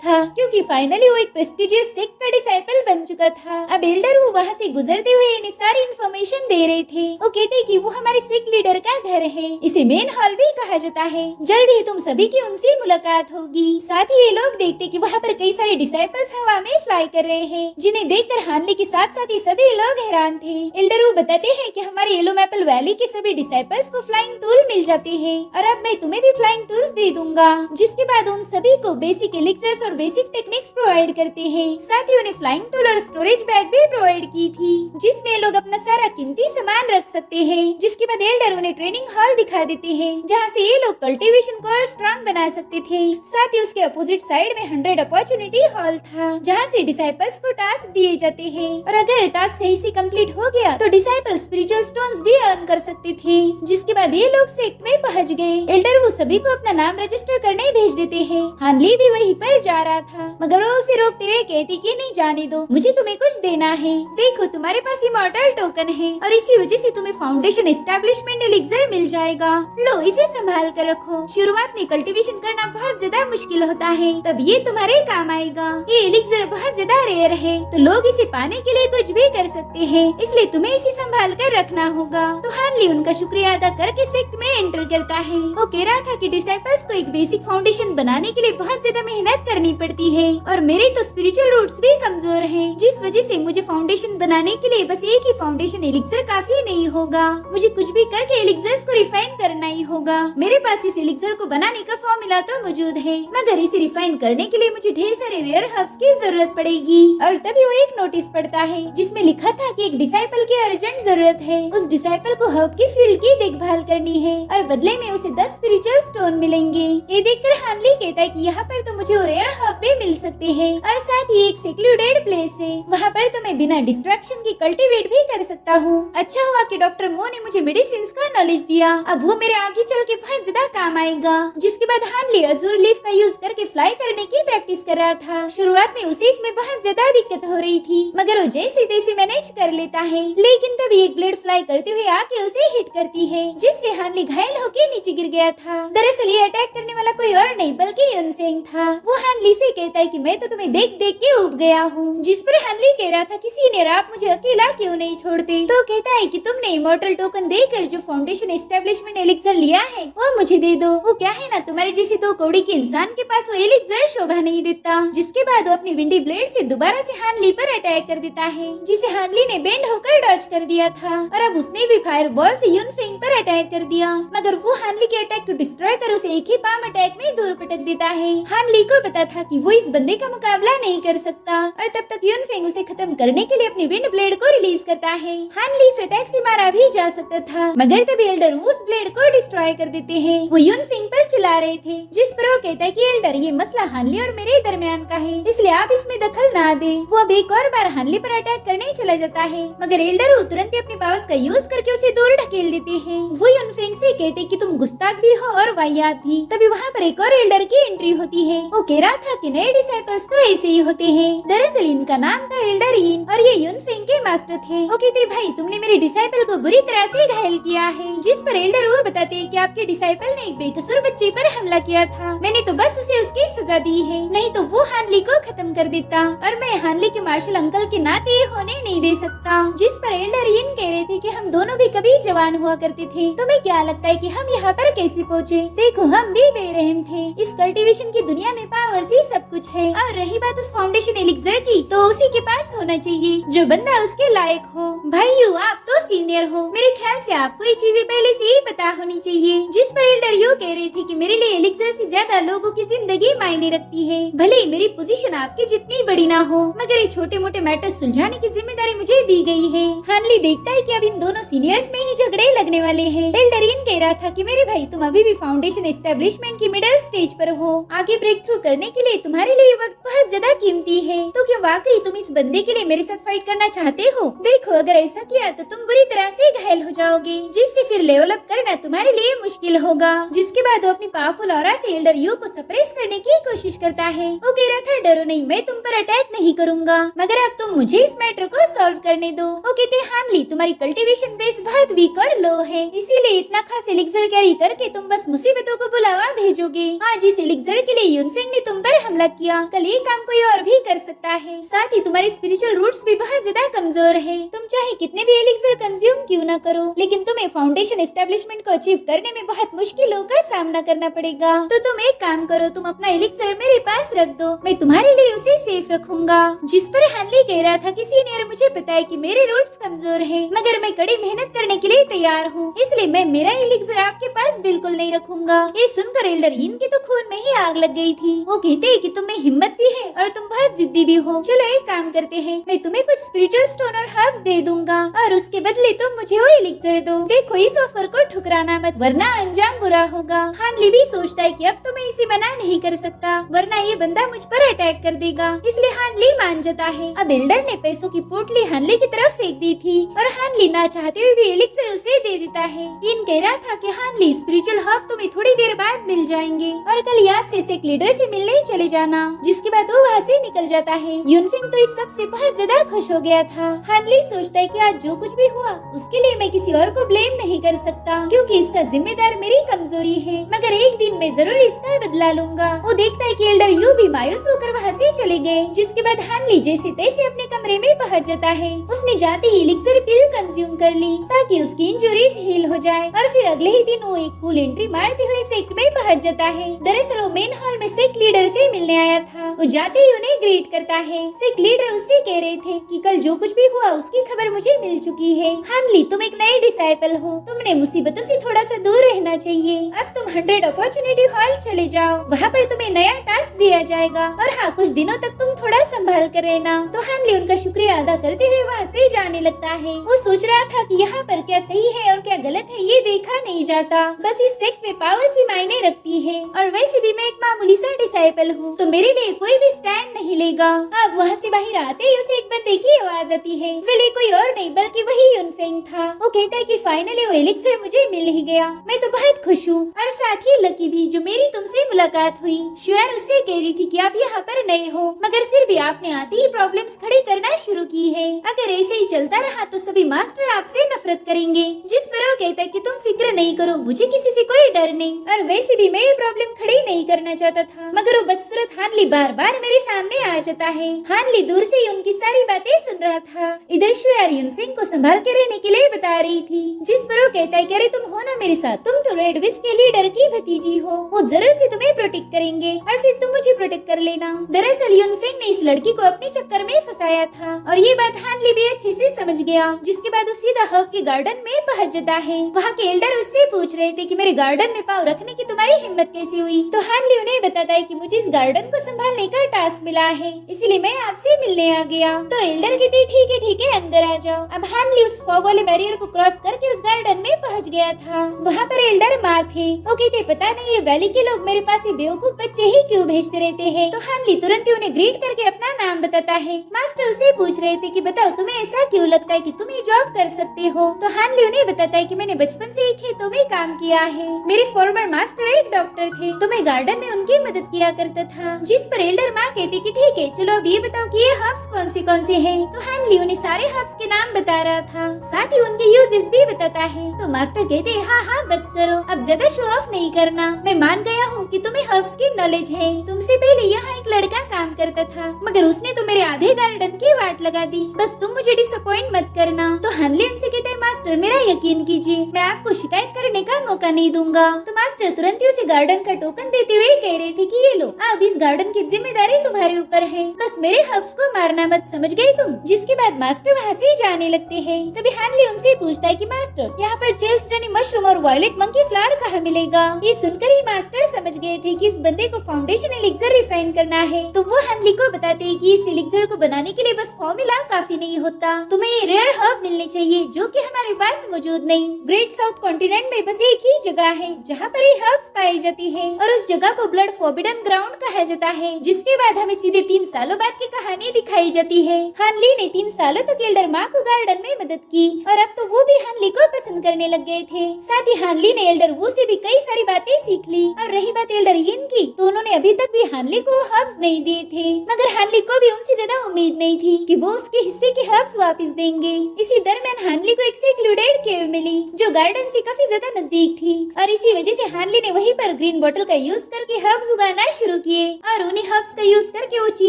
था क्योंकि फाइनली वो एक प्रेस्टिजियस सिख का डिसाइपल बन चुका था। अब एल्डर वो वहाँ से गुजरते हुए इन्हें सारी इन्फॉर्मेशन दे रहे थे। वो कहते कि वो हमारे सिख लीडर का घर है, इसे मेन हॉल भी कहा जाता है। जल्द ही तुम सभी की उनसे मुलाकात होगी। साथ ही ये लोग देखते कि वहाँ पर कई सारे डिसाइपल्स हवा में फ्लाई कर रहे हैं, जिन्हें देखकर हानली के साथ साथ ही सभी लोग हैरान थे। एल्डर वो बताते हैं कि हमारे येलो मेपल वैली के सभी डिसाइपल्स को फ्लाइंग टूल मिल जाते हैं और अब मैं तुम्हें भी फ्लाइंग टूल्स दे दूंगा। जिसके बाद उन सभी को बेसिक एलिक्सर्स और बेसिक टेक्निक्स प्रोवाइड करते हैं। साथ ही उन्हें फ्लाइंग टूल और स्टोरेज बैग भी प्रोवाइड की थी, जिसमें लोग अपना सारा कीमती सामान रख सकते हैं। जिसके बाद एल्डर उन्हें ट्रेनिंग हॉल दिखा देते हैं, जहाँ से ये लोग कल्टीवेशन को और स्ट्रांग बना सकते थे। साथ ही उसके अपोजिट साइड में 100 अपॉर्चुनिटी हॉल था, जहाँ से डिसाइपल्स को टास्क दिए जाते हैं और अगर टास्क सही से कंप्लीट हो गया तो डिसाइपल स्पिरिचुअल स्टोन्स भी अर्न कर सकते थे। जिसके बाद ये लोग सेक्ट में पहुँच गए। एल्डर वो सभी को अपना नाम रजिस्टर करने भेज देते हैं। हानली भी वहीं पर जा रहा था, मगर वो उसे रोकते हुए कहती कि नहीं जाने दो, मुझे तुम्हें कुछ देना है। देखो तुम्हारे पास इमॉर्टल टोकन है और इसी वजह से तुम्हें फाउंडेशन एस्टेब्लिशमेंट एलिक्सर मिल जाएगा। लो इसे संभाल कर रखो। शुरुआत में कल्टीवेशन करना बहुत ज्यादा मुश्किल होता है, तब ये तुम्हारे काम आएगा। ये एलिक्सर बहुत ज्यादा रेयर है, तो लोग इसे पाने के लिए कुछ भी कर सकते हैं, इसलिए तुम्हें इसे संभाल कर रखना होगा। तो हानली उनका शुक्रिया अदा करके सेक्ट में एंटर करता है। वो कह रहा था कि डिसाइपल्स को एक बेसिक फाउंडेशन बनाने के लिए बहुत ज्यादा मेहनत करनी पड़ती है और मेरे तो स्पिरिचुअल रूट्स भी कमजोर हैं, जिस वजह से मुझे फाउंडेशन बनाने के लिए बस एक ही फाउंडेशन एलिक्सर काफी नहीं होगा। मुझे कुछ भी करके एलिक्सर्स को रिफाइन करना ही होगा। मेरे पास इस एलिक्सर को बनाने का फॉर्मूला तो मौजूद है, मगर इसे रिफाइन करने के लिए मुझे ढेर सारे रेयर हर्ब्स की जरूरत पड़ेगी। और तभी वो एक नोटिस पढ़ता है जिसमें लिखा था कि एक डिसाइपल की अर्जेंट जरूरत है। उस डिसाइपल को हर्ब की फील्ड की देखभाल करनी है और बदले में उसे 10 स्पिरिचुअल स्टोन मिलेंगे। ये देखकर हानली कहता है कि यहाँ पर तो मुझे रेयर हर्ब भी मिल सकते हैं और साथ ही एक सेक्लूडेड प्लेस है, वहाँ पर तो मैं बिना डिस्ट्रैक्शन के कल्टीवेट भी कर सकता हूँ। अच्छा हुआ कि डॉक्टर मो ने मुझे मेडिसिन का नॉलेज दिया, अब वो मेरे आगे चल के बहुत ज्यादा काम आएगा। जिसके बाद हानली अजूर लीफ का यूज करके फ्लाई करने की प्रैक्टिस कर रहा था। शुरुआत में उसे इसमें बहुत ज्यादा दिक्कत हो रही थी, मगर वो जैसे तैसे मैनेज कर लेता है। लेकिन तभी एक ब्लेड फ्लाई करते हुए आके उसे हिट करती है, जिससे हानली घायल होकर नीचे गिर गया था। दरअसल ये अटैक करने वाला कोई और नहीं बल्कि युनफेंग था। वो हानली से कहता है कि मैं तो तुम्हें देख देख के उब गया हूँ। जिस पर हानली कह रहा था कि सीनियर आप मुझे अकेला क्यों नहीं छोड़ते। तो कहता है कि तुमने इमॉर्टल टोकन देकर जो फाउंडेशन एस्टेब्लिशमेंट एलिक्सर लिया है वो मुझे दे दो। वो क्या है ना, तुम्हारे जैसे दो कौड़ी के इंसान के पास वो एलिक्सर शोभा नहीं देता। जिसके बाद वो अपनी विंडी ब्लेड से दोबारा से हानली पर अटैक कर देता है, जिसे हानली ने बेंड होकर डॉज कर दिया था और अब उसने भी फायर बॉल से युनफेंग पर अटैक कर दिया, मगर वो हानली के अटैक को डिस्ट्रॉय कर उसे एक ही पाम अटैक में दूर पटक देता है। हानली को पता था कि वो इस बंदे का मुकाबला नहीं कर सकता और तब तक युनफेंग उसे खत्म करने के लिए अपनी विंड ब्लेड को रिलीज करता है। हानली इस अटैक से मारा भी जा सकता था, मगर तभी एल्डर उस ब्लेड को डिस्ट्रॉय कर देते हैं। वो युनफेंग पर चिल्ला रहे थे, जिस पर वो कहता है कि एल्डर ये मसला हानली और मेरे दरमियान का है, इसलिए आप इसमें दखल ना दे। वो अब एक और बार हानली पर अटैक करने चला जाता है, मगर एल्डर तुरंत ही अपने पावर्स का यूज करके उसे दूर ढकेल देते हैं। वो युनफेंग से कहते थे कि तुम गुस्ताख भी हो और वाहियात भी। तभी वहाँ पर एक और एल्डर की एंट्री होती है। वो कह रहा था कि नए डिसाइपल्स तो ऐसे ही होते हैं। दरअसल इनका नाम था एल्डर यिन और ये यूनफेंग के मास्टर थे। वो कहते भाई तुमने मेरे डिसाइपल को बुरी तरह से घायल किया है। जिस पर एल्डर वो बताते हैं कि आपके डिसाइपल ने एक बेकसूर बच्चे पर हमला किया था, मैंने तो बस उसे उसकी सजा दी है, नहीं तो वो हानली को खत्म कर देता और मैं हानली के मार्शल अंकल के नाते ये होने नहीं दे सकता। जिस पर एल्डर यिन कह रहे थे कि हम दोनों भी कभी जवान हुआ करते थे, तुम्हें क्या लगता है कि हम यहाँ पर कैसे पहुँचे? देखो हम भी बेरहम थे। इस कल्टीवेशन की दुनिया में पावर्स ही सब कुछ है। और रही बात उस फाउंडेशन एलिक्सर की, तो उसी के पास होना चाहिए जो बंदा उसके लायक हो। भाइयों आप तो सीनियर हो, मेरे ख्याल से आपको ये चीजें पहले से ही पता होनी चाहिए। जिस पर एल्डर यू कह रहे थे कि मेरे लिए एलिक्सर से ज्यादा लोगों की जिंदगी मायने रखती है। भले ही मेरी पोजीशन आपकी जितनी बड़ी ना हो, मगर ये छोटे मोटे मैटर सुलझाने की जिम्मेदारी मुझे दी गई है। हानली देखता है कि अब इन दोनों सीनियर्स में ही झगड़े लगने वाले हैं। एल्डर यिन कह रहा था कि मेरे भाई तुम अभी भी फाउंडेशन एस्टेब्लिशमेंट की मिडिल स्टेज पर हो। आगे ब्रेक थ्रू करने के लिए तुम्हारे लिए वक्त बहुत ज्यादा कीमती है। तो क्या वाकई तुम इस बंदे के लिए मेरे साथ फाइट करना चाहते हो? देखो अगर ऐसा किया तो तुम बुरी तरह से घायल हो जाओगे, जिससे फिर लेवल अप करना तुम्हारे लिए मुश्किल होगा। जिसके बाद वो अपनी पावरफुल ऑरा से एल्डर यू को सप्रेस करने की कोशिश करता है। वो कह रहा था डरो नहीं, मैं तुम पर अटैक नहीं करूंगा, मगर अब तुम मुझे इस मैटर को सॉल्व करने दो। वो कहते हानली तुम्हारी कल्टीवेशन बेस बहुत वीक और लो है, इसीलिए इतना खास एलिक्सर कैरी करके तुम बस मुसीबतों को बुलावा भेजोगे। आज इस एलिक्सर के लिए यूनफेंग ने तुम पर हमला किया, कल ये काम कोई और भी कर सकता है। साथ ही तुम्हारी स्पिरिचुअल रूट्स भी बहुत ज्यादा कमजोर है। तुम चाहे कितने भी एलिक्सर कंज्यूम क्यों न करो, लेकिन तुम्हें फाउंडेशन एस्टेब्लिशमेंट को अचीव करने में बहुत मुश्किलों का सामना करना पड़ेगा। तो तुम एक काम करो, तुम अपना एलिक्सर मेरे पास रख दो, मैं तुम्हारे लिए उसे सेफ रखूंगा। जिस पर हानली कह रहा था कि सीनियर मुझे पता है कि मेरे रूट्स कमजोर है, मगर मैं कड़ी मेहनत करने के लिए तैयार हूँ, इसलिए मैं मेरा एलिक्सर आपके पास बिल्कुल नहीं रखूंगा। ये सुनकर एल्डर यिन के तो खून में ही आग लग गई थी। वो कहते हैं कि तुम में हिम्मत भी है और तुम बहुत जिद्दी भी हो। चलो एक काम करते हैं, मैं तुम्हें कुछ स्पिरिचुअल स्टोन और हर्ब्स दे दूंगा और उसके बदले तुम मुझे वो एलिक्सर दो। देखो इस ऑफर को ठुकराना मत, वरना अंजाम बुरा होगा। हानली भी सोचता है कि अब तो मैं इसे मना नहीं कर सकता, वरना ये बंदा मुझ पर अटैक कर देगा, इसलिए हानली मान जाता है। अब एल्डर ने पैसों की पोटली हानली की तरफ फेंक दी थी और हानली ना चाहते हुए भी एलिक्सर उसे दे देता है। इन कह रहा था कि हानली स्पिरिचुअल हर्ब तुम्हें थोड़ी देर बाद मिल जाएंगे और कल याद से सेक लीडर से मिलने चले जाना। जिसके बाद वो वहाँ से निकल जाता है। यूनफेंग तो इस सब से बहुत ज्यादा खुश हो गया था। हानली सोचता है कि आज जो कुछ भी हुआ उसके लिए मैं किसी और को ब्लेम नहीं कर सकता, क्योंकि इसका जिम्मेदार मेरी कमजोरी है, मगर एक दिन मैं जरूर इसका बदला लूंगा। वो देखता है कि एल्डर यू भी मायूस होकर वहाँ से चले गए। जिसके बाद हानली जैसे तैसे अपने कमरे में पहुँच जाता है। उसने जाते ही एलिक्सर पिल कंज्यूम कर ली ताकि उसकी इंजरीज हील हो जाए और फिर अगले ही दिन वो एक कूल एंट्री मारते हुए सेक्ट में पहुँच जाता है। दरअसल वो मेन हॉल में सेक्ट लीडर से मिलने आया था। वो जाते ही उन्हें ग्रीट करता है। सेक्ट लीडर उससे कह रहे थे कि कल जो कुछ भी हुआ उसकी खबर मुझे मिल चुकी है। हानली तुम एक नए डिसाइपल हो, तुमने मुसीबतों से थोड़ा सा दूर रहना चाहिए। अब तुम 100 अपॉर्चुनिटी हॉल चले जाओ, वहाँ पर तुम्हें नया टास्क दिया जाएगा और हाँ कुछ दिनों तक तुम थोड़ा संभाल कर रहना। तो हानली उनका शुक्रिया अदा करते हुए वहाँ से जाने लगता है। वो सोच रहा था कि यहाँ पर क्या सही है और क्या गलत है ये देखा नहीं जाता, बस इस सेक्ट में पावर सी मायने रखती है और वैसे भी मैं एक मामूली सा डिसाइपल हूँ, तो मेरे लिए कोई भी स्टैंड नहीं लेगा। अब वहाँ से बाहर आते ही उसे एक बंदे की आवाज आती है। वेले कोई और नहीं बल्कि वही यूनफेंग था। वो कहता है कि फाइनली वो एलिक्सर मुझे मिल ही गया, मैं तो बहुत खुश हूँ और साथ ही लकी भी जो मेरी तुमसे मुलाकात हुई। शुअर उससे कह रही थी कि आप यहाँ पर नए हो, मगर फिर भी आपने आते ही प्रॉब्लम्स खड़ी करना शुरू की है। अगर ऐसे ही चलता रहा तो सभी मास्टर आपसे नफरत करेंगे। जिस पर वो कहता है कि तुम फिक्र नहीं करो, मुझे किसी से कोई डर नहीं और वैसे भी मैं ये प्रॉब्लम खड़ी नहीं करना चाहता था, मगर वो बदसूरत हानली बार बार मेरे सामने आ जाता है। हानली दूर से ही उनकी सारी बातें सुन रहा था। इधर शुअर यूनफेंग को संभाल के रहने के लिए बता रही थी। जिस पर वो कहता है कि अरे तुम हो ना मेरे साथ, तुम तो रेड विस्क के लीडर की भतीजी हो, वो जरूर से तुम्हें प्रोटेक्ट करेंगे और फिर तुम मुझे प्रोटेक्ट कर लेना। दरअसल यूनफेंग ने इस लड़की को अपने चक्कर में फंसाया था और ये बात हानली भी अच्छे से समझ गया। जिसके बाद वो सीधा हब के गार्डन में पहुंच जाता है। वहाँ के एल्डर उससे पूछ रहे थे कि मेरे गार्डन में पाँव रखने की तुम्हारी हिम्मत कैसी हुई? तो हानली उन्हें बताता है कि मुझे इस गार्डन को संभालने का टास्क मिला है, इसलिए मैं आपसे मिलने आ गया। तो एल्डर कहते ठीक है अंदर आ जाओ। अब हानली उस फॉग वाले बैरियर को क्रॉस करके उस गार्डन में पहुंच गया था। वहाँ पर एल्डर माँ थे। वो कहते पता नहीं ये वैली के लोग मेरे पास ये बेवकूफ बच्चे ही क्यों भेजते रहते हैं। तो हानली तुरंत ही उन्हें ग्रीट करके अपना अपना नाम बताता है। मास्टर उसे पूछ रहे थे कि बताओ तुम्हें ऐसा क्यों लगता है कि तुम ये जॉब कर सकते हो। तो हानली उन्हें बताता है कि मैंने बचपन से ही खेतों में काम किया है। मेरे फॉर्मर मास्टर एक डॉक्टर थे तो मैं गार्डन में उनकी मदद किया करता था। जिस पर एल्डर माँ कहती कि ठीक है चलो अब ये बताओ कि ये हर्ब्स कौन से हैं। तो हानली उन्हें सारे हर्ब्स के नाम बता रहा था, साथ ही उनके यूजेस भी बताता है। तो मास्टर कहते हाँ बस करो, अब ज्यादा शो ऑफ नहीं करना। मैं मान गया हूँ कि तुम्हें हर्ब्स की नॉलेज है। तुमसे पहले यहाँ एक लड़का काम करता था मगर उसने तो मेरे आधे गार्डन की वाट लगा दी। बस तुम मुझे डिसअपॉइंट मत करना। तो हानली उनसे कहते हैं मास्टर मेरा यकीन कीजिए, मैं आपको शिकायत करने का मौका नहीं दूंगा। तो मास्टर तुरंत ही उसे गार्डन का टोकन देते हुए कह रहे थे कि ये लो, अब इस गार्डन की जिम्मेदारी तुम्हारे ऊपर है, बस मेरे हर्ब्स को मारना मत, समझ गए तुम। जिसके बाद मास्टर वहाँ से जाने लगते हैं। तभी हानली उनसे पूछता है कि मास्टर यहाँ पर चेल्सडनी मशरूम और वायलेट मंकी फ्लावर कहाँ मिलेगा। ये सुनकर ही मास्टर समझ गए थे कि इस बंदे को फाउंडेशन एलिक्सर रिफाइन करना है। तो वो हानली को बताते हैं कि इस एलिक्सर को बनाने के लिए बस फॉर्मूला काफी नहीं होता, तुम्हें ये रेयर हर्ब मिलने चाहिए जो कि हमारे पास मौजूद नहीं। ग्रेट साउथ कॉन्टिनेंट में बस एक ही जगह है जहाँ पर ये हर्ब्स पाई जाती है और उस जगह को ब्लड फॉरबिडन ग्राउंड कहा जाता है। जिसके बाद हमें सीधे 3 सालों बाद की कहानी दिखाई जाती है। हानली ने 3 सालों तक एल्डर माँ को गार्डन में मदद की और अब तो वो भी हानली को पसंद करने लग गए थे। साथ ही हानली ने एल्डर वू से भी कई सारी बातें सीख ली। और रही बात एल्डर यिन की, तो उन्होंने अभी तक भी हानली को हर्ब्स नहीं दिए थे मगर हानली को भी उनसे ज्यादा उम्मीद नहीं थी कि वो उसके हिस्से के हर्ब्स वापस देंगे। इसी दरमियान हानली को एक सेक्लूडेड केव मिली जो गार्डन से काफी ज्यादा नजदीक थी और इसी वजह से हानली ने वहीं पर ग्रीन बॉटल का यूज करके हर्ब्स उगाना शुरू किए और उन्हीं हर्ब्स का यूज करके वो ची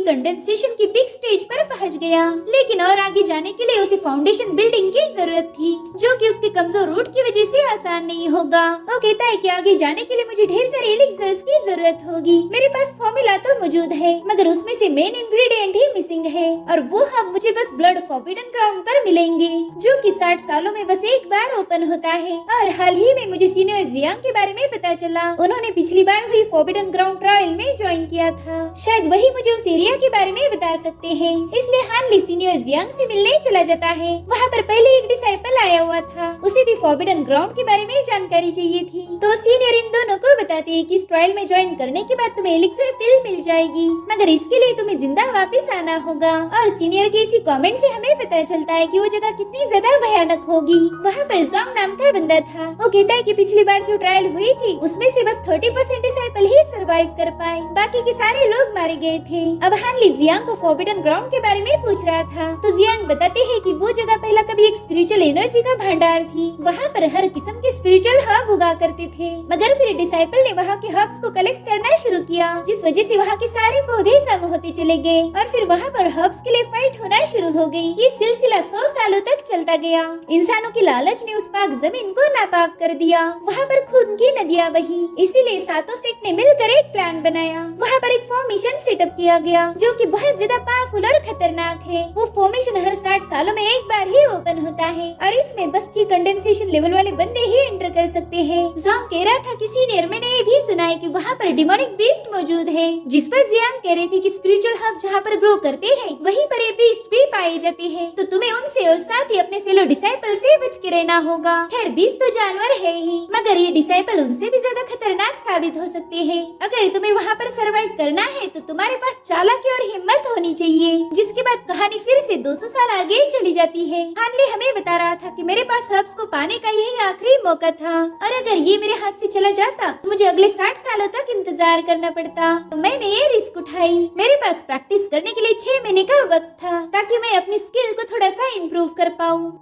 कंडेंसेशन की बिग स्टेज पर पहुंच गया। लेकिन और आगे जाने के लिए उसे फाउंडेशन बिल्डिंग की जरूरत थी जो कि उसके कमजोर रूट की वजह से आसान नहीं होगा। वो कहता है कि आगे जाने के लिए मुझे ढेर सारे एलिक्सर्स की जरूरत होगी। मेरे पास फॉर्मूला तो मौजूद है मगर उसमें से मेन इंग्रेडिएंट ही मिसिंग है और वो हम मुझे बस ब्लड फॉरबिडन ग्राउंड पर मिलेंगे जो कि 60 सालों में बस एक बार ओपन होता है। और हाल ही में मुझे सीनियर जियांग के बारे में पता चला, उन्होंने पिछली बार हुई फॉरबिडन ग्राउंड ट्रायल में ज्वाइन किया था। शायद वही मुझे उस एरिया के बारे में बता सकते हैं। इसलिए हानली सीनियर जियांग से मिलने चला जाता है। वहाँ पर पहले एक डिसाइपल आया हुआ था, उसे भी फॉरबिडन ग्राउंड के बारे में जानकारी चाहिए थी। तो सीनियर इन दोनों को बताते हैं कि इस ट्रायल में ज्वाइन करने के बाद तुम्हें एलिक्सर पिल मिल जाएगी मगर इसके लिए तुम्हें जिंदा वापस आना होगा। और सीनियर के इसी कमेंट से हमें पता चलता है कि वो जगह कितनी ज्यादा भयानक होगी। वहाँ पर जोंग नाम का बंदा था, वो कहता है कि पिछली बार जो ट्रायल हुई थी उसमें से बस 30% डिसाइपल ही सरवाइव कर पाए, बाकी के सारे लोग मारे गए थे। अब हानली जियांग को फॉरबिडन ग्राउंड के बारे में पूछ रहा था तो जियांग बताते हैं कि वो जगह पहला कभी एक स्पिरिचुअल एनर्जी का भंडार थी, वहाँ पर हर किस्म के स्पिरिचुअल हर्ब उगा करते थे। मगर फिर डिसाइपल ने वहाँ के हर्ब्स को कलेक्ट करना शुरू किया जिस वजह से वहाँ के सारे पौधे कम होते चले गए और फिर वहाँ पर हर्ब्स के लिए फाइट होना शुरू हो गई। ये सिलसिला 100 सालों तक चलता गया। इंसानों की लालच ने उस पाक जमीन को नापाक कर दिया, वहाँ पर खून की नदियाँ बही। इसीलिए सातों सेक्ट ने मिलकर एक प्लान बनाया, वहाँ पर एक फॉर्मेशन सेटअप किया गया जो कि बहुत ज्यादा पावरफुल और खतरनाक है। वो फॉर्मेशन हर 60 सालों में एक बार ही ओपन होता है और इसमें बस ची कंडेंसेशन लेवल वाले बंदे ही एंटर कर सकते हैं। जोंग कह रहा था कि सीनियर मैंने ये भी सुना है कि वहाँ पर डिमोनिक बीस्ट मौजूद है, जिस पर जियांग कह रही थी कि स्पिरिचुअल हब जहाँ पर ग्रो करते हैं वहीं पर ये बीस्ट भी पाए जाते हैं। तो तुम्हें उनसे और साथ ही अपने फेलो डिसाइपल से बच के रहना होगा। खैर बीस्ट तो जानवर है ही मगर ये डिसाइपल उनसे भी ज्यादा खतरनाक साबित हो सकते हैं। अगर तुम्हें वहाँ पर सरवाइव करना है तो तुम्हारे पास चालाकी और हिम्मत होनी चाहिए। जिसके बाद कहानी फिर से 200 साल आगे चली जाती है। हानली हमें बता रहा था कि मेरे पास हर्ब्स को पाने का यही आखिरी मौका था और अगर ये मेरे हाथ से चला जाता तो मुझे अगले 60 सालों तक इंतजार करना पड़ता। तो मैंने ये रिस्क उठाई। मेरे पास प्रैक्टिस करने के लिए 6 महीने का वक्त था ताकि मैं अपनी स्किल को थोड़ा सा इम्प्रूव कर पाऊँ।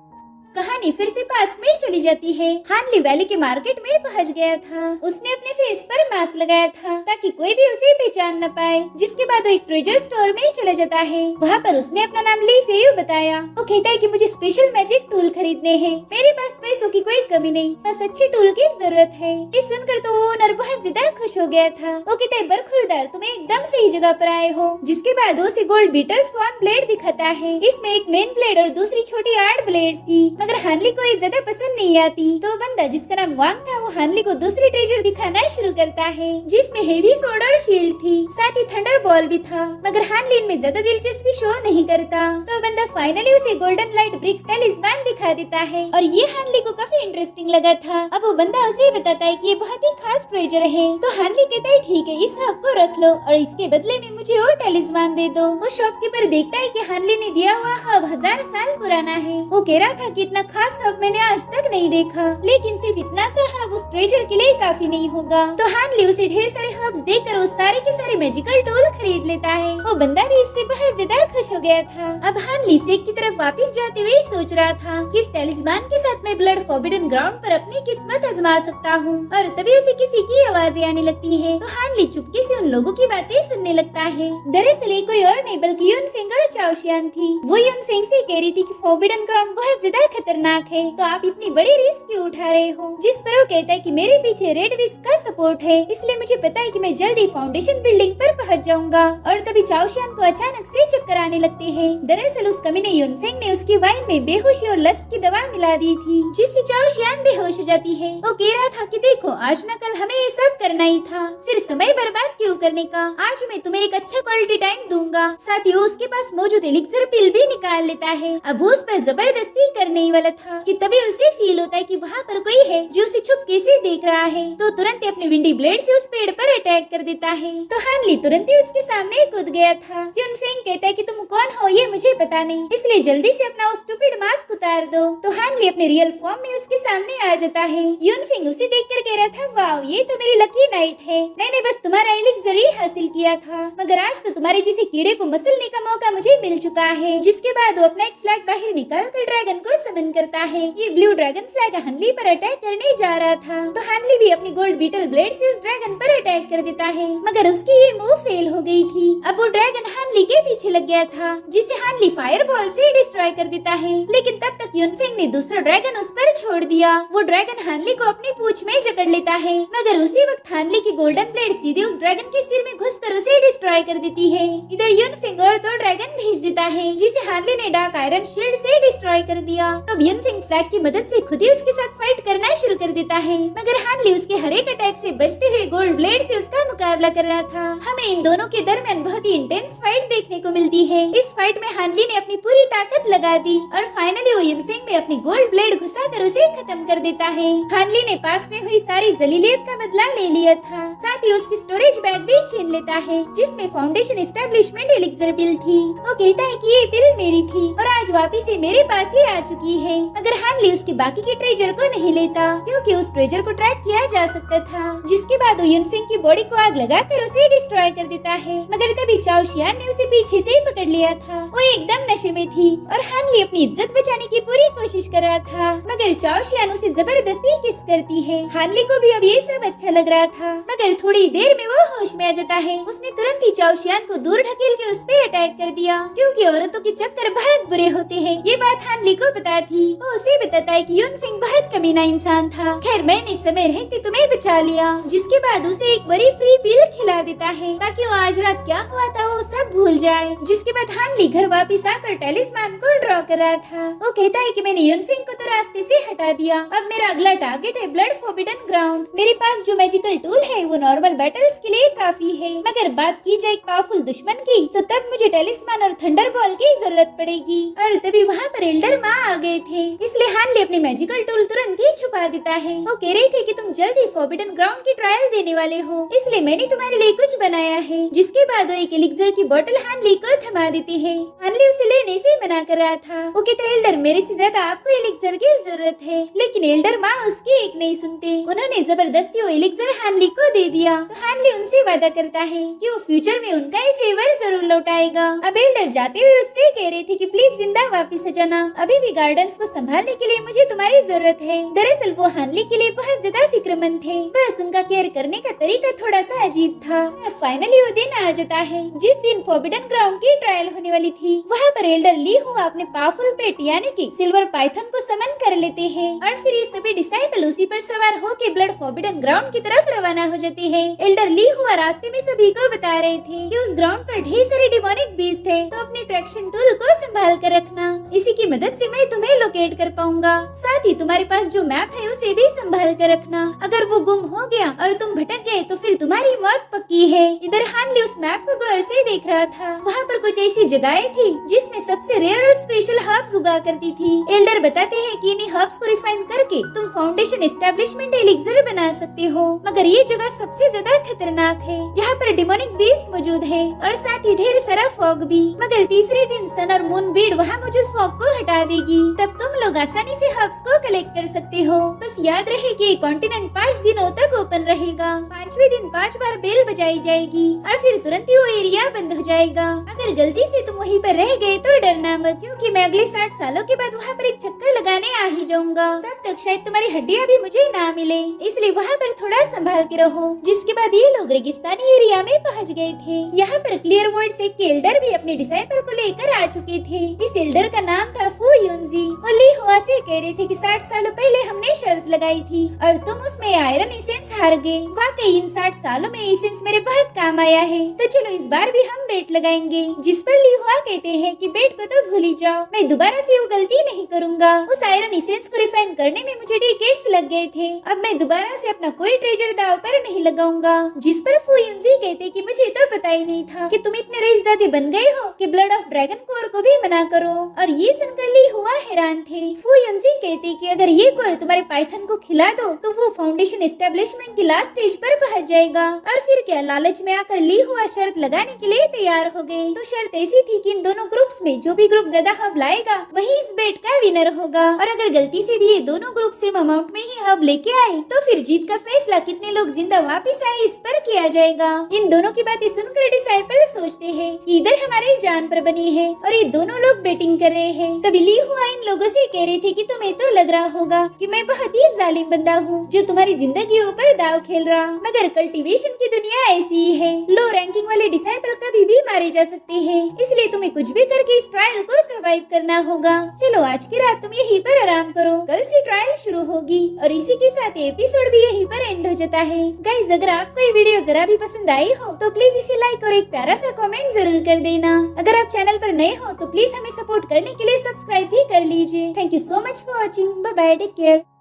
कहानी फिर से पास में चली जाती है। हानली वैली के मार्केट में पहुंच गया था। उसने अपने फेस पर मास्क लगाया था ताकि कोई भी उसे पहचान न पाए। जिसके बाद वो एक ट्रेजर स्टोर में चला जाता है। वहाँ पर उसने अपना नाम ली फेयू बताया। वो कहता है कि मुझे स्पेशल मैजिक टूल खरीदने हैं। मेरे पास पैसों की कोई कमी नहीं, बस अच्छे टूल की जरूरत है। ये सुनकर तो वो ओनर बहुत ज्यादा खुश हो गया था। वो कहता है बरखुरदार तुम एकदम सही जगह पर आए हो। जिसके बाद उसे गोल्ड बीटल स्वान ब्लेड दिखाता है। इसमें एक मेन ब्लेड और दूसरी छोटी 8 ब्लेड थी मगर हानली को ये ज्यादा पसंद नहीं आती। तो बंदा जिसका नाम वांग था वो हानली को दूसरी ट्रेजर दिखाना शुरू करता है जिसमें हेवी स्वॉर्ड और शील्ड थी, साथ ही थंडर बॉल भी था, मगर हानली इनमें ज्यादा दिलचस्पी शो नहीं करता। तो बंदा फाइनली उसे गोल्डन लाइट ब्रिक टैलिस्मान दिखा देता है और ये हानली को काफी इंटरेस्टिंग लगा था। अब वो बंदा उसे बताता है कि ये बहुत ही खास ट्रेजर है। तो हानली कहता है ठीक है, इस हब को रख लो और इसके बदले में मुझे और टैलिस्मान दे दो। वो शॉपकीपर देखता है कि हानली ने दिया हुआ हब 1000 साल पुराना है। वो कह रहा था कि इतना खास हब मैंने आज तक नहीं देखा, लेकिन सिर्फ इतना सा हब उस ट्रेजर के लिए काफी नहीं होगा। तो हानली उसे ढेर सारे हब्स देकर वो सारे के सारे मैजिकल टूल खरीद लेता है। वो बंदा भी इससे बहुत ज्यादा खुश हो गया था। अब हानली सेक की तरफ वापस जाते हुए सोच रहा था कि इस टैलिस्मान के साथ मैं ब्लड फॉरबिडन ग्राउंड पर अपनी किस्मत आजमा सकता हूँ। और तभी उसे किसी की आवाजें आने लगती है। तो हानली चुपके से उन लोगों की बातें सुनने लगता है। दरअसल ये कोई और नहीं बल्कि यूनफेंग और चाओशियान थी। वो यूनफेंग से कह रही थी कि फॉरबिडन ग्राउंड बहुत ज्यादा खतरनाक है, तो आप इतनी बड़ी रिस्क क्यों उठा रहे हो। जिस पर वो कहता है कि मेरे पीछे रेड विस्क का सपोर्ट है, इसलिए मुझे पता है कि मैं जल्दी फाउंडेशन बिल्डिंग पर पहुंच जाऊंगा। और तभी चाओशियान को अचानक से चक्कर आने लगते हैं। दरअसल उस कमीने यूनफेंग ने उसकी वाइन में बेहोशी और लस की दवा मिला दी थी, जिससे चाओशियान बेहोश हो जाती है। वो कह रहा था कि देखो आज न कल हमें ये सब करना ही था, फिर समय बर्बाद क्यों करने का। आज मैं तुम्हें एक अच्छा क्वालिटी टाइम दूंगा। साथ ही उसके पास मौजूद एलिक्सर पिल भी निकाल लेता है। अब वो उस पर जबरदस्ती करने ही वाला था कि तभी उसे फील होता है कि वहाँ पर कोई है जो उसे छुपके से देख रहा है। तो तुरंत ही अपने विंडी ब्लेड से उस पेड़ पर अटैक कर देता है। तो हानली तुरंत ही उसके सामने कूद गया था। यूनफेंग कहता है कि तुम कौन हो ये मुझे पता नहीं, इसलिए जल्दी से अपना उस स्टूपिड मास्क उतार दो। तो हानली अपने रियल फॉर्म में उसके सामने आ जाता है। यूनफेंग उसे देखकर कह रहा था वाओ ये तो मेरी लकी नाइट है, मैंने बस तुम्हारा एलिक्सर ही हासिल किया था, मगर आज तो तुम्हारे जैसे कीड़े को मसलने का मौका मुझे मिल चुका है। जिसके बाद वो अपना एक फ्लैग बाहर निकाल कर ड्रैगन को समन करता है। ये ब्लू ड्रैगन फ्लैग हानली पर अटैक करने जा रहा था। तो हानली भी अपनी गोल्ड बीटल ब्लेड से उस ड्रैगन पर अटैक कर देता है, मगर उसकी ये मूव फेल हो गई थी। अब वो ड्रैगन हानली के पीछे लग गया था, जिसे हानली फायर बॉल से डिस्ट्रॉय कर देता है। लेकिन तब तक यूनफेंग ने दूसरा ड्रैगन उस पर छोड़ दिया। वो ड्रैगन हानली को अपनी पूंछ में जकड़ लेता है, मगर उसी वक्त हानली की गोल्डन ब्लेड सीधे उस ड्रैगन के सिर में घुसकर उसे डिस्ट्रॉय कर देती है। इधर यूनफेंग और तो ड्रैगन भेज देता है, जिसे हानली ने डार्क आयरन शील्ड से डिस्ट्रॉय कर दिया। तब यूनफेंग फ्लैग की मदद से खुद ही उसके साथ फाइट करना शुरू कर देता है, मगर हानली उसके हर एक अटैक से बचते हुए गोल्ड ब्लेड से उसका मुकाबला कर रहा था। हमें इन दोनों के दरमियान बहुत ही इंटेंस फाइट देखने को मिलती है। इस फाइट में हानली ने अपनी पूरी ताकत लगा दी और फाइनली वो यूनफेंग में अपनी गोल्ड ब्लेड घुसाकर उसे खत्म कर देता है। हानली ने पास में हुई सारी जलीलियत का बदला ले लिया था, साथ ही उसकी स्टोरेज बैग भी छीन लेता है, जिसमें फाउंडेशन एस्टेब्लिशमेंट एलिक्सर बिल थी। वो कहता है कि ये बिल मेरी थी और आज वापिस से मेरे पास ही आ चुकी है, मगर हानली उसके बाकी के ट्रेजर को नहीं लेता, क्योंकि उस ट्रेजर को ट्रैक किया जा सकता था। जिसके बाद वो यूनफेंग की बॉडी को आग लगाकर उसे डिस्ट्रॉय कर देता है, मगर तभी चाओशियान ने उसे पीछे से पकड़ लिया था। वो एकदम नशे में थी और हानली अपनी इज्जत बचाने की पूरी कोशिश कर रहा था, मगर चाओशियान उसे जबरदस्ती किस करती है। हानली को भी अब ये सब अच्छा लग रहा था, मगर थोड़ी देर में वो होश में आ जाता है। उसने तुरंत ही चाओशियान को दूर ढकेल के उस पे अटैक कर दिया, क्योंकि औरतों के चक्कर बहुत बुरे होते हैं। ये बात हानली को पता थी। वो उसे बताता है कि यूनफेंग बहुत कमीना इंसान था, खैर मैंने समय रहते तुम्हें बचा लिया। जिसके बाद उसे एक बड़ी फ्री पिल खिला देता है, ताकि वो आज रात क्या हुआ था वो सब भूल जाए। जिसके बाद हानली घर वापिस आकर टैलिस्मान को ड्रॉ कर रहा था। वो कहता है कि मैंने यूनफेंग को तो रास्ते से हटा दिया, अब मेरा अगला टारगेट है ब्लड फॉरबिडन ग्राउंड। मेरे पास जो मैजिकल टूल है वो नॉर्मल बैटल्स के लिए काफी है, मगर बात की जाए पावरफुल दुश्मन की तो तब मुझे टैलिस्मान और थंडर बॉल की जरूरत पड़ेगी। और तभी वहाँ पर एल्डर माँ आ गए थे, इसलिए हानली अपने मैजिकल टूल तुरंत ही छुपा देता है। वो कह रही थी कि तुम जल्दी फॉरबिडन ग्राउंड की ट्रायल देने वाले हो, इसलिए मैंने तुम्हारे लिए कुछ बनाया है। जिसके बाद वो एक एलिक्सर की बोतल हानली को थमा देती है। हानली उसे लेने से मना कर रहा था। वो कहता है एल्डर मेरे से ज्यादा आपको एलिक्सर की जरूरत है, लेकिन एल्डर माँ उसकी एक नहीं सुनते। उन्होंने जबरदस्ती वो एलिक्सर हानली को दे दिया। तो हानली उनसे वादा करता है कि वो फ्यूचर में उनका ही फेवर जरूर लौटाएगा। अब एल्डर जाते हुए उससे कह रहे थे कि प्लीज जिंदा वापिस आ जाना, अभी भी गार्डन्स को संभालने के लिए मुझे तुम्हारी जरूरत है। दरअसल वो हानली के लिए बहुत ज्यादा फिक्रमंद थे, बस उनका केयर करने का तरीका थोड़ा सा अजीब था। फाइनली वो दिन आ जाता है जिस दिन फॉरबिडन ग्राउंड की ट्रायल होने वाली थी। वहाँ पर एल्डर ली हुआ अपने पावरफुल पेट यानी कि सिल्वर पाइथन को समन कर लेते हैं और फिर ये सभी डिसाइपल उसी पर सवार होकर ब्लड फॉरबिडन ग्राउंड की तरफ रवाना हो जाते हैं। एल्डर ली हुआ रास्ते में सभी को बता रहे थे कि उस ग्राउंड पर ढेर सारे डिमोनिक बीस्ट है, तो अपने ट्रैक्शन टूल को संभाल कर रखना। इसी की मदद से मैं तुम्हें लोकेट कर पाऊंगा। साथ ही तुम्हारे पास जो मैप है उसे भी संभाल कर रखना। अगर वो गुम हो गया और तुम भटक गए तो फिर तुम्हारी मौत पक्की है। इधर हानली उस मैप को गौर से देख रहा था। वहाँ पर कुछ ऐसी जगहें थी जिसमें सबसे रेयर और स्पेशल हर्ब्स उगा करती थी। एल्डर बताते हैं कि इन्हीं हर्ब्स को रिफाइन करके तुम फाउंडेशन एस्टेब्लिशमेंट एलिक्सर बना सकते हो, मगर ये जगह सबसे ज्यादा खतरनाक है। यहाँ पर डिमोनिक बीस्ट मौजूद है और साथ ही ढेर सारा फॉग भी। मगर तीसरे दिन सन और मून बीड वहाँ मौजूद फॉग को हटा देगी, तब तुम लोग आसानी से हर्ब्स को कलेक्ट कर सकते हो। बस याद रहे कि ये कॉन्टिनेंट 5 दिनों तक ओपन रहेगा। 5वें दिन 5 बार बेल बजाई जाएगी और फिर तुरंत ही वो एरिया बंद हो जाएगा। अगर गलती से तुम वहीं पर रह गए तो डरना मत, क्योंकि मैं अगले 60 सालों के बाद वहाँ पर एक चक्कर लगाने आ ही जाऊंगा। तब तक शायद तुम्हारी हड्डियाँ भी मुझे ना मिले, इसलिए वहाँ पर थोड़ा संभाल के रहो। जिसके बाद ये लोग रेगिस्तानी एरिया में पहुँच गए थे। यहाँ पर क्लियर वर्ड से एल्डर भी अपने डिसाइपल को लेकर आ चुके थे। इस एल्डर का नाम था फू युनजी। और ली हुआ से कह रहे थे कि 60 सालों पहले हमने शर्त लगाई थी और तुम उसमें आयरन एसेंस हार गए। वाकई इन 60 सालों में एसेंस मेरे बहुत काम आया है, तो चलो इस बार भी हम बेट लगाएंगे। जिस पर ली हुआ कहते हैं कि बेट को तो भूल ही जाओ, मैं दोबारा से वो गलती नहीं करूंगा। उस आयरन एसेंस को रिफाइन करने में मुझे डिकेड्स लग गए थे, अब मैं दोबारा से अपना कोई ट्रेजर दाव पर नहीं लगाऊंगा। जिस पर फू युनजी कहते कि मुझे तो पता ही नहीं था कि तुम इतने रईसजादे बन गए हो कि ब्लड ऑफ ड्रैगन कोर को भी मना करो। और ये सुनकर ली हुआ हैरान थे। फू युनजी कहते कि अगर ये कोर तुम्हारे पाइथन को खिला दो तो वो फाउंडेशन एस्टेब्लिशमेंट की लास्ट स्टेज पर पहुंच जाएगा। और फिर क्या, लालच में आकर ली हुआ शर्त लगाने के लिए तैयार हो गए। तो शर्त ऐसी थी कि इन दोनों ग्रुप्स में जो भी ग्रुप ज्यादा हब लाएगा वही इस बेट का विनर होगा। और अगर गलती से भी ये दोनों ग्रुप सेम अमाउंट में ही हब लेके आए तो फिर जीत का फैसला कितने लोग जिंदा वापिस आए इस पर किया जाएगा। इन दोनों की बातें सुनकर डिसाइपल सोचते हैं कि इधर हमारी जान पर बनी है और ये दोनों लोग बेटिंग कर रहे हैं। तभी ली हुआ इन लोगों से कह रही थी कि तुम्हें तो लग रहा होगा कि मैं बहुत ही जालिम बंदा हूँ जो तुम्हारी जिंदगी ऊपर दाव खेल रहा, मगर कल्टीवेशन की दुनिया ऐसी ही है। लो रैंकिंग वाले डिसाइपल कभी भी मारे जा सकते हैं, इसलिए तुम्हें कुछ भी करके इस ट्रायल को सरवाइव करना होगा। चलो आज की रात तुम यहीं पर आराम करो, कल से ट्रायल शुरू होगी। और इसी के साथ एपिसोड भी यहीं पर एंड हो जाता है। गाइस, अगर आपको ये वीडियो जरा भी पसंद आई हो तो प्लीज इसे लाइक और एक प्यारा सा कमेंट जरूर कर देना। अगर आप चैनल पर नए हो तो प्लीज हमें सपोर्ट करने के लिए सब्सक्राइब भी कर लीजिए। Thank you so much for watching. Bye bye, take care.